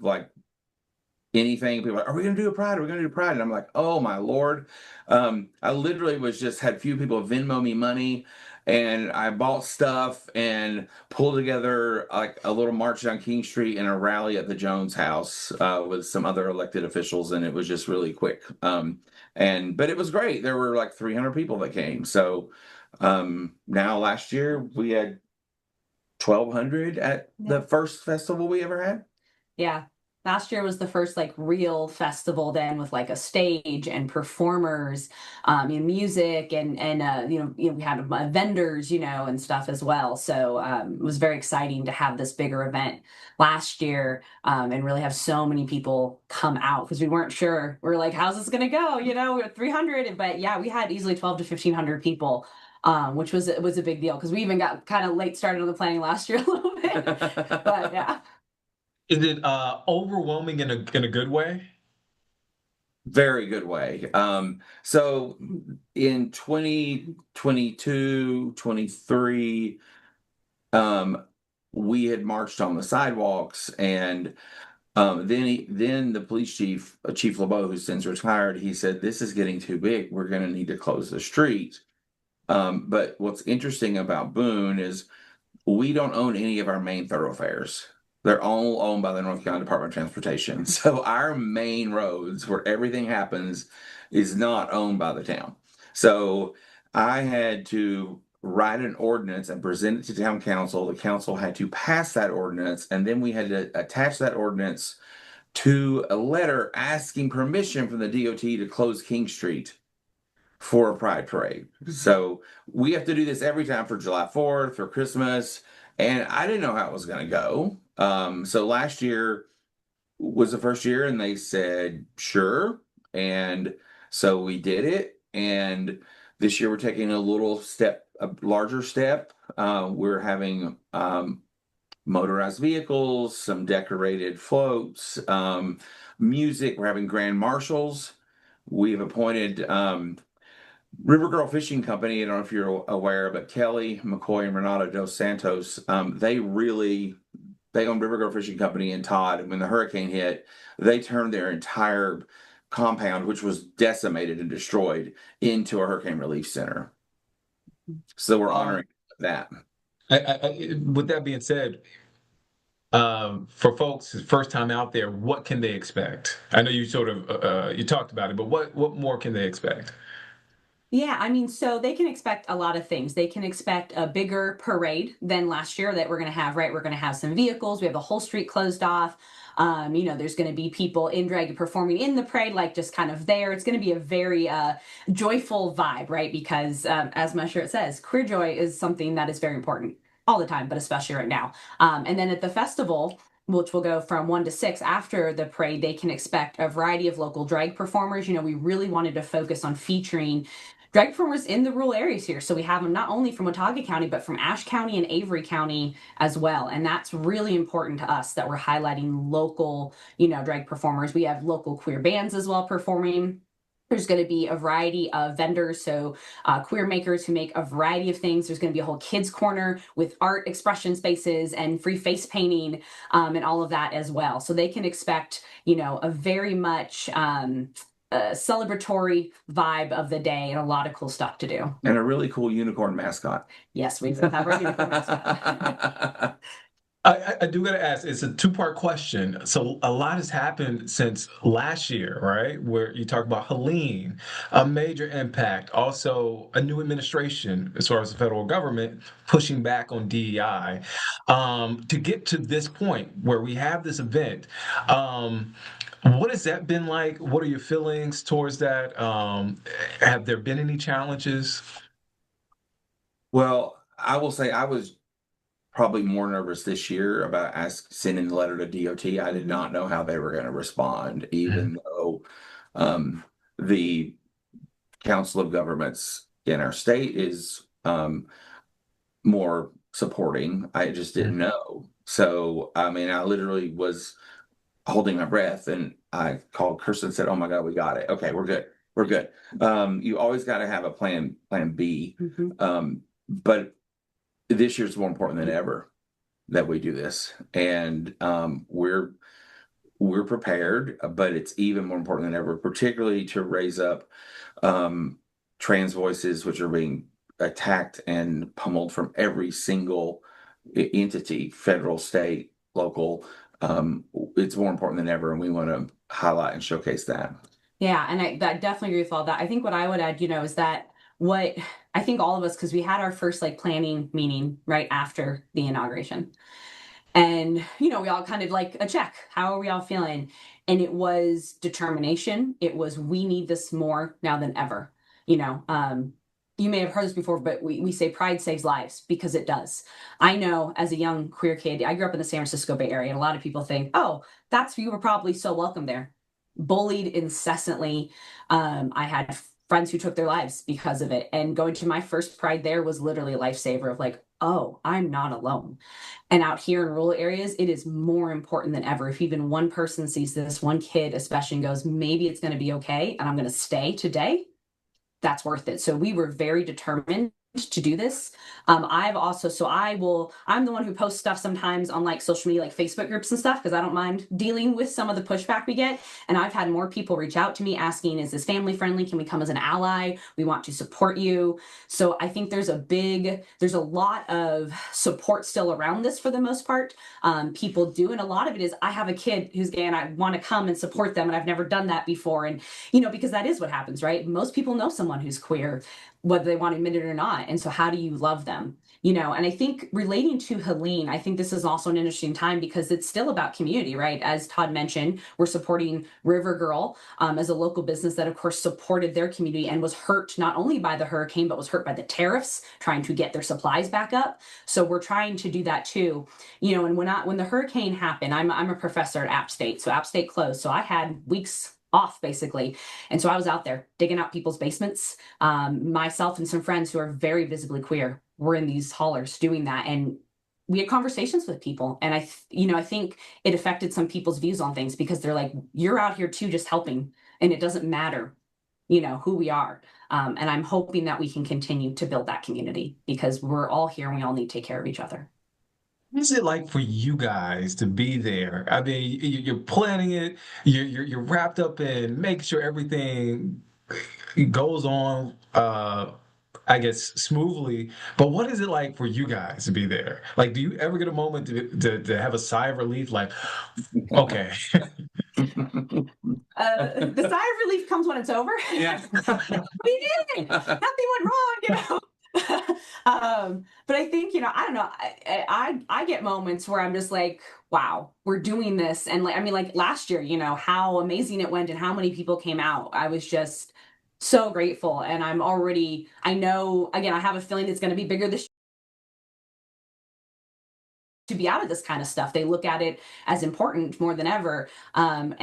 anything. People were like, are we going to do a Pride? Are we going to do Pride? And I'm like, oh my Lord. I literally had few people Venmo me money. And I bought stuff and pulled together like a little march down King Street and a rally at the Jones House with some other elected officials, and it was just really quick. But it was great. There were like 300 people that came. So now last year we had 1,200 at the first festival we ever had. Yeah. Last year was the first like real festival then with like a stage and performers, music and we had vendors, and stuff as well. So it was very exciting to have this bigger event last year and really have so many people come out because we weren't sure. We were like, how's this going to go? We were 300, but yeah, we had easily 12 to 1,500 people. Which was a big deal because we even got kind of late started on the planning last year a little bit, but yeah. Is it overwhelming in a good way? Very good way. So in 2022, 23, we had marched on the sidewalks, and then the police chief, Chief LeBeau, who's since retired, he said, "This is getting too big. We're going to need to close the street." But what's interesting about Boone is we don't own any of our main thoroughfares. They're all owned by the North Carolina Department of Transportation. So our main roads where everything happens is not owned by the town. So I had to write an ordinance and present it to town council. The council had to pass that ordinance, and then we had to attach that ordinance to a letter asking permission from the DOT to close King Street for a pride parade. So we have to do this every time for July 4th or Christmas. And I didn't know how it was going to go. So last year was the first year, and they said, sure. And so we did it. And this year we're taking a larger step. We're having motorized vehicles, some decorated floats, music. We're having grand marshals. We've appointed River Girl Fishing Company. I don't know if you're aware, but Kelly McCoy and Renata Dos Santos, they own River Girl Fishing Company in Todd. And when the hurricane hit, they turned their entire compound, which was decimated and destroyed, into a hurricane relief center. So we're honoring that. With that being said, for folks first time out there, what can they expect? I know you sort of you talked about it, but what more can they expect? Yeah, so they can expect a lot of things. They can expect a bigger parade than last year that we're going to have, right? We're going to have some vehicles. We have the whole street closed off. There's going to be people in drag performing in the parade, like just kind of there. It's going to be a very joyful vibe, right? Because as my shirt says, queer joy is something that is very important all the time, but especially right now. And then at the festival, which will go from 1 to 6 after the parade, they can expect a variety of local drag performers. We really wanted to focus on featuring drag performers in the rural areas here. So we have them not only from Watauga County, but from Ashe County and Avery County as well. And that's really important to us that we're highlighting local, drag performers. We have local queer bands as well performing. There's going to be a variety of vendors, so queer makers who make a variety of things. There's going to be a whole kids corner with art expression spaces and free face painting and all of that as well. So they can expect, a very much celebratory vibe of the day and a lot of cool stuff to do. And a really cool unicorn mascot. Yes, we have our unicorn mascot. I do got to ask, it's a two-part question. So a lot has happened since last year, right? Where you talk about Helene, a major impact, also a new administration as far as the federal government pushing back on DEI. To get to this point where we have this event, what has that been like? What are your feelings towards that? Have there been any challenges? Well, I will say I was probably more nervous this year about sending the letter to DOT. I did not know how they were going to respond, even though the Council of Governments in our state is more supporting. I just didn't know. So, I literally was holding my breath, and I called Kirsten and said, "Oh my God, we got it. Okay, we're good. We're good." You always got to have a plan B. But this year's more important than ever that we do this, and we're prepared. But it's even more important than ever, particularly to raise up trans voices, which are being attacked and pummeled from every single entity, federal, state, local. It's more important than ever, and we want to highlight and showcase that. Yeah, and I definitely agree with all that. I think what I would add, is that what I think all of us, because we had our first planning meeting right after the inauguration. And, we all kind of a check. How are we all feeling? And it was determination. It was, we need this more now than ever. You may have heard this before, but we say pride saves lives, because it does. I know as a young queer kid, I grew up in the San Francisco Bay Area, and a lot of people think, oh, you were probably so welcome there. Bullied incessantly. I had friends who took their lives because of it. And going to my first pride there was literally a lifesaver of oh, I'm not alone. And out here in rural areas, it is more important than ever. If even one person sees this, one kid especially, and goes, maybe it's going to be okay, and I'm going to stay today, that's worth it. So we were very determined to do this. I'm the one who posts stuff sometimes on social media, Facebook groups and stuff, because I don't mind dealing with some of the pushback we get. And I've had more people reach out to me asking, is this family friendly? Can we come as an ally? We want to support you. So I think there's a lot of support still around this for the most part. People do. And a lot of it is, I have a kid who's gay and I want to come and support them, and I've never done that before. And, because that is what happens, right? Most people know someone who's queer, whether they want to admit it or not. And so how do you love them? And I think relating to Helene, I think this is also an interesting time, because it's still about community, right? As Todd mentioned, we're supporting River Girl as a local business that, of course, supported their community and was hurt not only by the hurricane, but was hurt by the tariffs, trying to get their supplies back up. So we're trying to do that too. And when the hurricane happened, I'm a professor at App State. So App State closed. So I had weeks off basically. And so I was out there digging out people's basements. Myself and some friends who are very visibly queer were in these haulers doing that. And we had conversations with people. And I think it affected some people's views on things, because they're like, you're out here too, just helping. And it doesn't matter, who we are. And I'm hoping that we can continue to build that community, because we're all here and we all need to take care of each other. What is it like for you guys to be there? I mean, you're planning it, you're wrapped up in making sure everything goes on, I guess, smoothly. But what is it like for you guys to be there? Do you ever get a moment to have a sigh of relief? Okay. The sigh of relief comes when it's over. Yeah. We did it. Nothing went wrong, but I think, I don't know, I get moments where I'm just like, wow, we're doing this. And last year, how amazing it went and how many people came out. I was just so grateful. And I know, again, I have a feeling it's going to be bigger this year. To be out of this kind of stuff, they look at it as important more than ever. And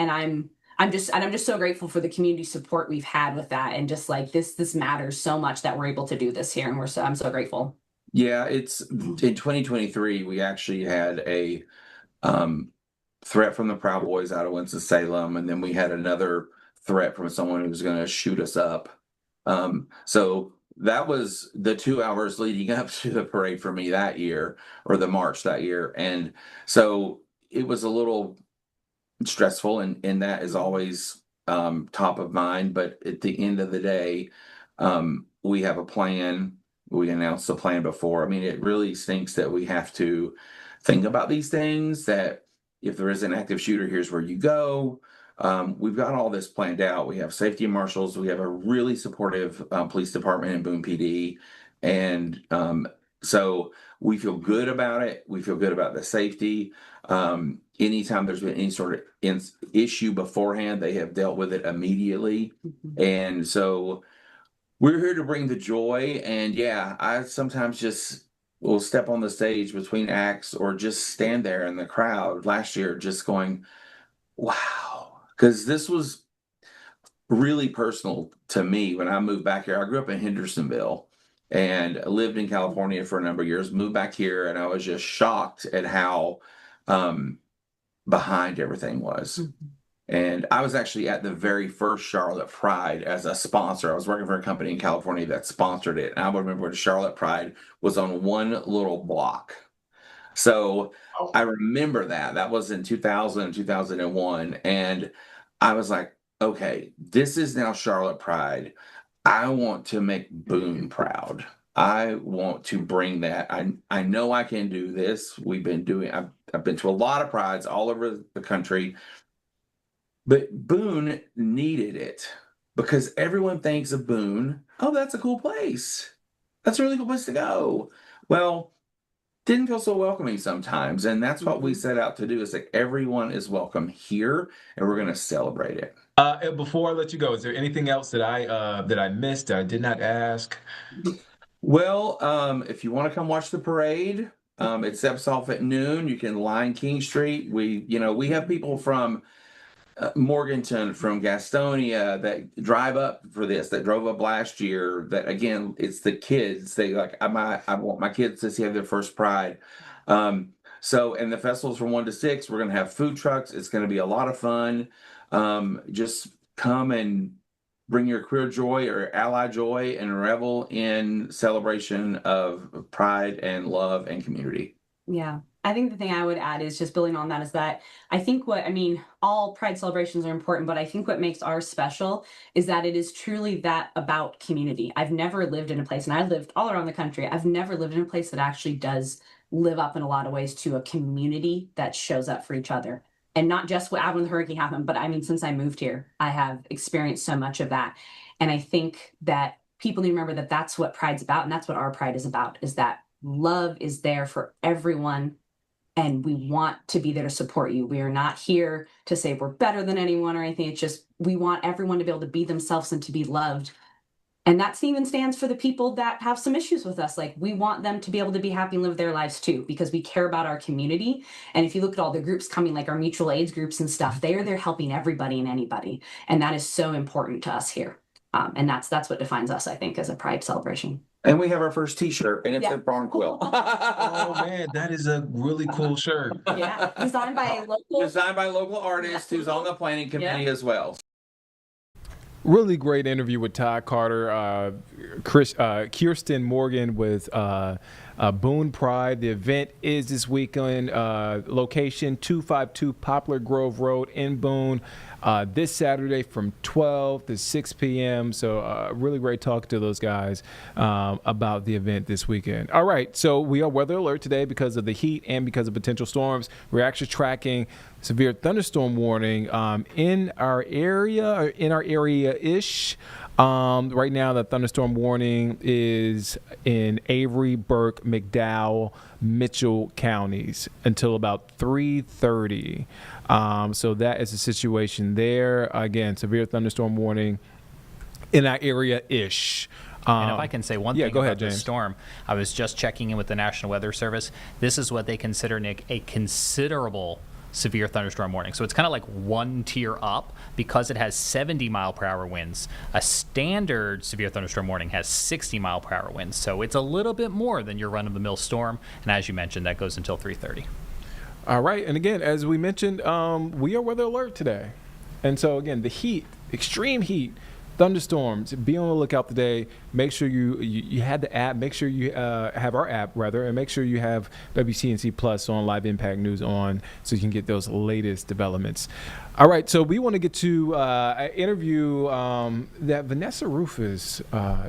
I'm just so grateful for the community support we've had with that, and just this matters so much that we're able to do this here, and I'm so grateful. Yeah, it's in 2023 we actually had a threat from the Proud Boys out of Winston-Salem, and then we had another threat from someone who was going to shoot us up. So that was the 2 hours leading up to the parade for me that year, or the march that year, and so it was a little stressful, and that is always top of mind. But at the end of the day, we have a plan. We announced the plan before. I mean, it really stinks that we have to think about these things, that if there is an active shooter, here's where you go. We've got all this planned out. We have safety marshals. We have a really supportive police department in Boone PD. And so we feel good about it. We feel good about the safety. Anytime there's been any sort of issue beforehand, they have dealt with it immediately. Mm-hmm. And so we're here to bring the joy. And yeah, I sometimes just will step on the stage between acts, or just stand there in the crowd last year just going, wow. Because this was really personal to me when I moved back here. I grew up in Hendersonville and lived in California for a number of years, moved back here, and I was just shocked at how behind everything was. Mm-hmm. And I was actually at the very first Charlotte Pride as a sponsor. I was working for a company in California that sponsored it. And I remember when Charlotte Pride was on one little block. So I remember that. That was in 2000, 2001. And I was like, okay, this is now Charlotte Pride. I want to make Boone proud. I want to bring that. I know I can do this. I've been to a lot of prides all over the country, but Boone needed it because everyone thinks of Boone. Oh, that's a cool place. That's a really cool place to go. Well, didn't feel so welcoming sometimes, and that's what we set out to do. Is like everyone is welcome here, and we're going to celebrate it. Before I let you go, is there anything else that I missed that I did not ask? Well, if you want to come watch the parade, it steps off at noon. You can line King Street. We have people from Morganton, from Gastonia that drive up for this, that drove up last year. That again, it's the kids. They like, I want my kids to see their first pride. And the festival's from 1 to 6. We're going to have food trucks. It's going to be a lot of fun. Just come and bring your queer joy or ally joy and revel in celebration of pride and love and community. Yeah. I think the thing I would add is just building on that is that all pride celebrations are important, but I think what makes ours special is that it is truly that about community. I've never lived in a place, and I lived all around the country. I've never lived in a place that actually does live up in a lot of ways to a community that shows up for each other. And not just when the hurricane happened, but since I moved here, I have experienced so much of that. And I think that people need to remember that that's what pride's about. And that's what our pride is about, is that love is there for everyone. And we want to be there to support you. We are not here to say we're better than anyone or anything. It's just, we want everyone to be able to be themselves and to be loved. And that even stands for the people that have some issues with us. Like, we want them to be able to be happy and live their lives too, because we care about our community. And if you look at all the groups coming, like our mutual aids groups and stuff, they are there helping everybody and anybody. And that is so important to us here. And that's what defines us, I think, as a pride celebration. And we have our first T-shirt, and it's a barn quilt. Oh man, that is a really cool shirt. Yeah, designed by a local artist who's on the planning committee as well. Really great interview with Todd Carter, Kirsten Morgan with Boone Pride. The event is this weekend. Location 252 Poplar Grove Road in Boone. This Saturday from 12 to 6 p.m. So really great talk to those guys about the event this weekend. All right, so we are weather alert today because of the heat and because of potential storms. We're actually tracking severe thunderstorm warning in our area-ish. Right now, the thunderstorm warning is in Avery, Burke, McDowell, Mitchell counties until about 3:30. So that is the situation there. Again, severe thunderstorm warning in our area-ish. And if I can say one thing go ahead, about the James. storm, I was just checking in with the National Weather Service. This is what they consider, Nick, a considerable severe thunderstorm warning. So it's kind of like one tier up because it has 70-mile-per-hour winds. A standard severe thunderstorm warning has 60-mile-per-hour winds. So it's a little bit more than your run-of-the-mill storm. And as you mentioned, that goes until 3:30. All right. And again, as we mentioned, we are weather alert today. And so, again, the heat, extreme heat, thunderstorms, be on the lookout today. Make sure you had the app. Make sure you have our app, rather, and make sure you have WCNC Plus on Live Impact News on so you can get those latest developments. All right, so we want to get to an interview that Vanessa Rufus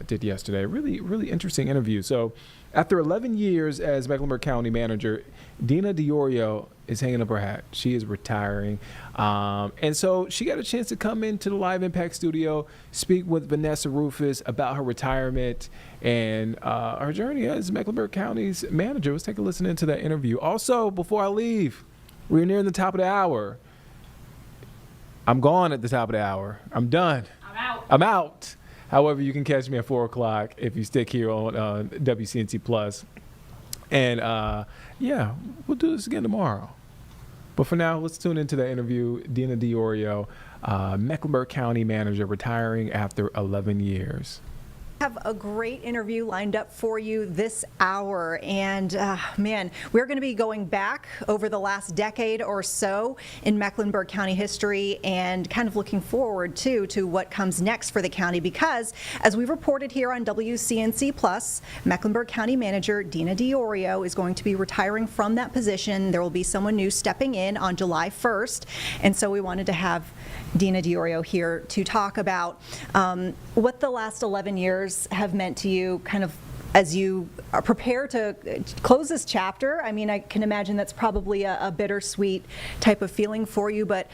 did yesterday. Really, really interesting interview. So after 11 years as Mecklenburg County Manager, Dina DiOrio is hanging up her hat. She is retiring. And so she got a chance to come into the Live Impact studio, speak with Vanessa Rufus about her retirement and her journey as Mecklenburg County's manager. Let's take a listen into that interview. Also, before I leave, we're nearing the top of the hour. I'm gone at the top of the hour. I'm done. I'm out. However, you can catch me at 4 o'clock if you stick here on WCNC Plus. And yeah, we'll do this again tomorrow. But for now, let's tune into the interview. Dina DiOrio, Mecklenburg County Manager, retiring after 11 years. Have a great interview lined up for you this hour, and man, we're going to be going back over the last decade or so in Mecklenburg County history and kind of looking forward to what comes next for the county, because as we reported here on WCNC Plus, Mecklenburg County Manager Dina DiOrio is going to be retiring from that position. There will be someone new stepping in on July 1st, and so we wanted to have Dina DiOrio here to talk about what the last 11 years have meant to you, kind of as you prepare to close this chapter, I mean, I can imagine that's probably a bittersweet type of feeling for you, but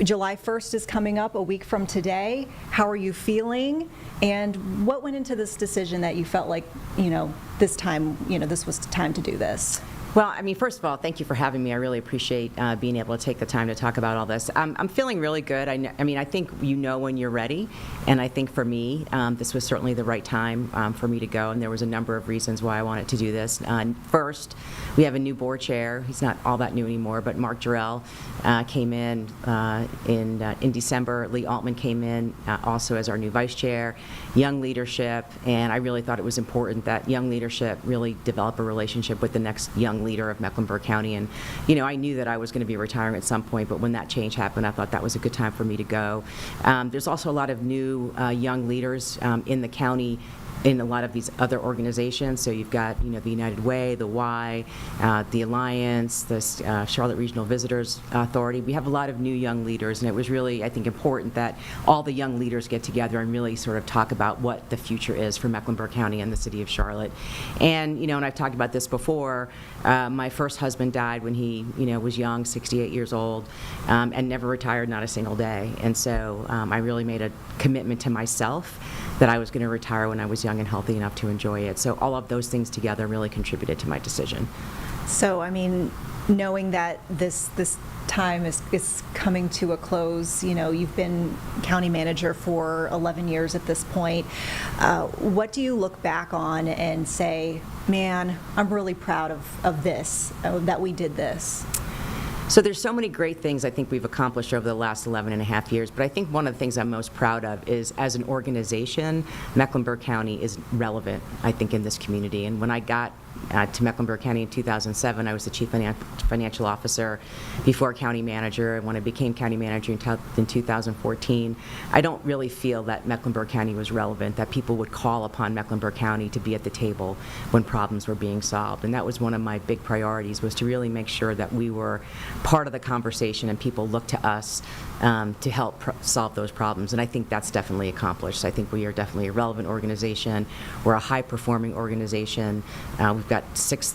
July 1st is coming up, a week from today. How are you feeling? And what went into this decision that you felt like, this time, this was the time to do this? Well, I mean, first of all, thank you for having me. I really appreciate being able to take the time to talk about all this. I'm feeling really good. I mean, I think when you're ready, and I think for me, this was certainly the right time for me to go, and there was a number of reasons why I wanted to do this. First, we have a new board chair. He's not all that new anymore, but Mark Jarrell came in December. Lee Altman came in also as our new vice chair. Young leadership, and I really thought it was important that young leadership really develop a relationship with the next young leader of Mecklenburg County. And I knew that I was going to be retiring at some point, but when that change happened, I thought that was a good time for me to go. There's also a lot of new young leaders in the county in a lot of these other organizations. So you've got, the United Way, the Y, the Alliance, the Charlotte Regional Visitors Authority. We have a lot of new young leaders, and it was really, I think, important that all the young leaders get together and really sort of talk about what the future is for Mecklenburg County and the city of Charlotte. And, and I've talked about this before, my first husband died when he, was young, 68 years old, and never retired, not a single day. And so I really made a commitment to myself that I was going to retire when I was young and healthy enough to enjoy it. So all of those things together really contributed to my decision. So, I mean, knowing that this time is coming to a close, you've been county manager for 11 years at this point. What do you look back on and say, man, I'm really proud of this, that we did this? So there's so many great things I think we've accomplished over the last 11 and a half years, but I think one of the things I'm most proud of is, as an organization, Mecklenburg County is relevant, I think, in this community. And when I got to Mecklenburg County in 2007, I was the chief financial officer before county manager. And when I became county manager in 2014, I don't really feel that Mecklenburg County was relevant, that people would call upon Mecklenburg County to be at the table when problems were being solved. And that was one of my big priorities, was to really make sure that we were part of the conversation and people looked to us to help solve those problems. And I think that's definitely accomplished. I think we are definitely a relevant organization. We're a high-performing organization. We've got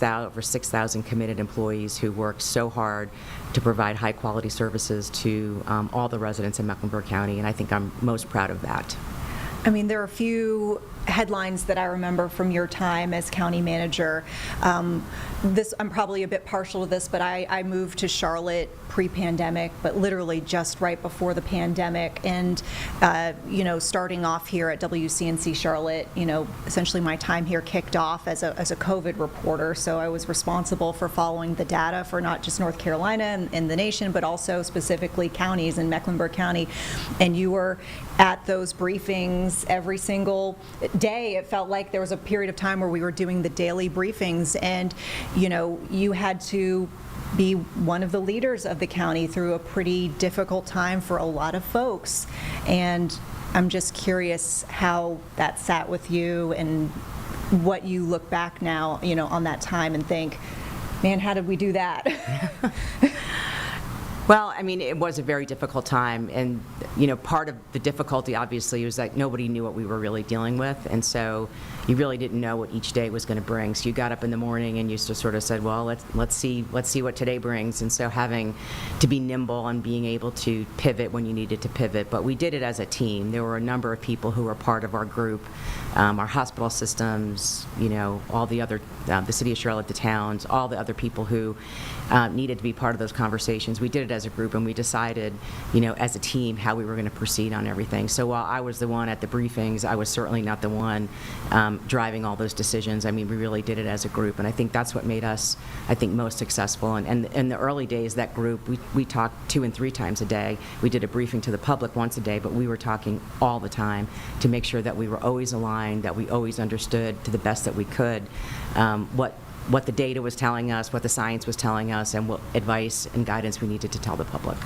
over 6,000 committed employees who work so hard to provide high-quality services to all the residents in Mecklenburg County, and I think I'm most proud of that. I mean, there are a few headlines that I remember from your time as county manager. I'm probably a bit partial to this, but I moved to Charlotte pre-pandemic, but literally just right before the pandemic. And starting off here at WCNC Charlotte, essentially my time here kicked off as a COVID reporter. So I was responsible for following the data for not just North Carolina and the nation, but also specifically counties in Mecklenburg County. And you were at those briefings every single day. It felt like there was a period of time where we were doing the daily briefings, and you had to be one of the leaders of the county through a pretty difficult time for a lot of folks. And I'm just curious how that sat with you and what you look back now, on that time and think, man, how did we do that? Well, I mean, it was a very difficult time, and part of the difficulty, obviously, was that nobody knew what we were really dealing with, and so you really didn't know what each day was going to bring. So you got up in the morning and you just sort of said, well, let's see what today brings. And so having to be nimble and being able to pivot when you needed to pivot, but we did it as a team. There were a number of people who were part of our group, our hospital systems, all the other, the city of Charlotte, the towns, all the other people who needed to be part of those conversations. We did it as a group, and we decided, as a team, how we were going to proceed on everything. So while I was the one at the briefings, I was certainly not the one driving all those decisions. I mean, we really did it as a group, and I think that's what made us, most successful. And in the early days, that group, we talked 2 and 3 times a day. We did a briefing to the public once a day, but we were talking all the time to make sure that we were always aligned, that we always understood to the best that we could what the data was telling us, what the science was telling us, and what advice and guidance we needed to tell the public.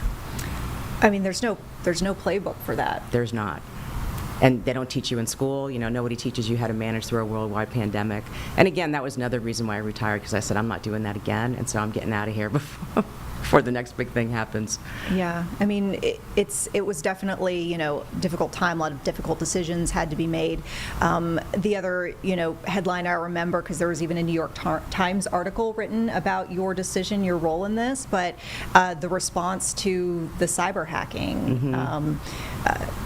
I mean, there's no playbook for that. There's not. And they don't teach you in school. Nobody teaches you how to manage through a worldwide pandemic. And again, that was another reason why I retired, because I said, I'm not doing that again, and so I'm getting out of here before the next big thing happens. Yeah, I mean, it was definitely, you know, difficult time, a lot of difficult decisions had to be made. The other, you know, headline I remember, because there was even a New York Times article written about your decision, your role in this, but the response to the cyber hacking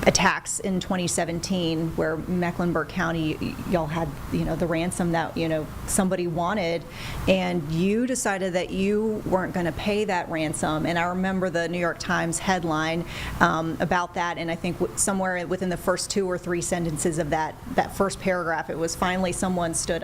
attacks in 2017, where Mecklenburg County, y'all had, you know, the ransom that, you know, somebody wanted, and you decided that you weren't going to pay that ransom. And I remember the New York Times headline about that, and I think somewhere within the first 2 or 3 sentences of that first paragraph, it was finally someone stood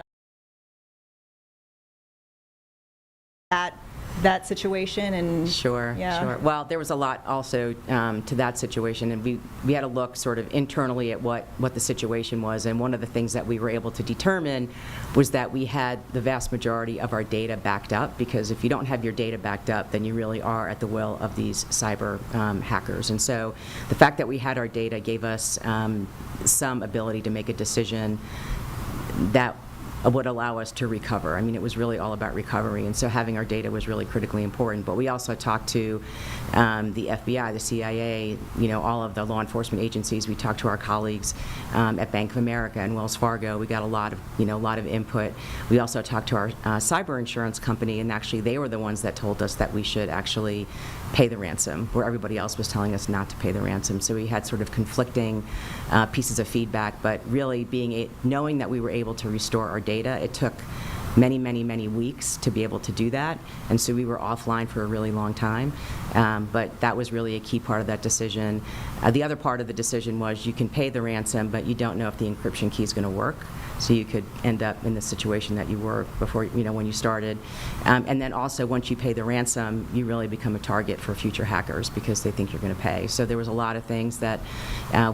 up that situation. And Sure. Well, there was a lot also to that situation, and we had to look sort of internally at what the situation was, and one of the things that we were able to determine was that we had the vast majority of our data backed up, because if you don't have your data backed up, then you really are at the will of these cyber hackers. And so the fact that we had our data gave us some ability to make a decision that would allow us to recover. I mean, it was really all about recovery, and so having our data was really critically important. But we also talked to the FBI, the CIA, you know, all of the law enforcement agencies. We talked to our colleagues at Bank of America and Wells Fargo. We got a lot of input. We also talked to our cyber insurance company, and actually they were the ones that told us that we should actually pay the ransom, where everybody else was telling us not to pay the ransom. So we had sort of conflicting pieces of feedback, but really knowing that we were able to restore our data, it took many, many, many weeks to be able to do that, and so we were offline for a really long time, but that was really a key part of that decision. The other part of the decision was you can pay the ransom, but you don't know if the encryption key is going to work, so you could end up in the situation that you were before, you know, when you started. And then also, once you pay the ransom, you really become a target for future hackers because they think you're going to pay. So there was a lot of things that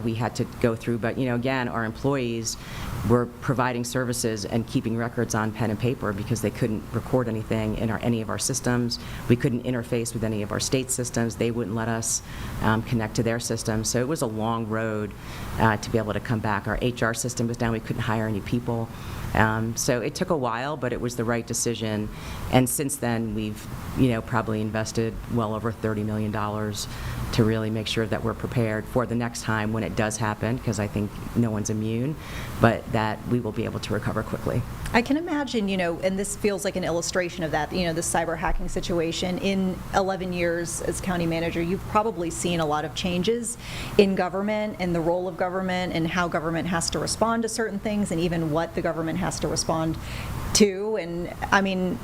we had to go through, but, you know, again, our employees were providing services and keeping records on pen and paper because they couldn't record anything in any of our systems. We couldn't interface with any of our state systems. They wouldn't let us connect to their systems. So it was a long road to be able to come back. Our HR system was down. We couldn't hire any people. So it took a while, but it was the right decision. And since then, we've, you know, probably invested well over $30 million to really make sure that we're prepared for the next time when it does happen, because I think no one's immune, but that we will be able to recover quickly. I can imagine, you know, and this feels like an illustration of that, you know, the cyber hacking situation. In 11 years as county manager, you've probably seen a lot of changes in government and the role of government and how government has to respond to certain things and even what the government has to respond to. And I mean,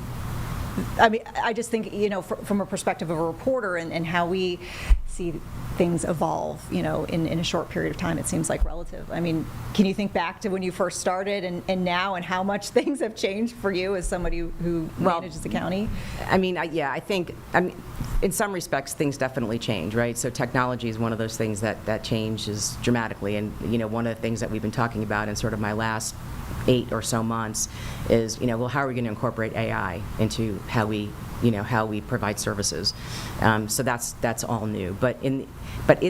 I just think, you know, from a perspective of a reporter and how we see things evolve, you know, in a short period of time, it seems like relative. I mean, can you think back to when you first started and now, and how much things have changed for you as somebody who manages the county? I mean, I think in some respects, things definitely change, right? So technology is one of those things that changes dramatically. And, you know, one of the things that we've been talking about in sort of my last 8 or so months is, you know, well, how are we going to incorporate AI into how we provide services? So that's all new. But in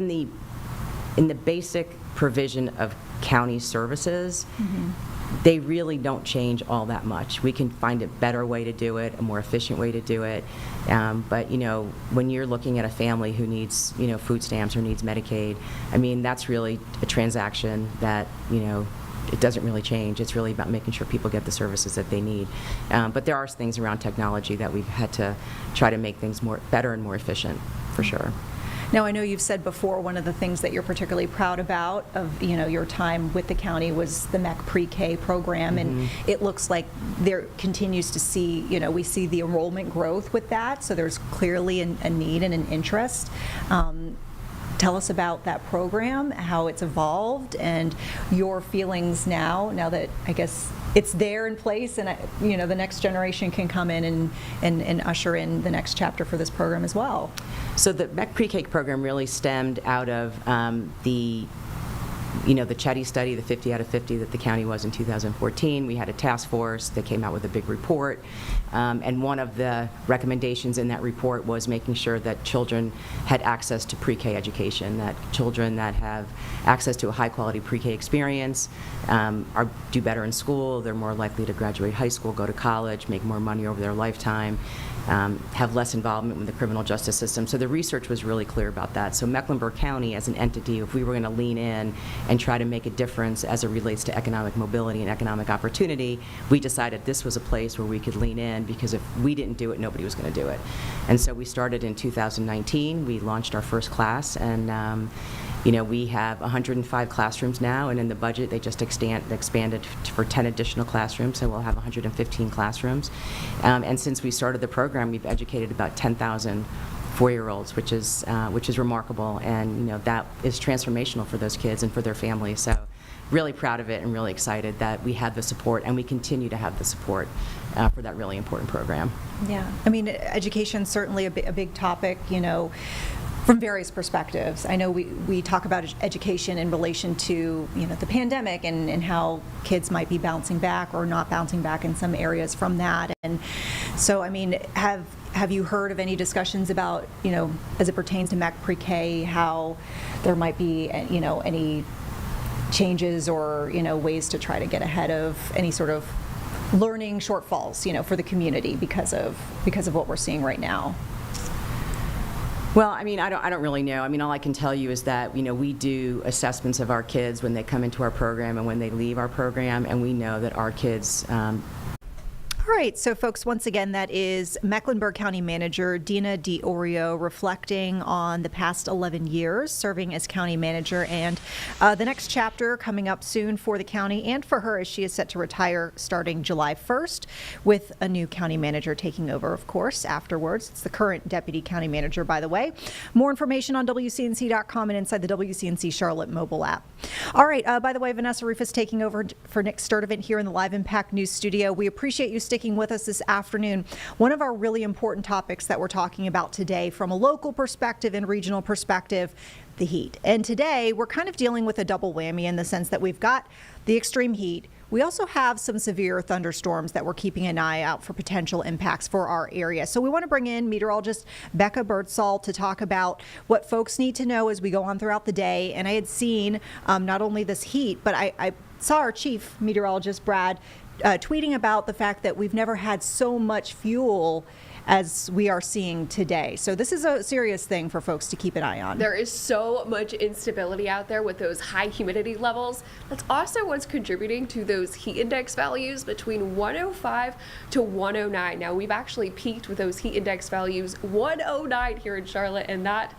the basic provision of county services, they really don't change all that much. We can find a better way to do it, a more efficient way to do it. But, you know, when you're looking at a family who needs, you know, food stamps or needs Medicaid, I mean, that's really a transaction that, you know, it doesn't really change. It's really about making sure people get the services that they need. But there are things around technology that we've had to try to make things better and more efficient, for sure. Now, I know you've said before one of the things that you're particularly proud about of, you know, your time with the county was the MEC Pre-K program, and it looks like there continues to see, you know, we see the enrollment growth with that, so there's clearly a need and an interest. Tell us about that program, how it's evolved, and your feelings now that I guess it's there in place, and you know, the next generation can come in and usher in the next chapter for this program as well. So the MEC Pre-K program really stemmed out of the Chetty study, the 50 out of 50 that the county was in 2014. We had a task force that came out with a big report, and one of the recommendations in that report was making sure that children had access to pre-K education, that children that have access to a high-quality pre-K experience do better in school, they're more likely to graduate high school, go to college, make more money over their lifetime, have less involvement with the criminal justice system. So the research was really clear about that. So Mecklenburg County as an entity, if we were going to lean in and try to make a difference as it relates to economic mobility and economic opportunity, we decided this was a place where we could lean in, because if we didn't do it, nobody was going to do it. And so we started in 2019. We launched our first class, and we have 105 classrooms now, and in the budget they just expanded for 10 additional classrooms, so we'll have 115 classrooms. And since we started the program, we've educated about 10,000 4-year-olds, which is remarkable, and that is transformational for those kids and for their families. So really proud of it and really excited that we have the support, and we continue to have the support for that really important program. Yeah, I mean, education's certainly a big topic, from various perspectives. I know we talk about education in relation to the pandemic and how kids might be bouncing back or not bouncing back in some areas from that. And so, I mean, have you heard of any discussions about, as it pertains to MEC Pre-K, how there might be any changes or ways to try to get ahead of any sort of learning shortfalls for the community because of what we're seeing right now? Well, I mean, I don't really know. I mean, all I can tell you is that, we do assessments of our kids when they come into our program and when they leave our program, and we know that our kids All right, so folks, once again, that is Mecklenburg County Manager Dina DiOrio reflecting on the past 11 years serving as county manager, and the next chapter coming up soon for the county and for her, as she is set to retire starting July 1st with a new county manager taking over, of course, afterwards. It's the current deputy county manager, by the way. More information on WCNC.com and inside the WCNC Charlotte mobile app. All right, by the way, Vanessa Rufus taking over for Nick Sturdivant here in the Live Impact News studio. We appreciate you sticking with us this afternoon. One of our really important topics that we're talking about today from a local perspective and regional perspective, the heat. And today we're kind of dealing with a double whammy in the sense that we've got the extreme heat. We also have some severe thunderstorms that we're keeping an eye out for potential impacts for our area. So we want to bring in meteorologist Becca Birdsall to talk about what folks need to know as we go on throughout the day. And I had seen not only this heat, but I saw our chief meteorologist, Brad, tweeting about the fact that we've never had so much fuel as we are seeing today. So this is a serious thing for folks to keep an eye on. There is so much instability out there with those high humidity levels. That's also what's contributing to those heat index values between 105 to 109. Now, we've actually peaked with those heat index values 109 here in Charlotte, and that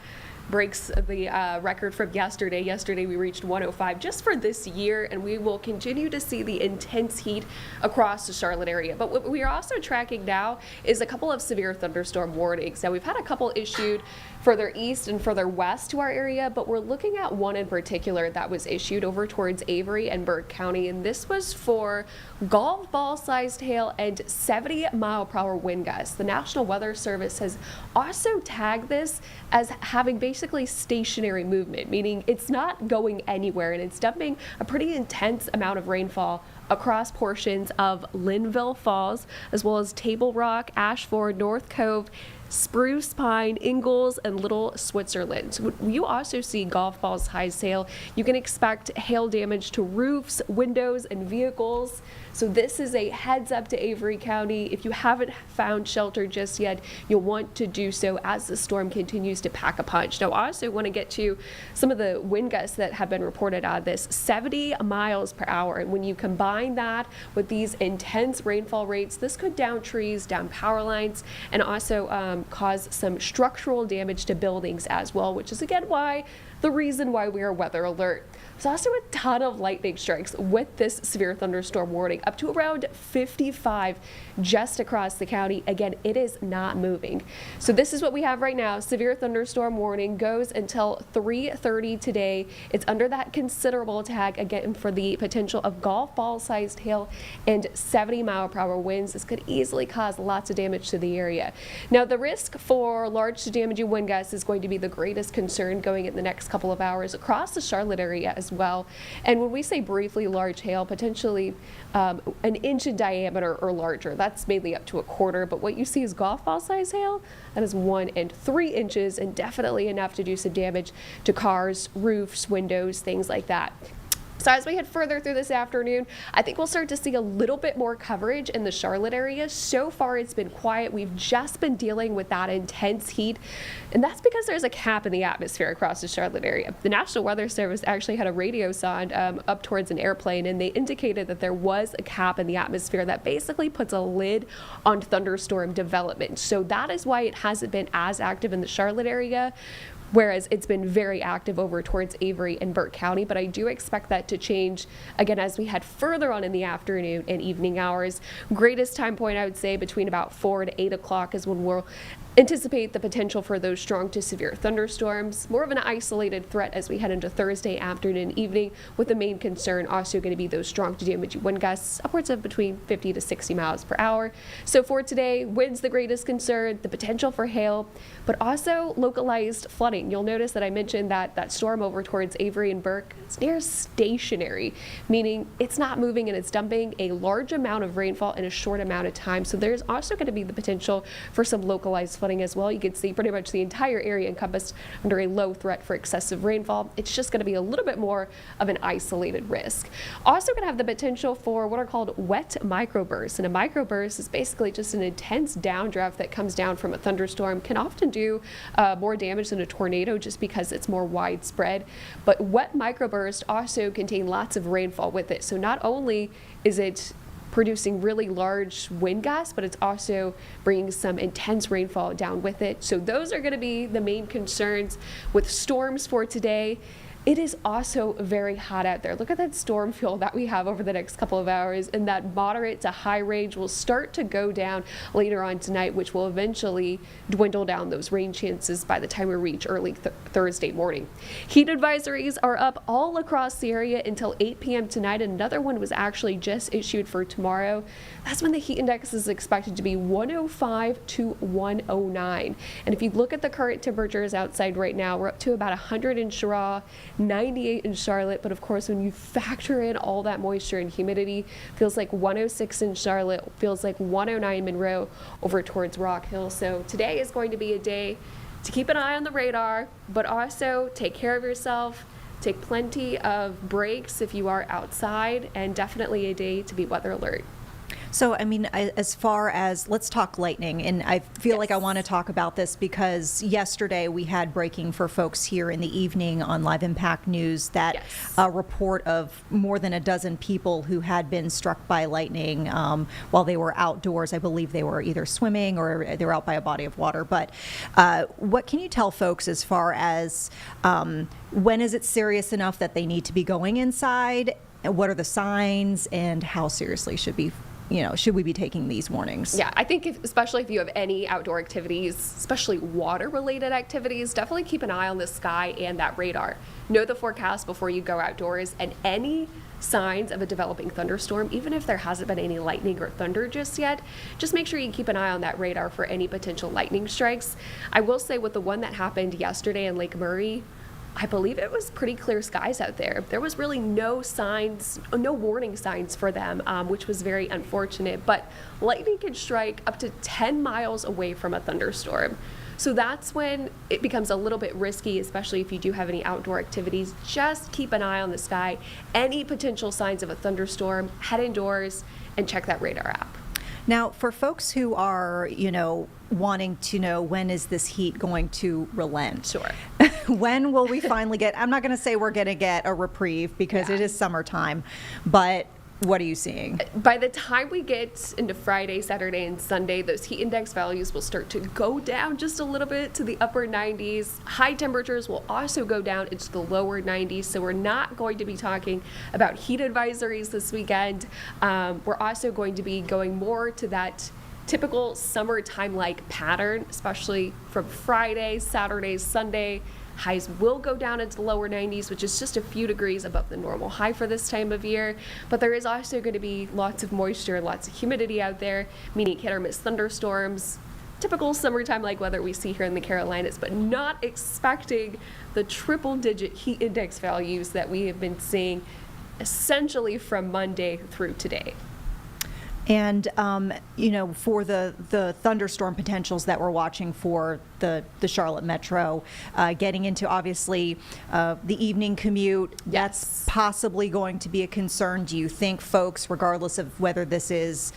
breaks the record from yesterday. Yesterday we reached 105 just for this year, and we will continue to see the intense heat across the Charlotte area. But what we are also tracking now is a couple of severe thunderstorm warnings. Now, we've had a couple issued further east and further west to our area, but we're looking at one in particular that was issued over towards Avery and Burke County, and this was for golf ball sized hail and 70-mile-per-hour wind gusts. The National Weather Service has also tagged this as having basically stationary movement, meaning it's not going anywhere, and it's dumping a pretty intense amount of rainfall across portions of Linville Falls, as well as Table Rock, Ashford, North Cove, Spruce Pine, Ingalls, and Little Switzerland. So you also see golf balls high hail. You can expect hail damage to roofs, windows, and vehicles. So this is a heads up to Avery County. If you haven't found shelter just yet, you'll want to do so as the storm continues to pack a punch. Now, I also want to get to some of the wind gusts that have been reported on this, 70 miles per hour. And when you combine that with these intense rainfall rates, this could down trees, down power lines, and also cause some structural damage to buildings as well, which is again the reason why we are weather alert. There's also a ton of lightning strikes with this severe thunderstorm warning, up to around 55 just across the county. Again, it is not moving. So this is what we have right now. Severe thunderstorm warning goes until 3:30 today. It's under that considerable tag, again, for the potential of golf ball sized hail and 70-mile-per-hour winds. This could easily cause lots of damage to the area. Now, the risk for large to damaging wind gusts is going to be the greatest concern going in the next couple of hours across the Charlotte area as well. And when we say briefly large hail, potentially an inch in diameter or larger, that's mainly up to a quarter. But what you see is golf ball size hail, that is 1 and 3 inches, and definitely enough to do some damage to cars, roofs, windows, things like that. So as we head further through this afternoon, I think we'll start to see a little bit more coverage in the Charlotte area. So far, it's been quiet. We've just been dealing with that intense heat, and that's because there's a cap in the atmosphere across the Charlotte area. The National Weather Service actually had a radio sound up towards an airplane, and they indicated that there was a cap in the atmosphere that basically puts a lid on thunderstorm development. So that is why it hasn't been as active in the Charlotte area, whereas it's been very active over towards Avery and Burke County. But I do expect that to change again as we head further on in the afternoon and evening hours. Greatest time point, I would say, between about 4 to 8 o'clock is when we'll anticipate the potential for those strong to severe thunderstorms. More of an isolated threat as we head into Thursday afternoon and evening, with the main concern also going to be those strong to damaging wind gusts upwards of between 50 to 60 miles per hour. So for today, wind's the greatest concern, the potential for hail, but also localized flooding. You'll notice that I mentioned that storm over towards Avery and Burke is near stationary, meaning it's not moving and it's dumping a large amount of rainfall in a short amount of time. So there's also going to be the potential for some localized flooding as well. You can see pretty much the entire area encompassed under a low threat for excessive rainfall. It's just going to be a little bit more of an isolated risk. Also going to have the potential for what are called wet microbursts. And a microburst is basically just an intense downdraft that comes down from a thunderstorm, can often do more damage than a tornado just because it's more widespread. But wet microbursts also contain lots of rainfall with it. So not only is it producing really large wind gusts, but it's also bringing some intense rainfall down with it. So those are going to be the main concerns with storms for today. It is also very hot out there. Look at that storm field that we have over the next couple of hours, and that moderate to high range will start to go down later on tonight, which will eventually dwindle down those rain chances by the time we reach early Thursday morning. Heat advisories are up all across the area until 8 p.m. tonight. Another one was actually just issued for tomorrow. That's when the heat index is expected to be 105 to 109. And if you look at the current temperatures outside right now, we're up to about 100 in Cheraw, 98 in Charlotte, but of course when you factor in all that moisture and humidity, feels like 106 in Charlotte, feels like 109 in Monroe over towards Rock Hill. So today is going to be a day to keep an eye on the radar, but also take care of yourself, take plenty of breaks if you are outside, and definitely a day to be weather alert. So, I mean, as far as, let's talk lightning, and I feel like I want to talk about this because yesterday we had breaking for folks here in the evening on Live Impact News that a report of more than a dozen people who had been struck by lightning while they were outdoors. I believe they were either swimming or they were out by a body of water. But what can you tell folks as far as when is it serious enough that they need to be going inside? What are the signs, and how seriously should we be taking these warnings? Yeah, I think especially if you have any outdoor activities, especially water-related activities, definitely keep an eye on the sky and that radar. Know the forecast before you go outdoors, and any signs of a developing thunderstorm, even if there hasn't been any lightning or thunder just yet, just make sure you keep an eye on that radar for any potential lightning strikes. I will say with the one that happened yesterday in Lake Murray, I believe it was pretty clear skies out there. There was really no signs, no warning signs for them, which was very unfortunate. But lightning can strike up to 10 miles away from a thunderstorm. So that's when it becomes a little bit risky, especially if you do have any outdoor activities. Just keep an eye on the sky. Any potential signs of a thunderstorm, head indoors and check that radar app. Now, for folks who are, wanting to know when is this heat going to relent? Sure. When will we finally get, I'm not going to say we're going to get a reprieve because it is summertime, but what are you seeing? By the time we get into Friday, Saturday, and Sunday, those heat index values will start to go down just a little bit to the upper 90s. High temperatures will also go down into the lower 90s, so we're not going to be talking about heat advisories this weekend. We're also going to be going more to that typical summertime-like pattern, especially from Friday, Saturday, Sunday. Highs will go down into the lower 90s, which is just a few degrees above the normal high for this time of year. But there is also going to be lots of moisture and lots of humidity out there, meaning hit or miss thunderstorms. Typical summertime-like weather we see here in the Carolinas, but not expecting the triple-digit heat index values that we have been seeing essentially from Monday through today. And, for the thunderstorm potentials that we're watching for the Charlotte Metro, getting into, obviously, the evening commute, that's possibly going to be a concern. Do you think folks, regardless of whether this is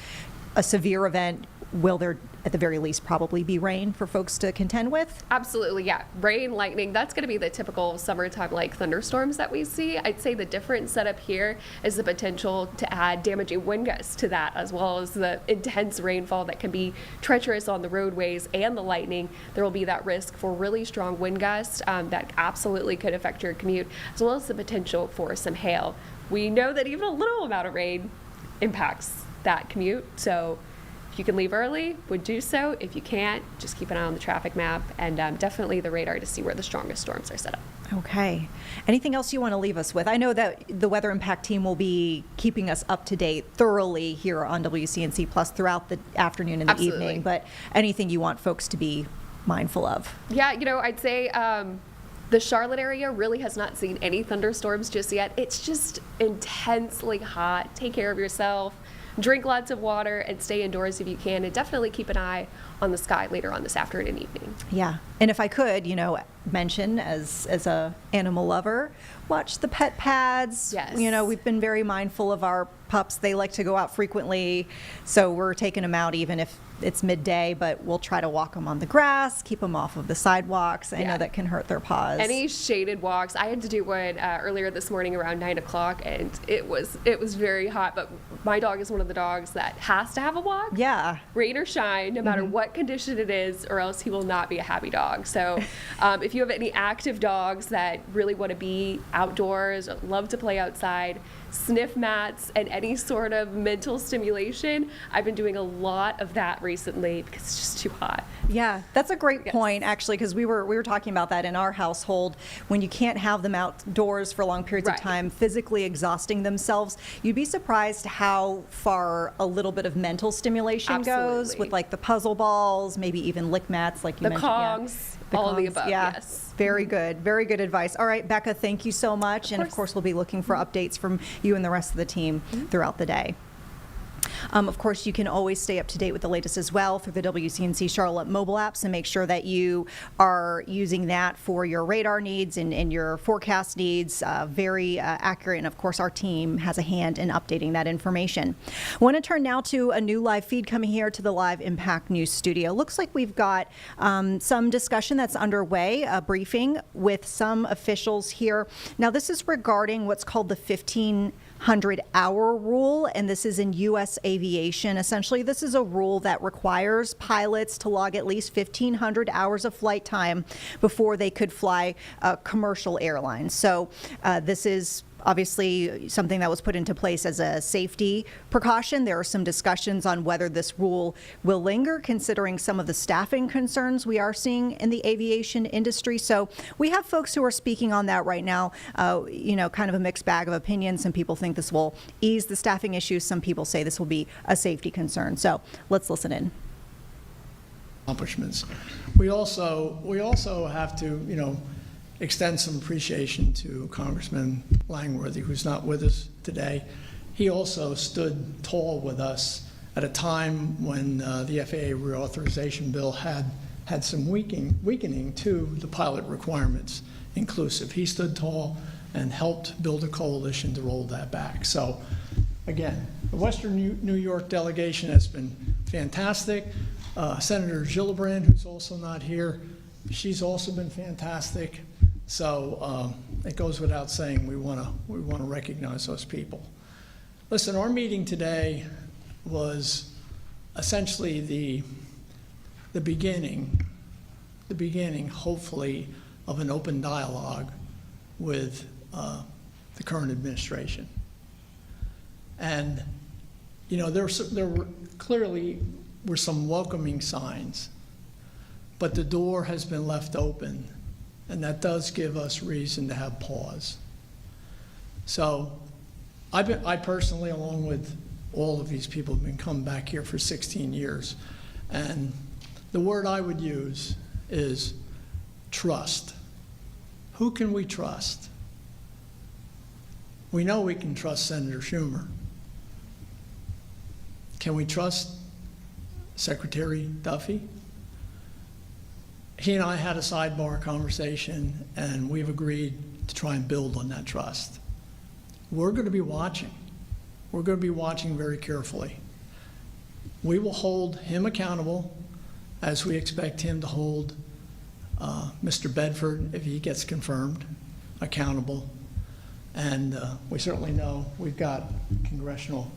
a severe event, will there at the very least probably be rain for folks to contend with? Absolutely, yeah. Rain, lightning, that's going to be the typical summertime like thunderstorms that we see. I'd say the different setup here is the potential to add damaging wind gusts to that, as well as the intense rainfall that can be treacherous on the roadways and the lightning. There will be that risk for really strong wind gusts that absolutely could affect your commute, as well as the potential for some hail. We know that even a little amount of rain impacts that commute, so if you can leave early, would do so. If you can't, just keep an eye on the traffic map and definitely the radar to see where the strongest storms are set up. Okay. Anything else you want to leave us with? I know that the Weather Impact team will be keeping us up to date thoroughly here on WCNC Plus throughout the afternoon and the Absolutely. evening, but anything you want folks to be mindful of? Yeah, I'd say the Charlotte area really has not seen any thunderstorms just yet. It's just intensely hot. Take care of yourself. Drink lots of water and stay indoors if you can, and definitely keep an eye on the sky later on this afternoon and evening. Yeah, and if I could, mention as a animal lover, watch the pet pads. Yes. We've been very mindful of our pups. They like to go out frequently, so we're taking them out even if it's midday, but we'll try to walk them on the grass, keep them off of the sidewalks. I know that can hurt their paws. Any shaded walks. I had to do one earlier this morning around 9 o'clock, and it was very hot, but my dog is one of the dogs that has to have a walk. Yeah. Rain or shine, no matter what condition it is, or else he will not be a happy dog. So if you have any active dogs that really want to be outdoors, or love to play outside, sniff mats and any sort of mental stimulation, I've been doing a lot of that recently because it's just too hot. Yeah, that's a great point, actually, because we were talking about that in our household. When you can't have them outdoors for long periods of time, physically exhausting themselves, you'd be surprised how far a little bit of mental stimulation goes with like the puzzle balls, maybe even lick mats, like you the mentioned. Kongs, all of the above, yes. Very good. Very good advice. All right, Becca, thank you so much. And of course, we'll be looking for updates from you and the rest of the team throughout the day. Of course, you can always stay up to date with the latest as well through the WCNC Charlotte mobile apps, and make sure that you are using that for your radar needs and your forecast needs. Very accurate, and of course, our team has a hand in updating that information. I want to turn now to a new live feed coming here to the Live Impact News studio. Looks like we've got some discussion that's underway, a briefing with some officials here. Now, this is regarding what's called the 1,500-hour rule, and this is in U.S. aviation. Essentially, this is a rule that requires pilots to log at least 1,500 hours of flight time before they could fly commercial airlines. So this is obviously something that was put into place as a safety precaution. There are some discussions on whether this rule will linger, considering some of the staffing concerns we are seeing in the aviation industry. So we have folks who are speaking on that right now, kind of a mixed bag of opinions. Some people think this will ease the staffing issues. Some people say this will be a safety concern. So let's listen in. Accomplishments. We also have to, extend some appreciation to Congressman Langworthy, who's not with us today. He also stood tall with us at a time when the FAA reauthorization bill had some weakening to the pilot requirements inclusive. He stood tall and helped build a coalition to roll that back. So again, the Western New York delegation has been fantastic. Senator Gillibrand, who's also not here, she's also been fantastic. So it goes without saying we want to recognize those people. Listen, our meeting today was essentially the beginning, hopefully, of an open dialogue with the current administration. And there clearly were some welcoming signs, but the door has been left open. And that does give us reason to have pause. So I personally, along with all of these people, have been coming back here for 16 years. And the word I would use is trust. Who can we trust? We know we can trust Senator Schumer. Can we trust Secretary Duffy? He and I had a sidebar conversation, and we've agreed to try and build on that trust. We're going to be watching. We're going to be watching very carefully. We will hold him accountable as we expect him to hold Mr. Bedford, if he gets confirmed, accountable. And we certainly know we've got a congressional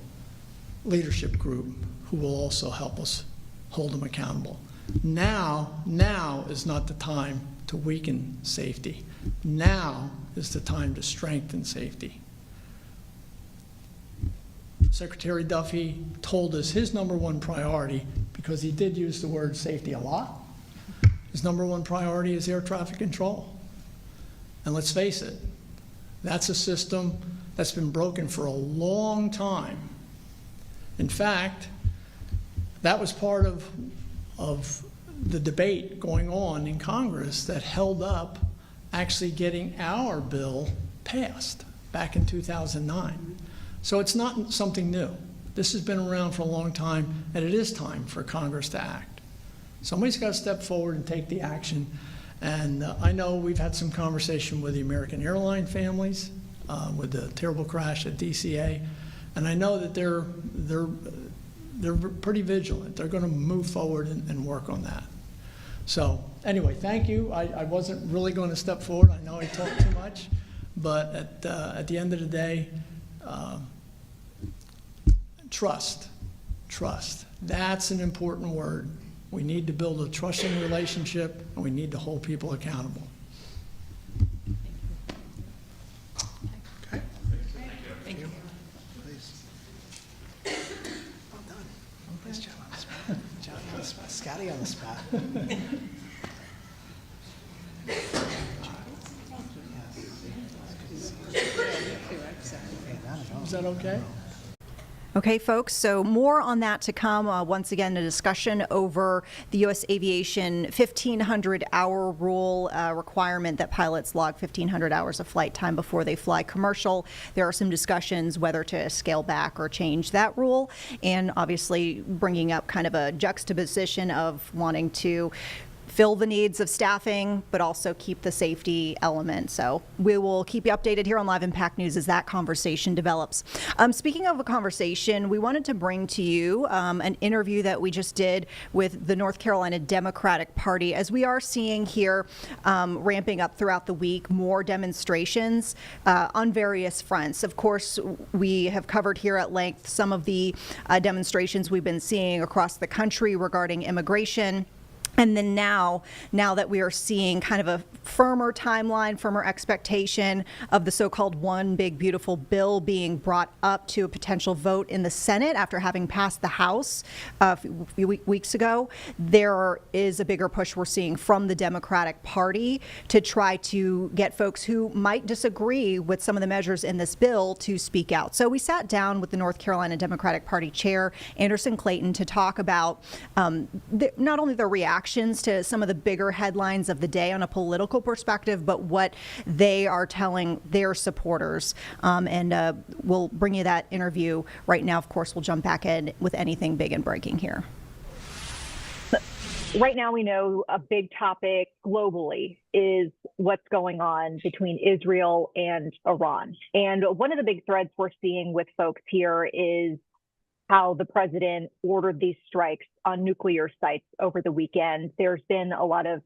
leadership group who will also help us hold him accountable. Now is not the time to weaken safety. Now is the time to strengthen safety. Secretary Duffy told us his number one priority, because he did use the word safety a lot, his number one priority is air traffic control. And let's face it, that's a system that's been broken for a long time. In fact, that was part of the debate going on in Congress that held up actually getting our bill passed back in 2009. So it's not something new. This has been around for a long time, and it is time for Congress to act. Somebody's got to step forward and take the action. And I know we've had some conversation with the American airline families with the terrible crash at DCA, and I know that they're pretty vigilant. They're going to move forward and work on that. So anyway, thank you. I wasn't really going to step forward. I know I talked too much, but at the end of the day, trust. That's an important word. We need to build a trusting relationship, and we need to hold people accountable. Okay. Thank you. Please. Well done. Nice job on the spot. Johnny on the spot. Scotty on the spot. Is that okay? Okay, folks, so more on that to come. Once again, a discussion over the U.S. Aviation 1,500-hour rule requirement that pilots log 1,500 hours of flight time before they fly commercial. There are some discussions whether to scale back or change that rule, and obviously bringing up kind of a juxtaposition of wanting to fill the needs of staffing, but also keep the safety element. So we will keep you updated here on Live Impact News as that conversation develops. Speaking of a conversation, we wanted to bring to you an interview that we just did with the North Carolina Democratic Party. As we are seeing here, ramping up throughout the week, more demonstrations on various fronts. Of course, we have covered here at length some of the demonstrations we've been seeing across the country regarding immigration. And then now that we are seeing kind of a firmer timeline, firmer expectation of the so-called One Big Beautiful Bill being brought up to a potential vote in the Senate after having passed the House a few weeks ago, there is a bigger push we're seeing from the Democratic Party to try to get folks who might disagree with some of the measures in this bill to speak out. So we sat down with the North Carolina Democratic Party Chair, Anderson Clayton, to talk about not only the reaction to some of the bigger headlines of the day on a political perspective, but what they are telling their supporters. And we'll bring you that interview right now. Of course, we'll jump back in with anything big and breaking here. Right now, we know a big topic globally is what's going on between Israel and Iran. And one of the big threads we're seeing with folks here is how the president ordered these strikes on nuclear sites over the weekend. There's been a lot of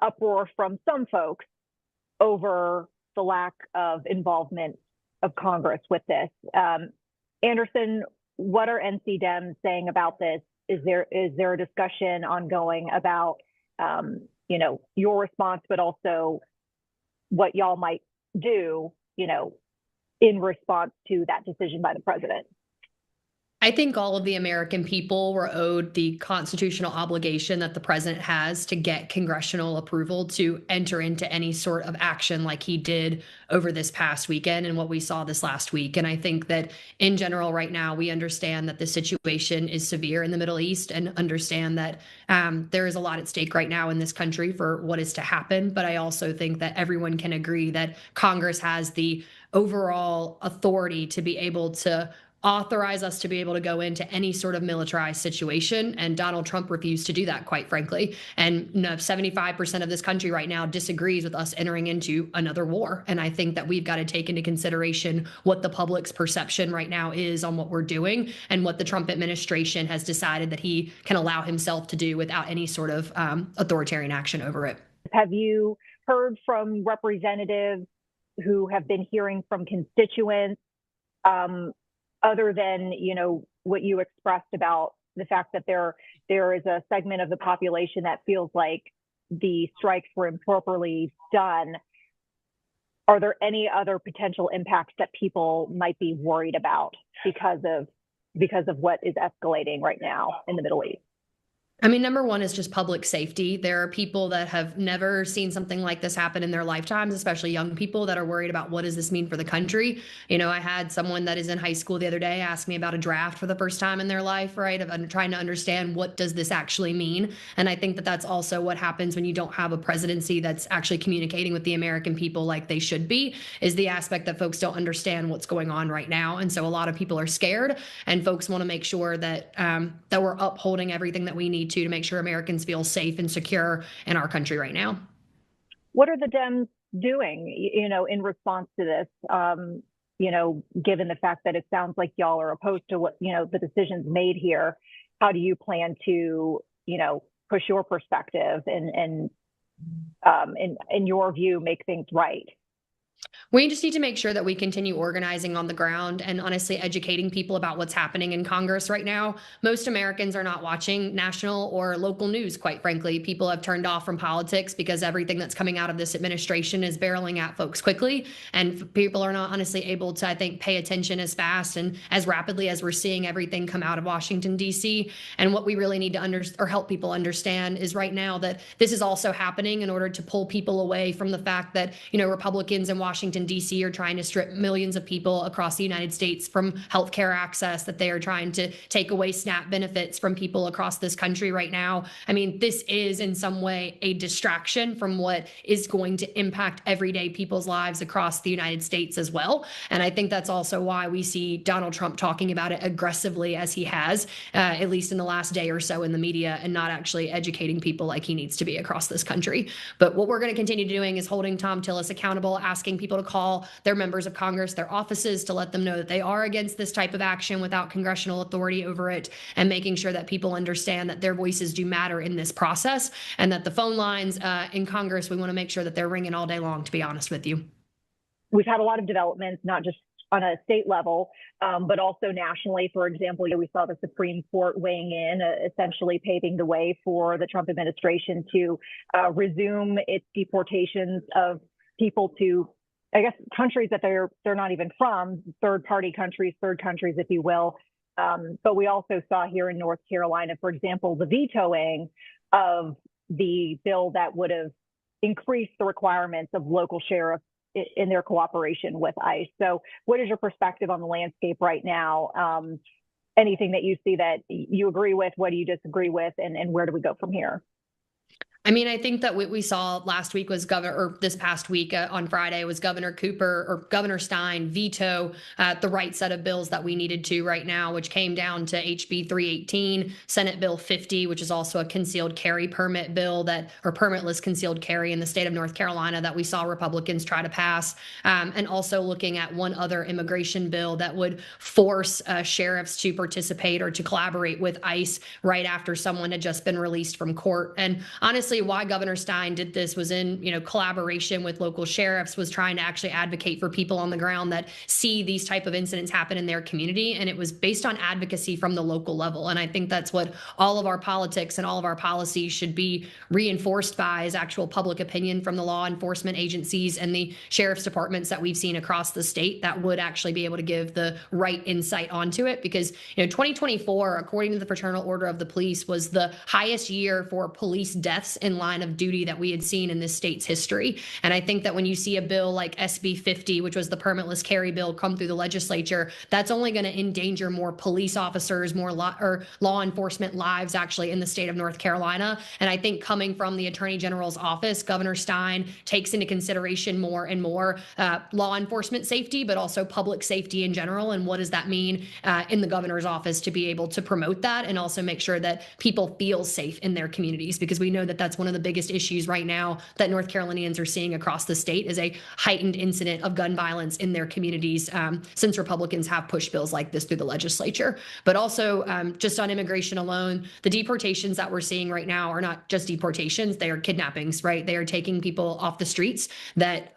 uproar from some folks over the lack of involvement of Congress with this. Anderson, what are NC Dems saying about this? Is there a discussion ongoing about your response, but also what y'all might do, in response to that decision by the president? I think all of the American people were owed the constitutional obligation that the president has to get congressional approval to enter into any sort of action like he did over this past weekend and what we saw this last week. And I think that in general, right now, we understand that the situation is severe in the Middle East and understand that there is a lot at stake right now in this country for what is to happen. But I also think that everyone can agree that Congress has the overall authority to be able to authorize us to be able to go into any sort of militarized situation. And Donald Trump refused to do that, quite frankly. And 75% of this country right now disagrees with us entering into another war. And I think that we've got to take into consideration what the public's perception right now is on what we're doing and what the Trump administration has decided that he can allow himself to do without any sort of authoritarian action over it. Have you heard from representatives who have been hearing from constituents, other than, what you expressed about the fact that there is a segment of the population that feels like the strikes were improperly done? Are there any other potential impacts that people might be worried about because of what is escalating right now in the Middle East? I mean, number one is just public safety. There are people that have never seen something like this happen in their lifetimes, especially young people that are worried about what does this mean for the country. I had someone that is in high school the other day ask me about a draft for the first time in their life, right? Of trying to understand what does this actually mean. And I think that that's also what happens when you don't have a presidency that's actually communicating with the American people like they should be, is the aspect that folks don't understand what's going on right now. And so a lot of people are scared, and folks want to make sure that that we're upholding everything that we need to make sure Americans feel safe and secure in our country right now. What are the Dems doing, in response to this? Given the fact that it sounds like y'all are opposed to what, the decisions made here, how do you plan to, push your perspective and in your view, make things right? We just need to make sure that we continue organizing on the ground and honestly educating people about what's happening in Congress right now. Most Americans are not watching national or local news, quite frankly. People have turned off from politics because everything that's coming out of this administration is barreling at folks quickly. And people are not honestly able to, I think, pay attention as fast and as rapidly as we're seeing everything come out of Washington, D.C. And what we really need to help people understand is right now that this is also happening in order to pull people away from the fact that, Republicans in Washington, D.C. are trying to strip millions of people across the United States from healthcare access, that they are trying to take away SNAP benefits from people across this country right now. I mean, this is in some way a distraction from what is going to impact everyday people's lives across the United States as well. And I think that's also why we see Donald Trump talking about it aggressively as he has, at least in the last day or so in the media, and not actually educating people like he needs to be across this country. But what we're going to continue doing is holding Thom Tillis accountable, asking people to call their members of Congress, their offices, to let them know that they are against this type of action without congressional authority over it, and making sure that people understand that their voices do matter in this process, and that the phone lines in Congress, we want to make sure that they're ringing all day long, to be honest with you. We've had a lot of developments, not just on a state level, but also nationally. For example, we saw the Supreme Court weighing in, essentially paving the way for the Trump administration to resume its deportations of people to, I guess, countries that they're not even from, third countries, if you will. But we also saw here in North Carolina, for example, the vetoing of the bill that would have increased the requirements of local sheriffs in their cooperation with ICE. So what is your perspective on the landscape right now? Anything that you see that you agree with, what do you disagree with, and where do we go from here? I mean, I think that what we saw last week was this past week on Friday was Governor Stein veto the right set of bills that we needed to right now, which came down to HB 318, Senate Bill 50, which is also a concealed carry permit bill or permitless concealed carry in the state of North Carolina that we saw Republicans try to pass. And also looking at one other immigration bill that would force sheriffs to participate or to collaborate with ICE right after someone had just been released from court. And honestly, why Governor Stein did this was in, collaboration with local sheriffs, was trying to actually advocate for people on the ground that see these type of incidents happen in their community. And it was based on advocacy from the local level. And I think that's what all of our politics and all of our policies should be reinforced by, is actual public opinion from the law enforcement agencies and the sheriff's departments that we've seen across the state that would actually be able to give the right insight onto it. Because, 2024, according to the Fraternal Order of the Police, was the highest year for police deaths in line of duty that we had seen in this state's history. And I think that when you see a bill like SB 50, which was the permitless carry bill, come through the legislature, that's only going to endanger more police officers, more law enforcement lives actually in the state of North Carolina. And I think coming from the Attorney General's office, Governor Stein takes into consideration more and more law enforcement safety, but also public safety in general. And what does that mean in the governor's office to be able to promote that and also make sure that people feel safe in their communities? Because we know that that's one of the biggest issues right now that North Carolinians are seeing across the state is a heightened incident of gun violence in their communities since Republicans have pushed bills like this through the legislature. But also just on immigration alone, the deportations that we're seeing right now are not just deportations, they are kidnappings, right? They are taking people off the streets that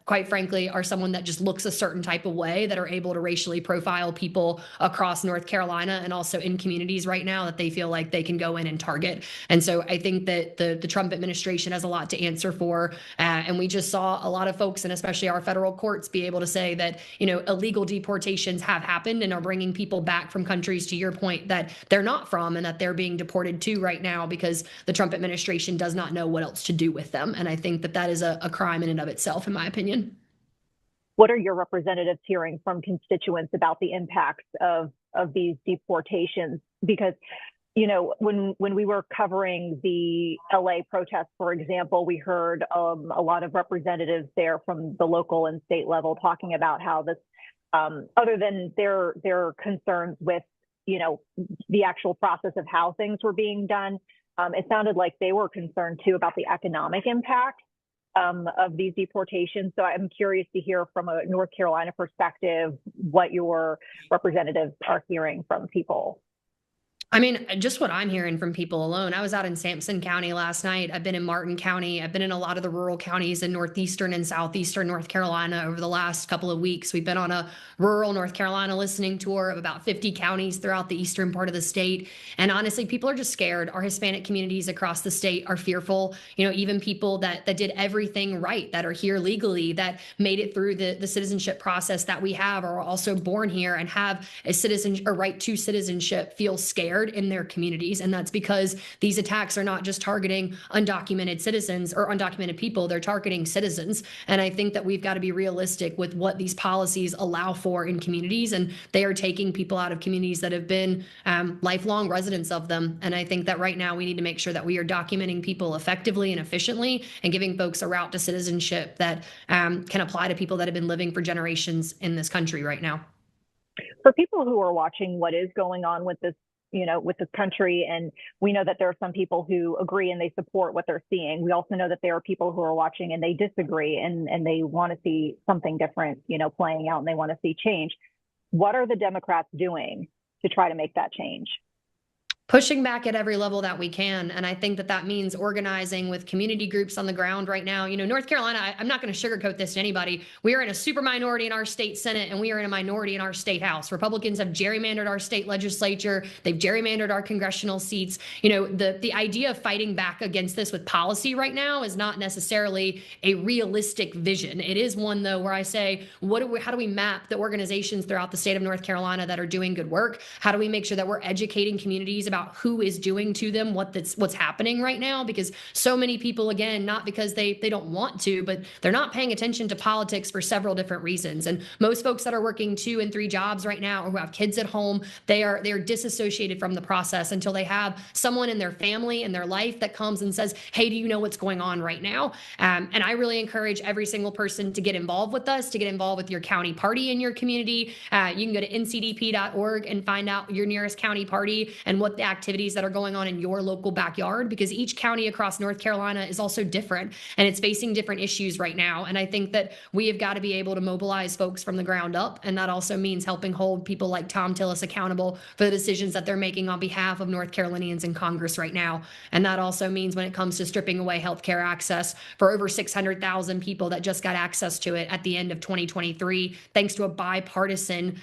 quite frankly are someone that just looks a certain type of way, that are able to racially profile people across North Carolina and also in communities right now that they feel like they can go in and target. And so I think that the Trump administration has a lot to answer for. And we just saw a lot of folks, and especially our federal courts, be able to say that, you know, illegal deportations have happened and are bringing people back from countries, to your point, that they're not from and that they're being deported to right now because the Trump administration does not know what else to do with them. And I think that that is a crime in and of itself, in my opinion. What are your representatives hearing from constituents about the impacts of these deportations? Because, you know, when we were covering the LA protests, for example, we heard a lot of representatives there from the local and state level talking about how this, other than their concerns with, you know, the actual process of how things were being done, it sounded like they were concerned too about the economic impact of these deportations. So I'm curious to hear from a North Carolina perspective what your representatives are hearing from people. I mean, just what I'm hearing from people alone. I was out in Sampson County last night. I've been in Martin County. I've been in a lot of the rural counties in northeastern and southeastern North Carolina over the last couple of weeks. We've been on a rural North Carolina listening tour of about 50 counties throughout the eastern part of the state. And honestly, people are just scared. Our Hispanic communities across the state are fearful. You know, even people that did everything right, that are here legally, that made it through the citizenship process that we have, are also born here and have a right to citizenship, feel scared in their communities. And that's because these attacks are not just targeting undocumented citizens or undocumented people, they're targeting citizens. And I think that we've got to be realistic with what these policies allow for in communities. And they are taking people out of communities that have been lifelong residents of them. And I think that right now we need to make sure that we are documenting people effectively and efficiently and giving folks a route to citizenship that can apply to people that have been living for generations in this country right now. For people who are watching what is going on with this, you know, with this country, and we know that there are some people who agree and they support what they're seeing. We also know that there are people who are watching and they disagree and they want to see something different, you know, playing out, and they want to see change. What are the Democrats doing to try to make that change? Pushing back at every level that we can. And I think that that means organizing with community groups on the ground right now. You know, North Carolina, I'm not going to sugarcoat this to anybody. We are in a super minority in our state Senate and we are in a minority in our state House. Republicans have gerrymandered our state legislature. They've gerrymandered our congressional seats. You know, the idea of fighting back against this with policy right now is not necessarily a realistic vision. It is one, though, where I say, how do we map the organizations throughout the state of North Carolina that are doing good work? How do we make sure that we're educating communities about who is doing to them what's happening right now? Because so many people, again, not because they don't want to, but they're not paying attention to politics for several different reasons. And most folks that are working 2 and 3 jobs right now or who have kids at home, they're disassociated from the process until they have someone in their family and their life that comes and says, hey, do you know what's going on right now? And I really encourage every single person to get involved with us, to get involved with your county party in your community. You can go to ncdp.org and find out your nearest county party and what the activities that are going on in your local backyard, because each county across North Carolina is also different and it's facing different issues right now. And I think that we have got to be able to mobilize folks from the ground up. And that also means helping hold people like Tom Tillis accountable for the decisions that they're making on behalf of North Carolinians in Congress right now. And that also means when it comes to stripping away healthcare access for over 600,000 people that just got access to it at the end of 2023, thanks to a bipartisan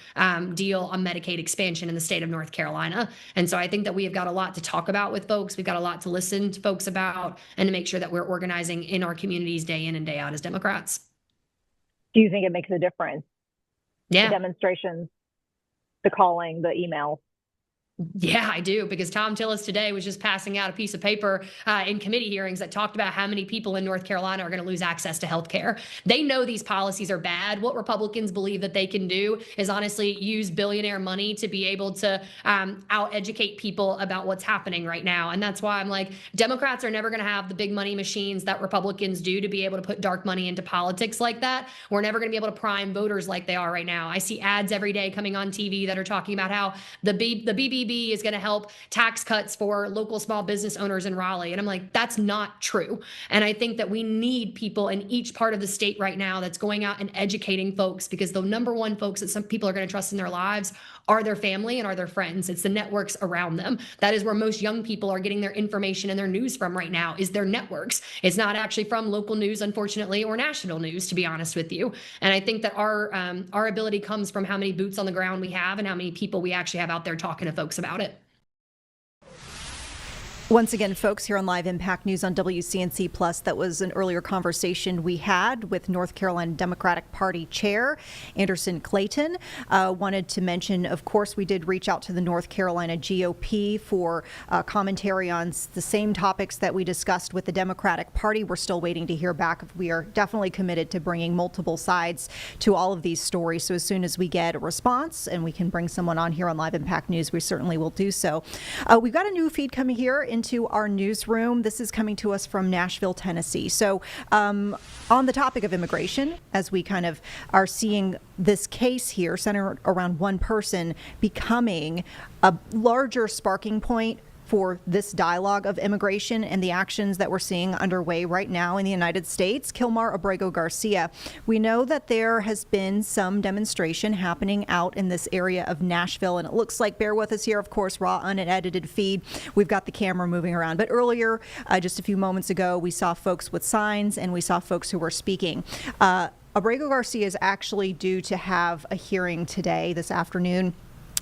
deal on Medicaid expansion in the state of North Carolina. And so I think that we have got a lot to talk about with folks. We've got a lot to listen to folks about and to make sure that we're organizing in our communities day in and day out as Democrats. Do you think it makes a difference? Yeah. The demonstrations, the calling, the emails? Yeah, I do, because Tom Tillis today was just passing out a piece of paper in committee hearings that talked about how many people in North Carolina are going to lose access to health care. They know these policies are bad. What Republicans believe that they can do is honestly use billionaire money to be able to out-educate people about what's happening right now. And that's why I'm like, Democrats are never going to have the big money machines that Republicans do to be able to put dark money into politics like that. We're never going to be able to prime voters like they are right now. I see ads every day coming on TV that are talking about how the BBB is going to help tax cuts for local small business owners in Raleigh. And I'm like, that's not true. And I think that we need people in each part of the state right now that's going out and educating folks, because the number one folks that some people are going to trust in their lives are their family and are their friends. It's the networks around them. That is where most young people are getting their information and their news from right now, is their networks. It's not actually from local news, unfortunately, or national news, to be honest with you. And I think that our ability comes from how many boots on the ground we have and how many people we actually have out there talking to folks about it. Once again, folks, here on Live Impact News on WCNC Plus, that was an earlier conversation we had with North Carolina Democratic Party Chair Anderson Clayton. Wanted to mention, of course, we did reach out to the North Carolina GOP for commentary on the same topics that we discussed with the Democratic Party. We're still waiting to hear back. We are definitely committed to bringing multiple sides to all of these stories. So as soon as we get a response and we can bring someone on here on Live Impact News, we certainly will do so. We've got a new feed coming here into our newsroom. This is coming to us from Nashville, Tennessee. So on the topic of immigration, as we kind of are seeing this case here centered around one person becoming a larger sparking point for this dialogue of immigration and the actions that we're seeing underway right now in the United States. Kilmar Abrego Garcia, we know that there has been some demonstration happening out in this area of Nashville, and it looks like, bear with us here, of course, raw, unedited feed. We've got the camera moving around. But earlier, just a few moments ago, we saw folks with signs and we saw folks who were speaking. Abrego Garcia is actually due to have a hearing today, this afternoon.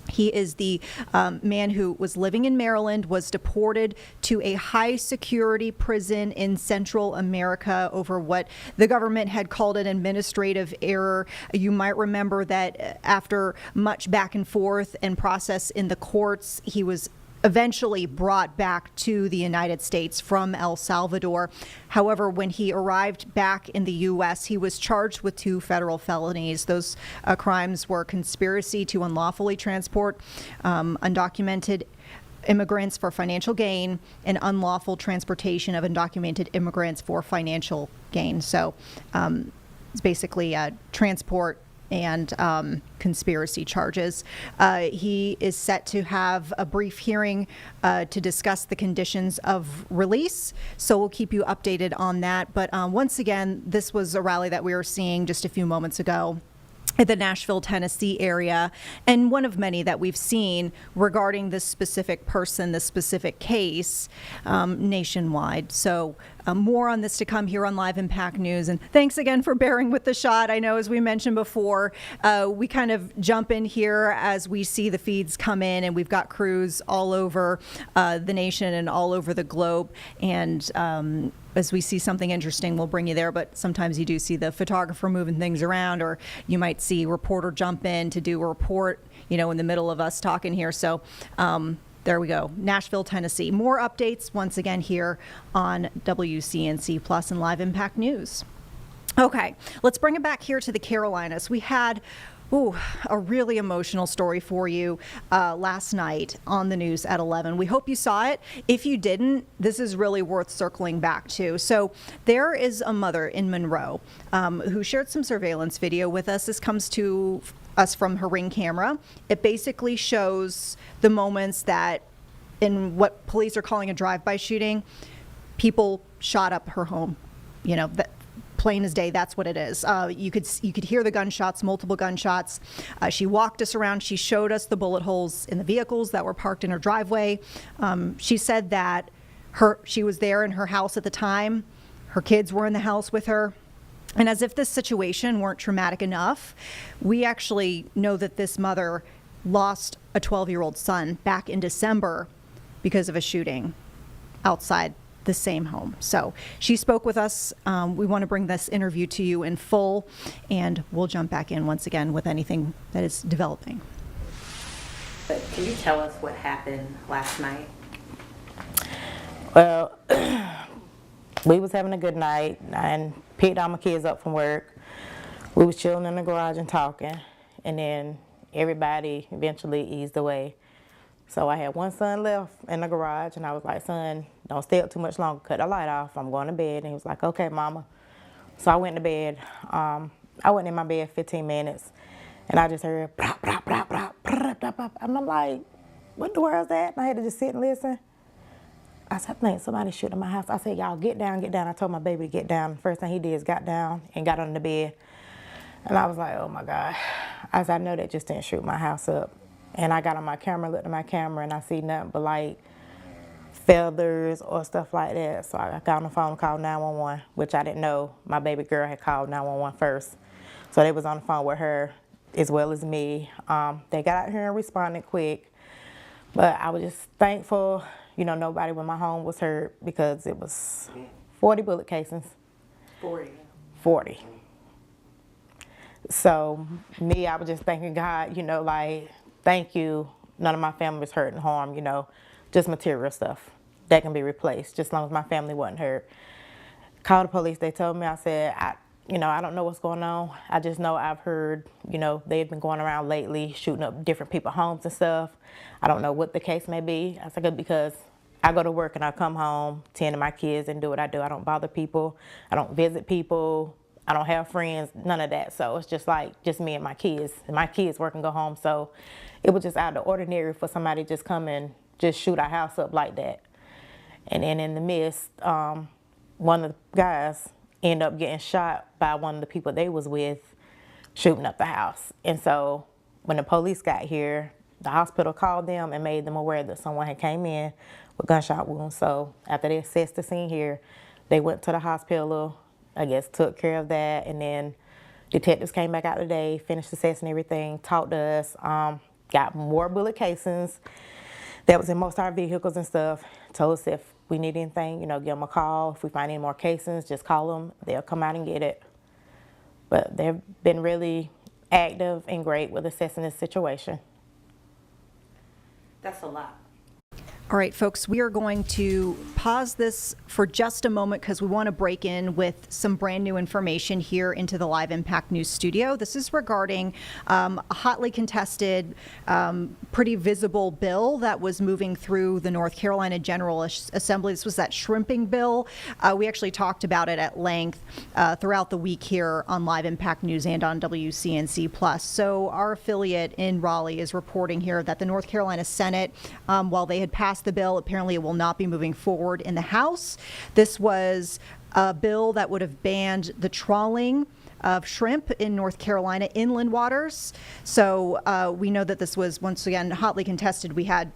He is the man who was living in Maryland, was deported to a high security prison in Central America over what the government had called an administrative error. You might remember that after much back and forth and process in the courts, he was eventually brought back to the United States from El Salvador. However, when he arrived back in the U.S., he was charged with 2 federal felonies. Those crimes were conspiracy to unlawfully transport undocumented immigrants for financial gain and unlawful transportation of undocumented immigrants for financial gain. So it's basically transport and conspiracy charges. He is set to have a brief hearing to discuss the conditions of release. So we'll keep you updated on that. But once again, this was a rally that we were seeing just a few moments ago at the Nashville, Tennessee area, and one of many that we've seen regarding this specific person, this specific case nationwide. So more on this to come here on Live Impact News. And thanks again for bearing with the shot. I know, as we mentioned before, we kind of jump in here as we see the feeds come in, and we've got crews all over the nation and all over the globe. And as we see something interesting, we'll bring you there. But sometimes you do see the photographer moving things around, or you might see a reporter jump in to do a report, you know, in the middle of us talking here. So there we go. Nashville, Tennessee. More updates once again here on WCNC Plus and Live Impact News. Okay, let's bring it back here to the Carolinas. We had a really emotional story for you last night on the news at 11. We hope you saw it. If you didn't, this is really worth circling back to. So there is a mother in Monroe who shared some surveillance video with us. This comes to us from her Ring camera. It basically shows the moments that, in what police are calling a drive-by shooting, people shot up her home. You know, that plain as day, that's what it is. You could hear the gunshots, multiple gunshots. She walked us around. She showed us the bullet holes in the vehicles that were parked in her driveway. She said that she was there in her house at the time. Her kids were in the house with her. And as if this situation weren't traumatic enough, we actually know that this mother lost a 12-year-old son back in December because of a shooting outside the same home. So she spoke with us. We want to bring this interview to you in full, and we'll jump back in once again with anything that is developing. But can you tell us what happened last night? Well, we was having a good night and picked all my kids up from work. We was chilling in the garage and talking, and then everybody eventually eased away. So I had one son left in the garage, and I was like, son, don't stay up too much longer, cut the light off, I'm going to bed. And he was like, okay, mama. So I went to bed. I went in my bed 15 minutes, and I just heard, brah, brah, brah, brah, brah, brah, brah. And I'm like, what the world is that? And I had to just sit and listen. I said, I think somebody shooting my house. I said, y'all get down, get down. I told my baby to get down. First thing he did is got down and got under the bed. And I was like, oh my God. I said, I know that just didn't shoot my house up. And I got on my camera, looked at my camera, and I see nothing but like feathers or stuff like that. So I got on the phone and called 911, which I didn't know my baby girl had called 911 first. So they was on the phone with her as well as me. They got out here and responded quick. But I was just thankful, you know, nobody when my home was hurt, because it was 40 bullet casings. 40. So me, I was just thanking God, you know, like, thank you. None of my family was hurt and harmed, you know, just material stuff that can be replaced, just as long as my family wasn't hurt. Called the police. They told me, I said, I don't know what's going on. I just know I've heard, you know, they've been going around lately shooting up different people's homes and stuff. I don't know what the case may be. I said, because I go to work and I come home, tend to my kids and do what I do. I don't bother people. I don't visit people. I don't have friends, none of that. So it's just like, just me and my kids. And my kids work and go home. So it was just out of the ordinary for somebody to just come and just shoot our house up like that. And then in the midst, one of the guys ended up getting shot by one of the people they was with, shooting up the house. And so when the police got here, the hospital called them and made them aware that someone had came in with gunshot wounds. So after they assessed the scene here, they went to the hospital, I guess took care of that, and then detectives came back out today, finished assessing everything, talked to us, got more bullet casings that was in most of our vehicles and stuff, told us if we need anything, you know, give them a call. If we find any more casings, just call them, they'll come out and get it. But they've been really active and great with assessing this situation. That's a lot. All right, folks, we are going to pause this for just a moment because we want to break in with some brand new information here into the Live Impact News studio. This is regarding a hotly contested, pretty visible bill that was moving through the North Carolina General Assembly. This was that shrimping bill. We actually talked about it at length throughout the week here on Live Impact News and on WCNC+. So our affiliate in Raleigh is reporting here that the North Carolina Senate, while they had passed the bill, apparently it will not be moving forward in the House. This was a bill that would have banned the trawling of shrimp in North Carolina inland waters. So we know that this was once again hotly contested. We had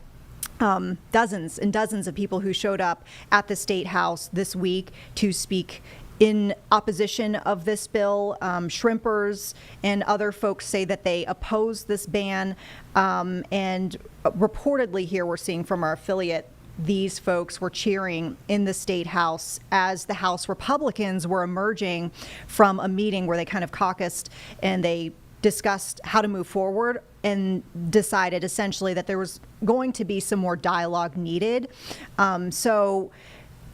dozens and dozens of people who showed up at the State House this week to speak in opposition of this bill. Shrimpers and other folks say that they oppose this ban. And reportedly here we're seeing from our affiliate, these folks were cheering in the State House as the House Republicans were emerging from a meeting where they kind of caucused and they discussed how to move forward and decided essentially that there was going to be some more dialogue needed. So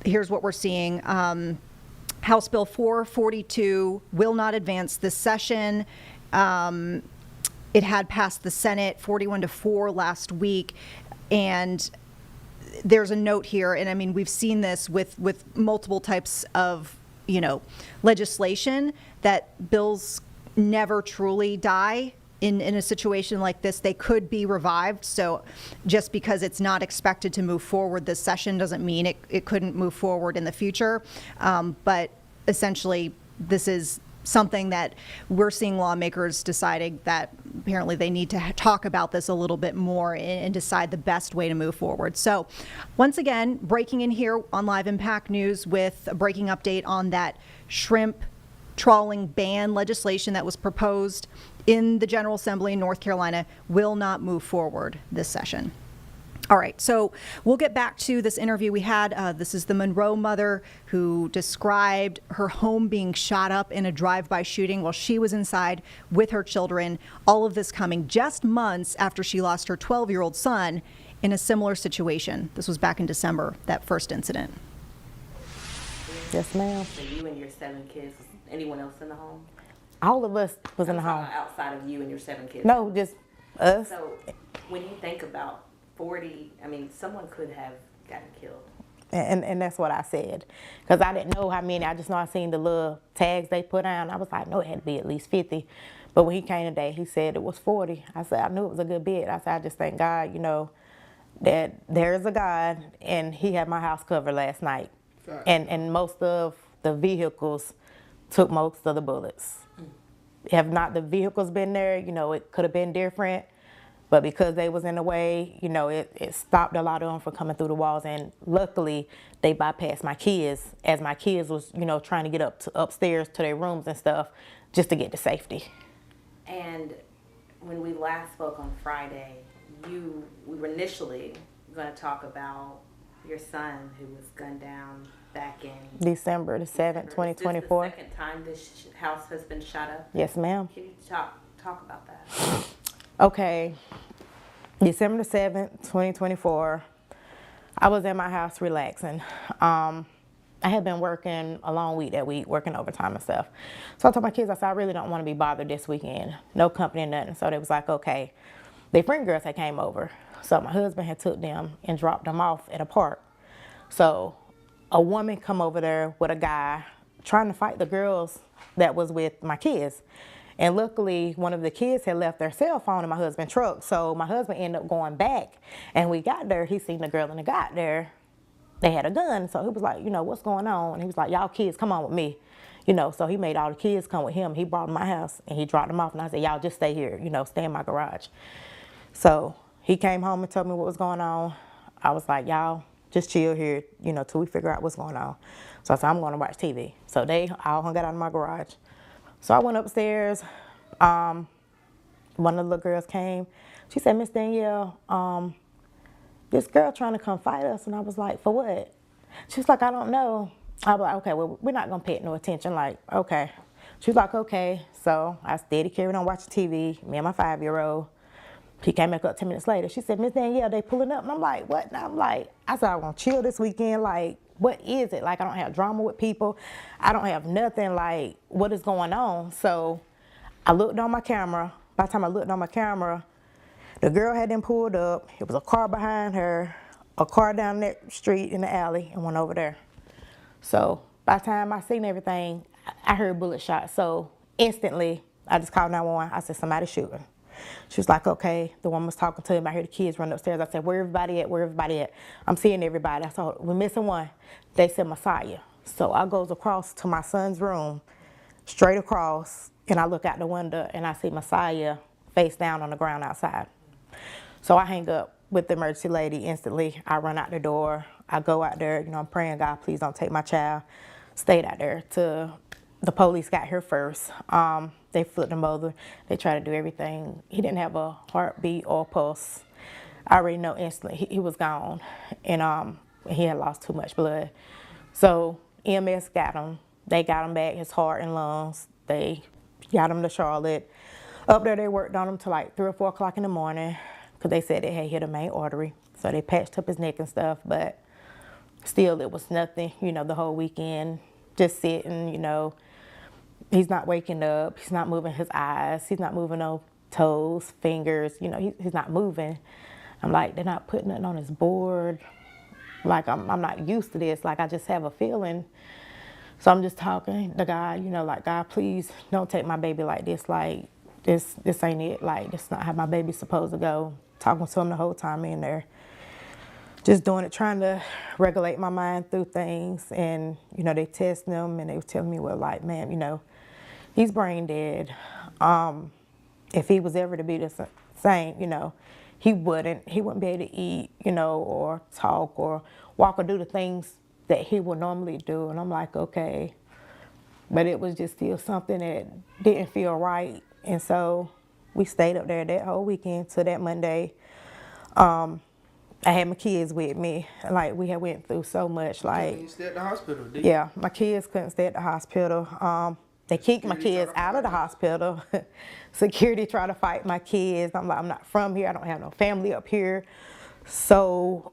here's what we're seeing. House Bill 442 will not advance this session. It had passed the Senate 41-4 last week, and there's a note here, and I mean we've seen this with multiple types of legislation, that bills never truly die. In a situation like this, they could be revived. So just because it's not expected to move forward this session doesn't mean it couldn't move forward in the future. But essentially, this is something that we're seeing lawmakers deciding that apparently they need to talk about this a little bit more and decide the best way to move forward. So once again, breaking in here on Live Impact News with a breaking update on that shrimp trawling ban legislation that was proposed in the General Assembly in North Carolina will not move forward this session. All right, so we'll get back to this interview we had. This is the Monroe mother who described her home being shot up in a drive-by shooting while she was inside with her children. All of this coming just months after she lost her 12-year-old son in a similar situation. This was back in December, that first incident. Yes, ma'am. So you and your 7 kids, was anyone else in the home? All of us was in the home. Outside of you and your 7 kids? No, just us. So when you think about 40, I mean, someone could have gotten killed. And that's what I said. Because I didn't know how many. I just know I seen the little tags they put on. I was like, no, it had to be at least 50. But when he came today, he said it was 40. I said, I knew it was a good bit. I said, I just thank God, you know, that there is a God, and he had my house covered last night. And most of the vehicles took most of the bullets. Have not the vehicles been there, you know, it could have been different. But because they was in the way, you know, it stopped a lot of them from coming through the walls. And luckily, they bypassed my kids as my kids was, you know, trying to get upstairs to their rooms and stuff just to get to safety. And when we last spoke on Friday, we were initially going to talk about your son who was gunned down back in December the 7th, 2024. Is this the second time this house has been shot up? Yes, ma'am. Can you talk about that? Okay, December the 7th, 2024, I was at my house relaxing. I had been working a long week that week, working overtime and stuff. So I told my kids, I said, I really don't want to be bothered this weekend. No company or nothing. So they was like, okay. Their friend girls had came over. So my husband had took them and dropped them off at a park. So a woman come over there with a guy trying to fight the girls that was with my kids. And luckily, one of the kids had left their cell phone in my husband's truck. So my husband ended up going back. And we got there, he seen the girl and the guy there. They had a gun. So he was like, you know, what's going on? And he was like, y'all kids, come on with me. You know, so he made all the kids come with him. He brought them to my house and he dropped them off. And I said, y'all just stay here, you know, stay in my garage. So he came home and told me what was going on. I was like, y'all just chill here, you know, till we figure out what's going on. So I said, I'm going to watch TV. So they all hung out in my garage. So I went upstairs. One of the little girls came. She said, Miss Danielle, this girl trying to come fight us. And I was like, for what? She was like, I don't know. I was like, okay, well, we're not going to pay it no attention. Like, okay. She was like, okay. So I steady carried on watching TV, me and my 5-year-old. She came back up 10 minutes later. She said, Miss Danielle, they pulling up. And I'm like, what? And I'm like, I said, I want to chill this weekend. Like, what is it? Like, I don't have drama with people. I don't have nothing. Like, what is going on? So I looked on my camera. By the time I looked on my camera, the girl had them pulled up. It was a car behind her, a car down that street in the alley, and went over there. So by the time I seen everything, I heard bullet shots. So instantly, I just called 911. I said, somebody shooting. She was like, okay. The woman was talking to him. I heard the kids run upstairs. I said, where everybody at? Where everybody at? I'm seeing everybody. I saw, we're missing one. They said Messiah. So I goes across to my son's room, straight across, and I look out the window and I see Messiah face down on the ground outside. So I hang up with the emergency lady instantly. I run out the door. I go out there, you know, I'm praying, God, please don't take my child. Stayed out there till the police got here first. They flipped him over. They tried to do everything. He didn't have a heartbeat or pulse. I already know instantly he was gone, and he had lost too much blood. So EMS got him. They got him back, his heart and lungs. They got him to Charlotte. Up there, they worked on him till like 3 or 4 o'clock in the morning because they said it had hit a main artery. So they patched up his neck and stuff, but still it was nothing, you know, the whole weekend, just sitting, you know. He's not waking up. He's not moving his eyes. He's not moving no toes, fingers. You know, he's not moving. I'm like, they're not putting nothing on his board. Like, I'm not used to this. Like, I just have a feeling. So I'm just talking to God, you know, like, God, please don't take my baby like this. Like, this ain't it. Like, this is not how my baby's supposed to go. Talking to him the whole time in there. Just doing it, trying to regulate my mind through things. And, you know, they tested him and they were telling me, well, like, man, you know, he's brain dead. If he was ever to be the same, you know, he wouldn't be able to eat, you know, or talk or walk or do the things that he would normally do. And I'm like, okay. But it was just still something that didn't feel right. And so we stayed up there that whole weekend till that Monday. I had my kids with me. Like, we had went through so much. Like, You stay at the hospital, did you? yeah, my kids couldn't stay at the hospital. They kicked my kids out of the hospital. Security tried to fight my kids. I'm like, I'm not from here. I don't have no family up here. So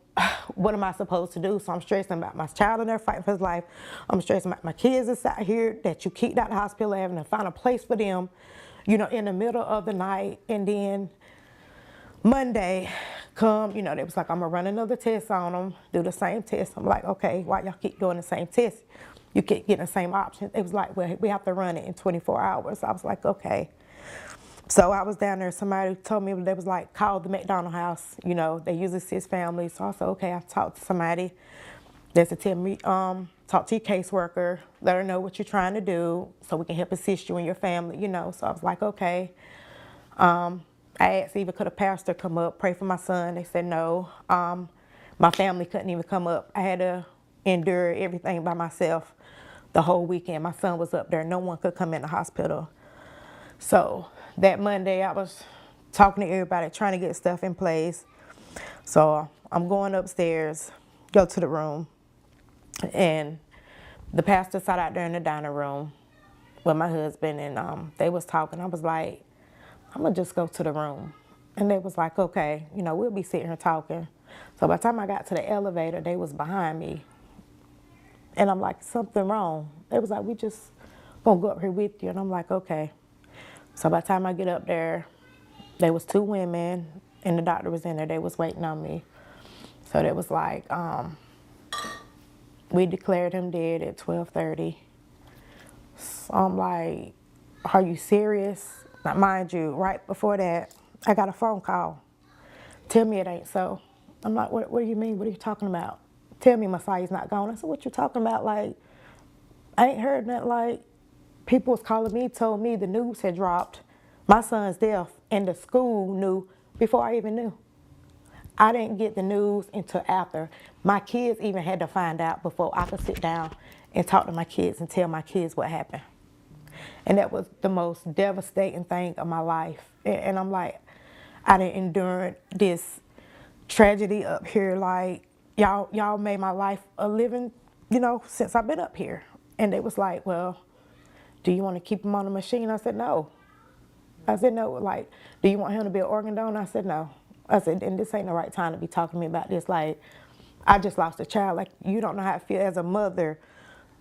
what am I supposed to do? So I'm stressing about my child in there fighting for his life. I'm stressing about my kids that's out here that you kicked out of the hospital, having to find a place for them, you know, in the middle of the night. And then Monday come, you know, they was like, I'm gonna run another test on them, do the same test. I'm like, okay, why y'all keep doing the same test? You keep getting the same option. It was like, well, we have to run it in 24 hours. I was like, okay. So I was down there, somebody told me, they was like, call the McDonald house. You know, they usually assist families. So I said, okay, I talked to somebody. They said, tell me, talk to your caseworker, let her know what you're trying to do so we can help assist you and your family, you know. So I was like, okay. I asked even could a pastor come up, pray for my son. They said no. My family couldn't even come up. I had to endure everything by myself the whole weekend. My son was up there. No one could come in the hospital. So that Monday, I was talking to everybody, trying to get stuff in place. So I'm going upstairs, go to the room, and the pastor sat out there in the dining room with my husband, and they was talking. I was like, I'm gonna just go to the room. And they was like, okay, you know, we'll be sitting here talking. So by the time I got to the elevator, they was behind me. And I'm like, something wrong. They was like, we just gonna go up here with you. And I'm like, okay. So by the time I get up there, there was 2 women and the doctor was in there. They was waiting on me. So they was like, we declared him dead at 12:30. So I'm like, are you serious? Now, mind you, right before that, I got a phone call. Tell me it ain't so. I'm like, what do you mean? What are you talking about? Tell me Messiah's not gone. I said, what you talking about? Like, I ain't heard that. Like, people was calling me, told me the news had dropped. My son's death, and the school knew before I even knew. I didn't get the news until after. My kids even had to find out before I could sit down and talk to my kids and tell my kids what happened. And that was the most devastating thing of my life. And I'm like, I didn't endure this tragedy up here. Like, y'all made my life a living, you know, since I've been up here. And they was like, well, do you want to keep him on the machine? I said, no. I said, no. Like, do you want him to be an organ donor? I said, no. I said, and this ain't the right time to be talking to me about this. Like, I just lost a child. Like, you don't know how it feels as a mother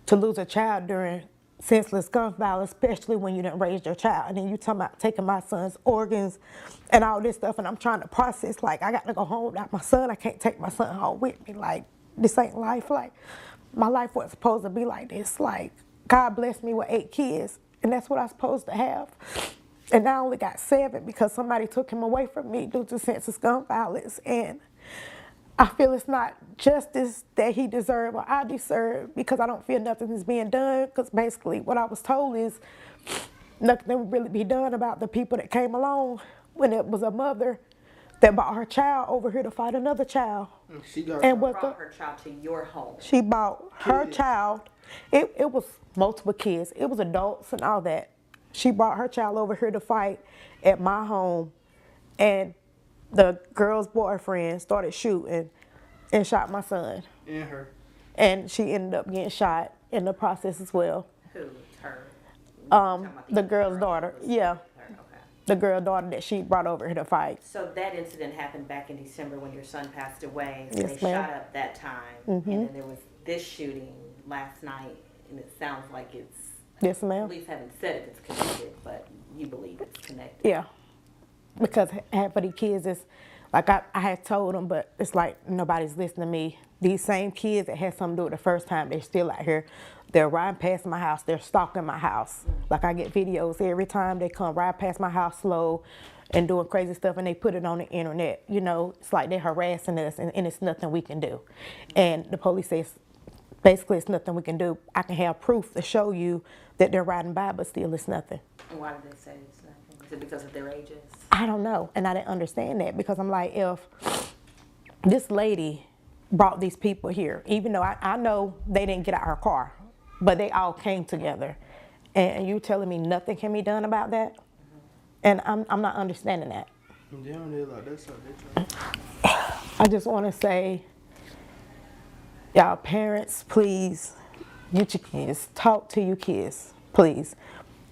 to lose a child during senseless gun violence, especially when you didn't raise your child. And then you talking about taking my son's organs and all this stuff, and I'm trying to process, like, I got to go home without my son. I can't take my son home with me. Like, this ain't life. Like, my life wasn't supposed to be like this. Like, God blessed me with 8 kids, and that's what I'm supposed to have. And I only got 7 because somebody took him away from me due to senseless gun violence. And I feel it's not justice that he deserved or I deserve, because I don't feel nothing is being done. Because basically what I was told is nothing would really be done about the people that came along when it was a mother that brought her child over here to fight another child. She brought her child to your home. She brought her child. It was multiple kids. It was adults and all that. She brought her child over here to fight at my home, and the girl's boyfriend started shooting and shot my son. And her. And she ended up getting shot in the process as well. Who? Her? The girl's daughter. Yeah. The girl's daughter that she brought over here to fight. So that incident happened back in December when your son passed away. So Yes, they ma'am. shot up that time. Mhm. And then there was this shooting last night, and it sounds like it's, Yes, ma'am. at least haven't said if it's connected, but you believe it's connected. Yeah. Because half of the kids is, like I had told them, but it's like nobody's listening to me. These same kids that had something to do it the first time, they're still out here. They're riding past my house. They're stalking my house. Like, I get videos every time they come ride past my house slow and doing crazy stuff, and they put it on the internet. You know, it's like they're harassing us, and it's nothing we can do. And the police says, basically, it's nothing we can do. I can have proof to show you that they're riding by, but still it's nothing. And why did they say it's nothing? Is it because of their ages? I don't know, and I didn't understand that, because I'm like, if this lady brought these people here, even though I know they didn't get out her car, but they all came together, and you telling me nothing can be done about that? And I'm not understanding that. They don't live like that, so they try. I just want to say, y'all parents, please get your kids, talk to your kids, please.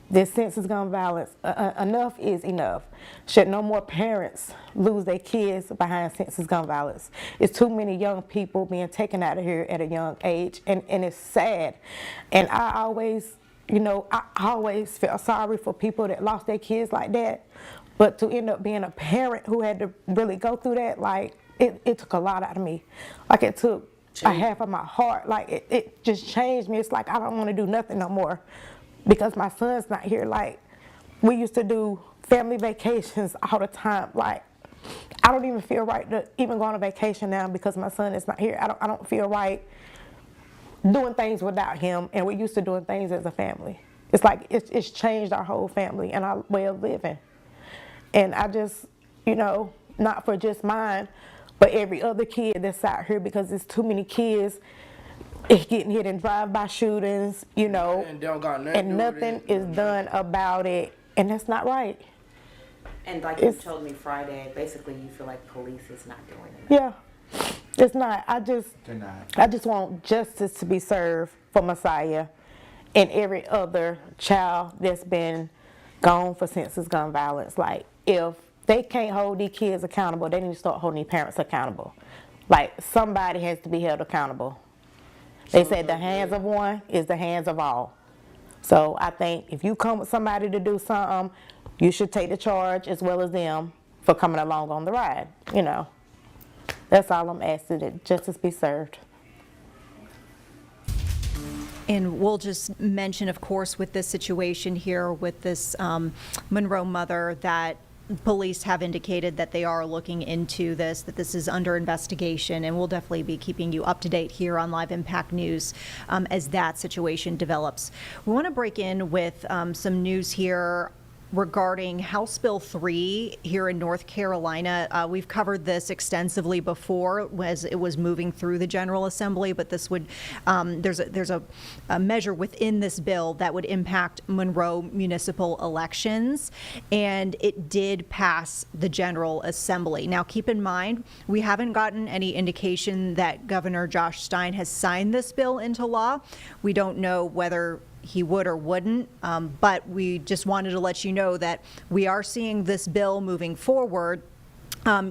This senseless gun violence, enough is enough. Should no more parents lose their kids behind senseless gun violence. It's too many young people being taken out of here at a young age, and it's sad. And I always, I always felt sorry for people that lost their kids like that. But to end up being a parent who had to really go through that, like, it took a lot out of me. Like, it took a half of my heart. Like, it just changed me. It's like I don't want to do nothing no more because my son's not here. Like, we used to do family vacations all the time. Like, I don't even feel right to even go on a vacation now because my son is not here. I don't feel right doing things without him, and we're used to doing things as a family. It's like it's changed our whole family and our way of living. And I just, not for just mine, but every other kid that's out here, because there's too many kids getting hit in drive-by shootings, and nothing is done about it, and that's not right. And like you told me Friday, basically you feel like police is not doing enough. Yeah, it's not. I just want justice to be served for Messiah and every other child that's been gone for senseless gun violence. Like, if they can't hold these kids accountable, they need to start holding these parents accountable. Like, somebody has to be held accountable. They said the hands of one is the hands of all. So I think if you come with somebody to do something, you should take the charge as well as them for coming along on the ride. That's all I'm asking, that justice be served. And we'll just mention, of course, with this situation here with this Monroe mother, that police have indicated that they are looking into this, that this is under investigation, and we'll definitely be keeping you up to date here on Live Impact News as that situation develops. We want to break in with some news here regarding House Bill 3 here in North Carolina. We've covered this extensively before as it was moving through the General Assembly, but this would there's a measure within this bill that would impact Monroe municipal elections, and it did pass the General Assembly. Now, keep in mind, we haven't gotten any indication that Governor Josh Stein has signed this bill into law. We don't know whether he would or wouldn't, but we just wanted to let you know that we are seeing this bill moving forward,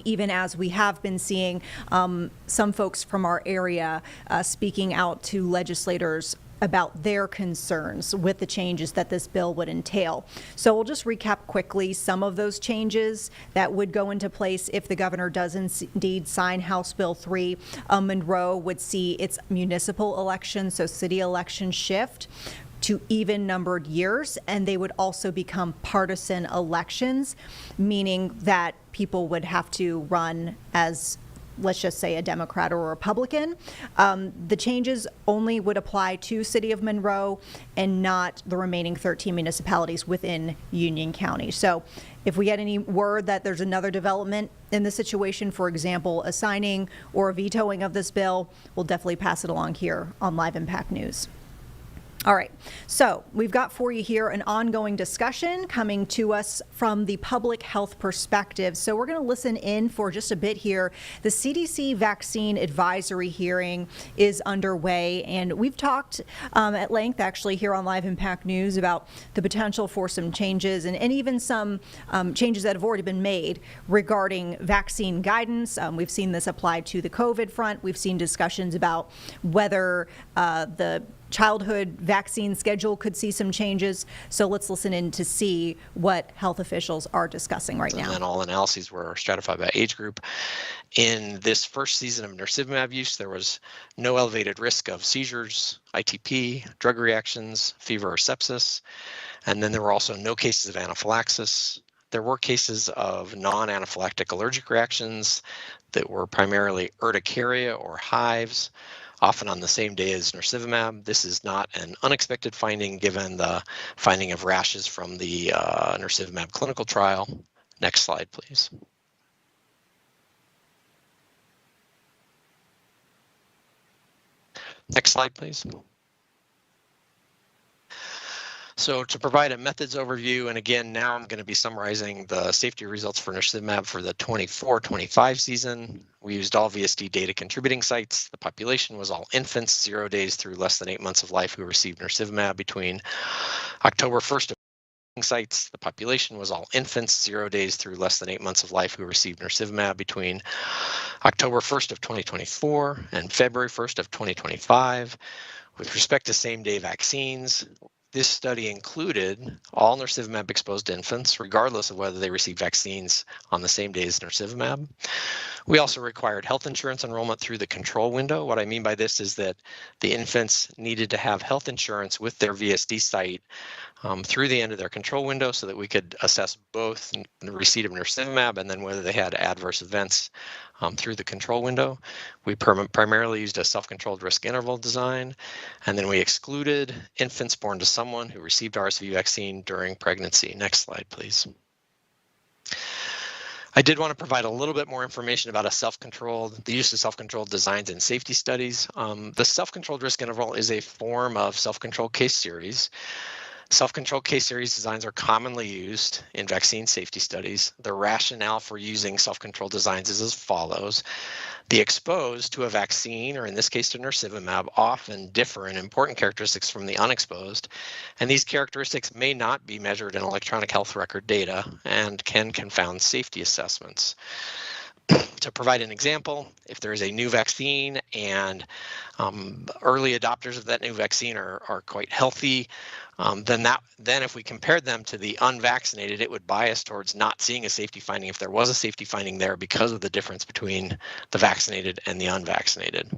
even as we have been seeing some folks from our area speaking out to legislators about their concerns with the changes that this bill would entail. So we'll just recap quickly some of those changes that would go into place if the governor does indeed sign House Bill 3. Monroe would see its municipal elections, so city elections, shift to even numbered years, and they would also become partisan elections, meaning that people would have to run as, let's just say, a Democrat or a Republican. The changes only would apply to City of Monroe and not the remaining 13 municipalities within Union County. So if we get any word that there's another development in the situation, for example, a signing or a vetoing of this bill, we'll definitely pass it along here on Live Impact News. All right, so we've got for you here an ongoing discussion coming to us from the public health perspective. So we're going to listen in for just a bit here. The CDC vaccine advisory hearing is underway, and we've talked at length actually here on Live Impact News about the potential for some changes and even some changes that have already been made regarding vaccine guidance. We've seen this applied to the COVID front. We've seen discussions about whether the childhood vaccine schedule could see some changes. So let's listen in to see what health officials are discussing right now. And then all analyses were stratified by age group. In this first season of nirsevimab use, there was no elevated risk of seizures, ITP, drug reactions, fever, or sepsis. And then there were also no cases of anaphylaxis. There were cases of non-anaphylactic allergic reactions that were primarily urticaria or hives, often on the same day as nirsevimab. This is not an unexpected finding given the finding of rashes from the nirsevimab clinical trial. Next slide, please. Next slide, please. So to provide a methods overview, and again, now I'm going to be summarizing the safety results for nirsevimab for the 24-25 season. We used all VSD data contributing sites. The population was all infants 0 days through less than 8 months of life who received nirsevimab between October 1st of sites. The population was all infants 0 days through less than 8 months of life who received nirsevimab between October 1st of 2024 and February 1st of 2025. With respect to same-day vaccines, this study included all nirsevimab exposed infants, regardless of whether they received vaccines on the same day as nirsevimab. We also required health insurance enrollment through the control window. What I mean by this is that the infants needed to have health insurance with their VSD site through the end of their control window so that we could assess both the receipt of nirsevimab and then whether they had adverse events through the control window. We primarily used a self-controlled risk interval design, and then we excluded infants born to someone who received RSV vaccine during pregnancy. Next slide, please. I did want to provide a little bit more information about the use of self-controlled designs in safety studies. The self-controlled risk interval is a form of self-controlled case series. Self-controlled case series designs are commonly used in vaccine safety studies. The rationale for using self-controlled designs is as follows. The exposed to a vaccine, or in this case to nirsevimab, often differ in important characteristics from the unexposed, and these characteristics may not be measured in electronic health record data and can confound safety assessments. To provide an example, if there is a new vaccine and early adopters of that new vaccine are quite healthy, then if we compared them to the unvaccinated, it would bias towards not seeing a safety finding if there was a safety finding there because of the difference between the vaccinated and the unvaccinated.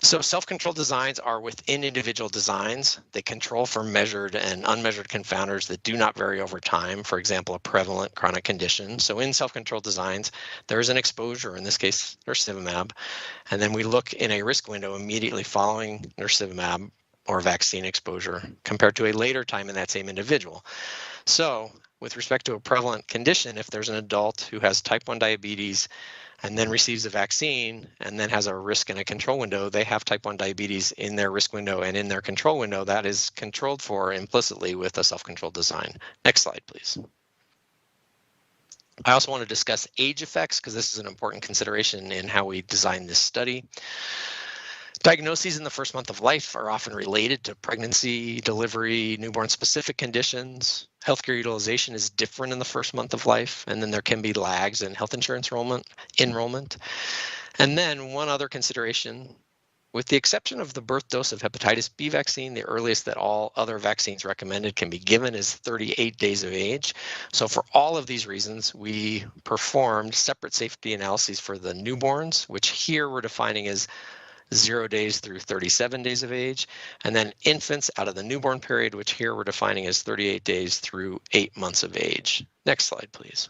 So self-controlled designs are within individual designs. They control for measured and unmeasured confounders that do not vary over time, for example, a prevalent chronic condition. So in self-controlled designs, there is an exposure, in this case, nirsevimab, and then we look in a risk window immediately following nirsevimab or vaccine exposure compared to a later time in that same individual. So with respect to a prevalent condition, if there's an adult who has type 1 diabetes and then receives a vaccine and then has a risk and a control window, they have type 1 diabetes in their risk window and in their control window. That is controlled for implicitly with a self-controlled design. Next slide, please. I also want to discuss age effects because this is an important consideration in how we design this study. Diagnoses in the first month of life are often related to pregnancy, delivery, newborn-specific conditions. Healthcare utilization is different in the first month of life, and then there can be lags in health insurance enrollment. And then one other consideration, with the exception of the birth dose of hepatitis B vaccine, the earliest that all other vaccines recommended can be given is 38 days of age. So for all of these reasons, we performed separate safety analyses for the newborns, which here we're defining as 0 days through 37 days of age, and then infants out of the newborn period, which here we're defining as 38 days through 8 months of age. Next slide, please.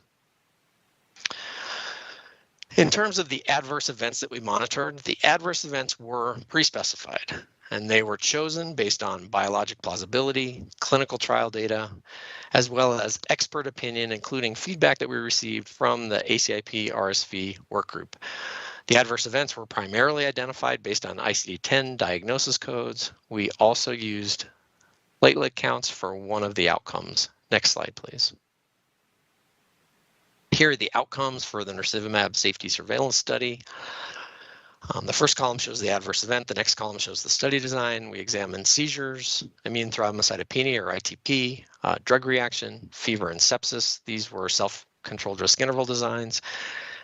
In terms of the adverse events that we monitored, the adverse events were pre-specified, and they were chosen based on biologic plausibility, clinical trial data, as well as expert opinion, including feedback that we received from the ACIP RSV workgroup. The adverse events were primarily identified based on ICD-10 diagnosis codes. We also used platelet counts for one of the outcomes. Next slide, please. Here are the outcomes for the nirsevimab safety surveillance study. The first column shows the adverse event. The next column shows the study design. We examined seizures, immune thrombocytopenia or ITP, drug reaction, fever, and sepsis. These were self-controlled risk interval designs.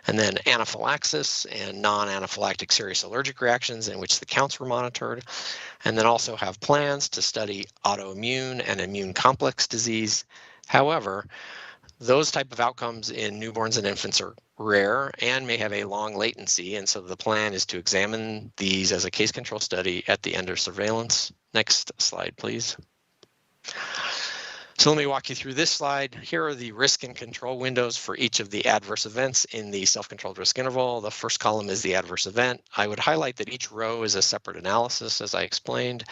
And then anaphylaxis and non-anaphylactic serious allergic reactions in which the counts were monitored. And then also have plans to study autoimmune and immune complex disease. However, those type of outcomes in newborns and infants are rare and may have a long latency. And so the plan is to examine these as a case control study at the end of surveillance. Next slide, please. So let me walk you through this slide. Here are the risk and control windows for each of the adverse events in the self-controlled risk interval. The first column is the adverse event. I would highlight that each row is a separate analysis, as I explained,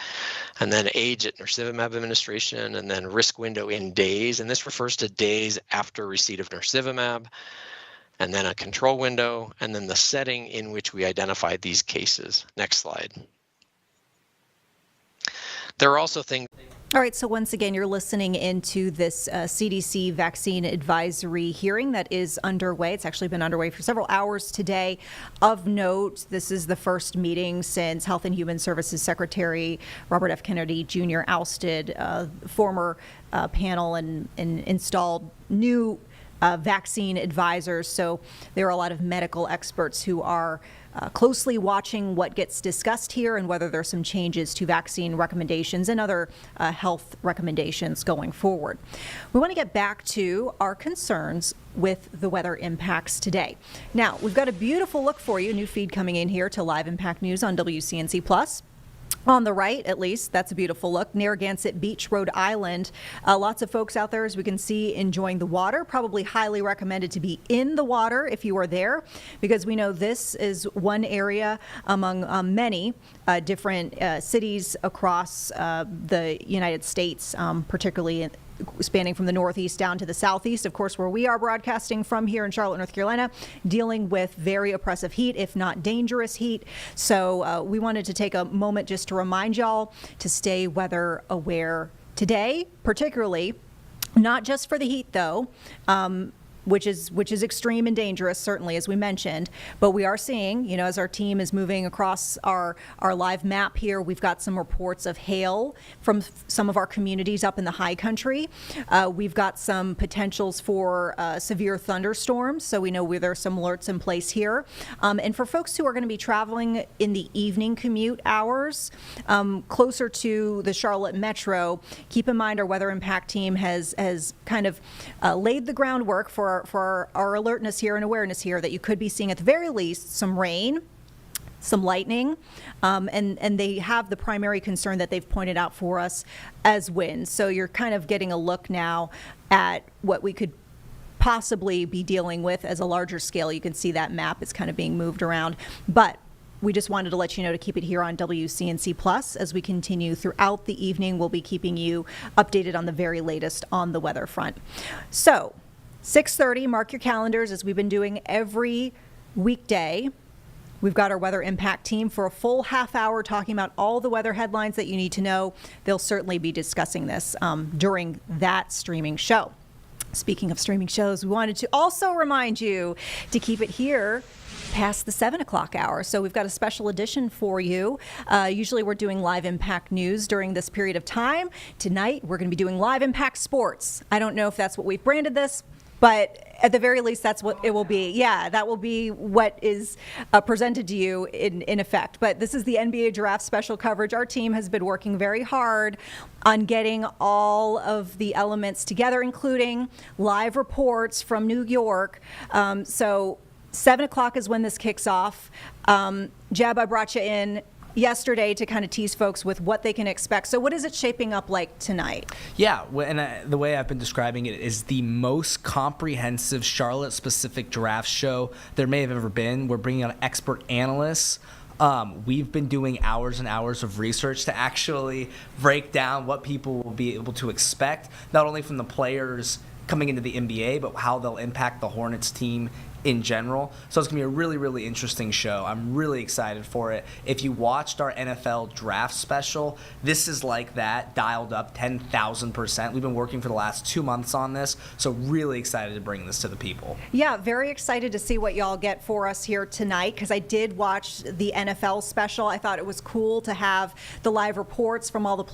and then age at nirsevimab administration, and then risk window in days, and this refers to days after receipt of nirsevimab, and then a control window, and then the setting in which we identified these cases. Next slide. There are also things All right, so once again, you're listening into this CDC vaccine advisory hearing that is underway. It's actually been underway for several hours today. Of note, this is the first meeting since Health and Human Services Secretary Robert F. Kennedy Jr. ousted former panel and installed new vaccine advisors. So there are a lot of medical experts who are closely watching what gets discussed here and whether there's some changes to vaccine recommendations and other health recommendations going forward. We want to get back to our concerns with the weather impacts today. Now, we've got a beautiful look for you, new feed coming in here to Live Impact News on WCNC Plus. On the right, at least, that's a beautiful look. Narragansett Beach, Rhode Island. Lots of folks out there, as we can see, enjoying the water. Probably highly recommended to be in the water if you are there, because we know this is one area among many different cities across the United States, particularly spanning from the northeast down to the southeast, of course, where we are broadcasting from here in Charlotte, North Carolina, dealing with very oppressive heat, if not dangerous heat. So we wanted to take a moment just to remind y'all to stay weather aware today, particularly, not just for the heat though, which is extreme and dangerous, certainly, as we mentioned. But we are seeing, as our team is moving across our live map here, we've got some reports of hail from some of our communities up in the high country. We've got some potentials for severe thunderstorms, so we know where there are some alerts in place here. And for folks who are going to be traveling in the evening commute hours, closer to the Charlotte Metro, keep in mind our weather impact team has kind of laid the groundwork for our alertness here and awareness here that you could be seeing at the very least some rain, some lightning, and they have the primary concern that they've pointed out for us as wind. So you're kind of getting a look now at what we could possibly be dealing with as a larger scale. You can see that map is kind of being moved around, but we just wanted to let you know to keep it here on WCNC Plus as we continue throughout the evening. We'll be keeping you updated on the very latest on the weather front. So 6:30, mark your calendars, as we've been doing every weekday. We've got our weather impact team for a full half hour talking about all the weather headlines that you need to know. They'll certainly be discussing this during that streaming show. Speaking of streaming shows, we wanted to also remind you to keep it here past the 7 o'clock hour. So we've got a special edition for you. Usually we're doing Live Impact News during this period of time. Tonight, we're going to be doing Live Impact Sports. I don't know if that's what we've branded this, but at the very least, that's what it will be. Yeah, that will be what is presented to you in effect. But this is the NBA Draft special coverage. Our team has been working very hard on getting all of the elements together, including live reports from New York. So 7 o'clock is when this kicks off. Jeb, I brought you in yesterday to kind of tease folks with what they can expect. So what is it shaping up like tonight? Yeah, and the way I've been describing it is the most comprehensive Charlotte-specific draft show there may have ever been. We're bringing on expert analysts. We've been doing hours and hours of research to actually break down what people will be able to expect, not only from the players coming into the NBA, but how they'll impact the Hornets team in general. So it's going to be a really, really interesting show. I'm really excited for it. If you watched our NFL draft special, this is like that, dialed up 10,000%. We've been working for the last 2 months on this, so really excited to bring this to the people. Yeah, very excited to see what y'all get for us here tonight, because I did watch the NFL special. I thought it was cool to have the live reports from all the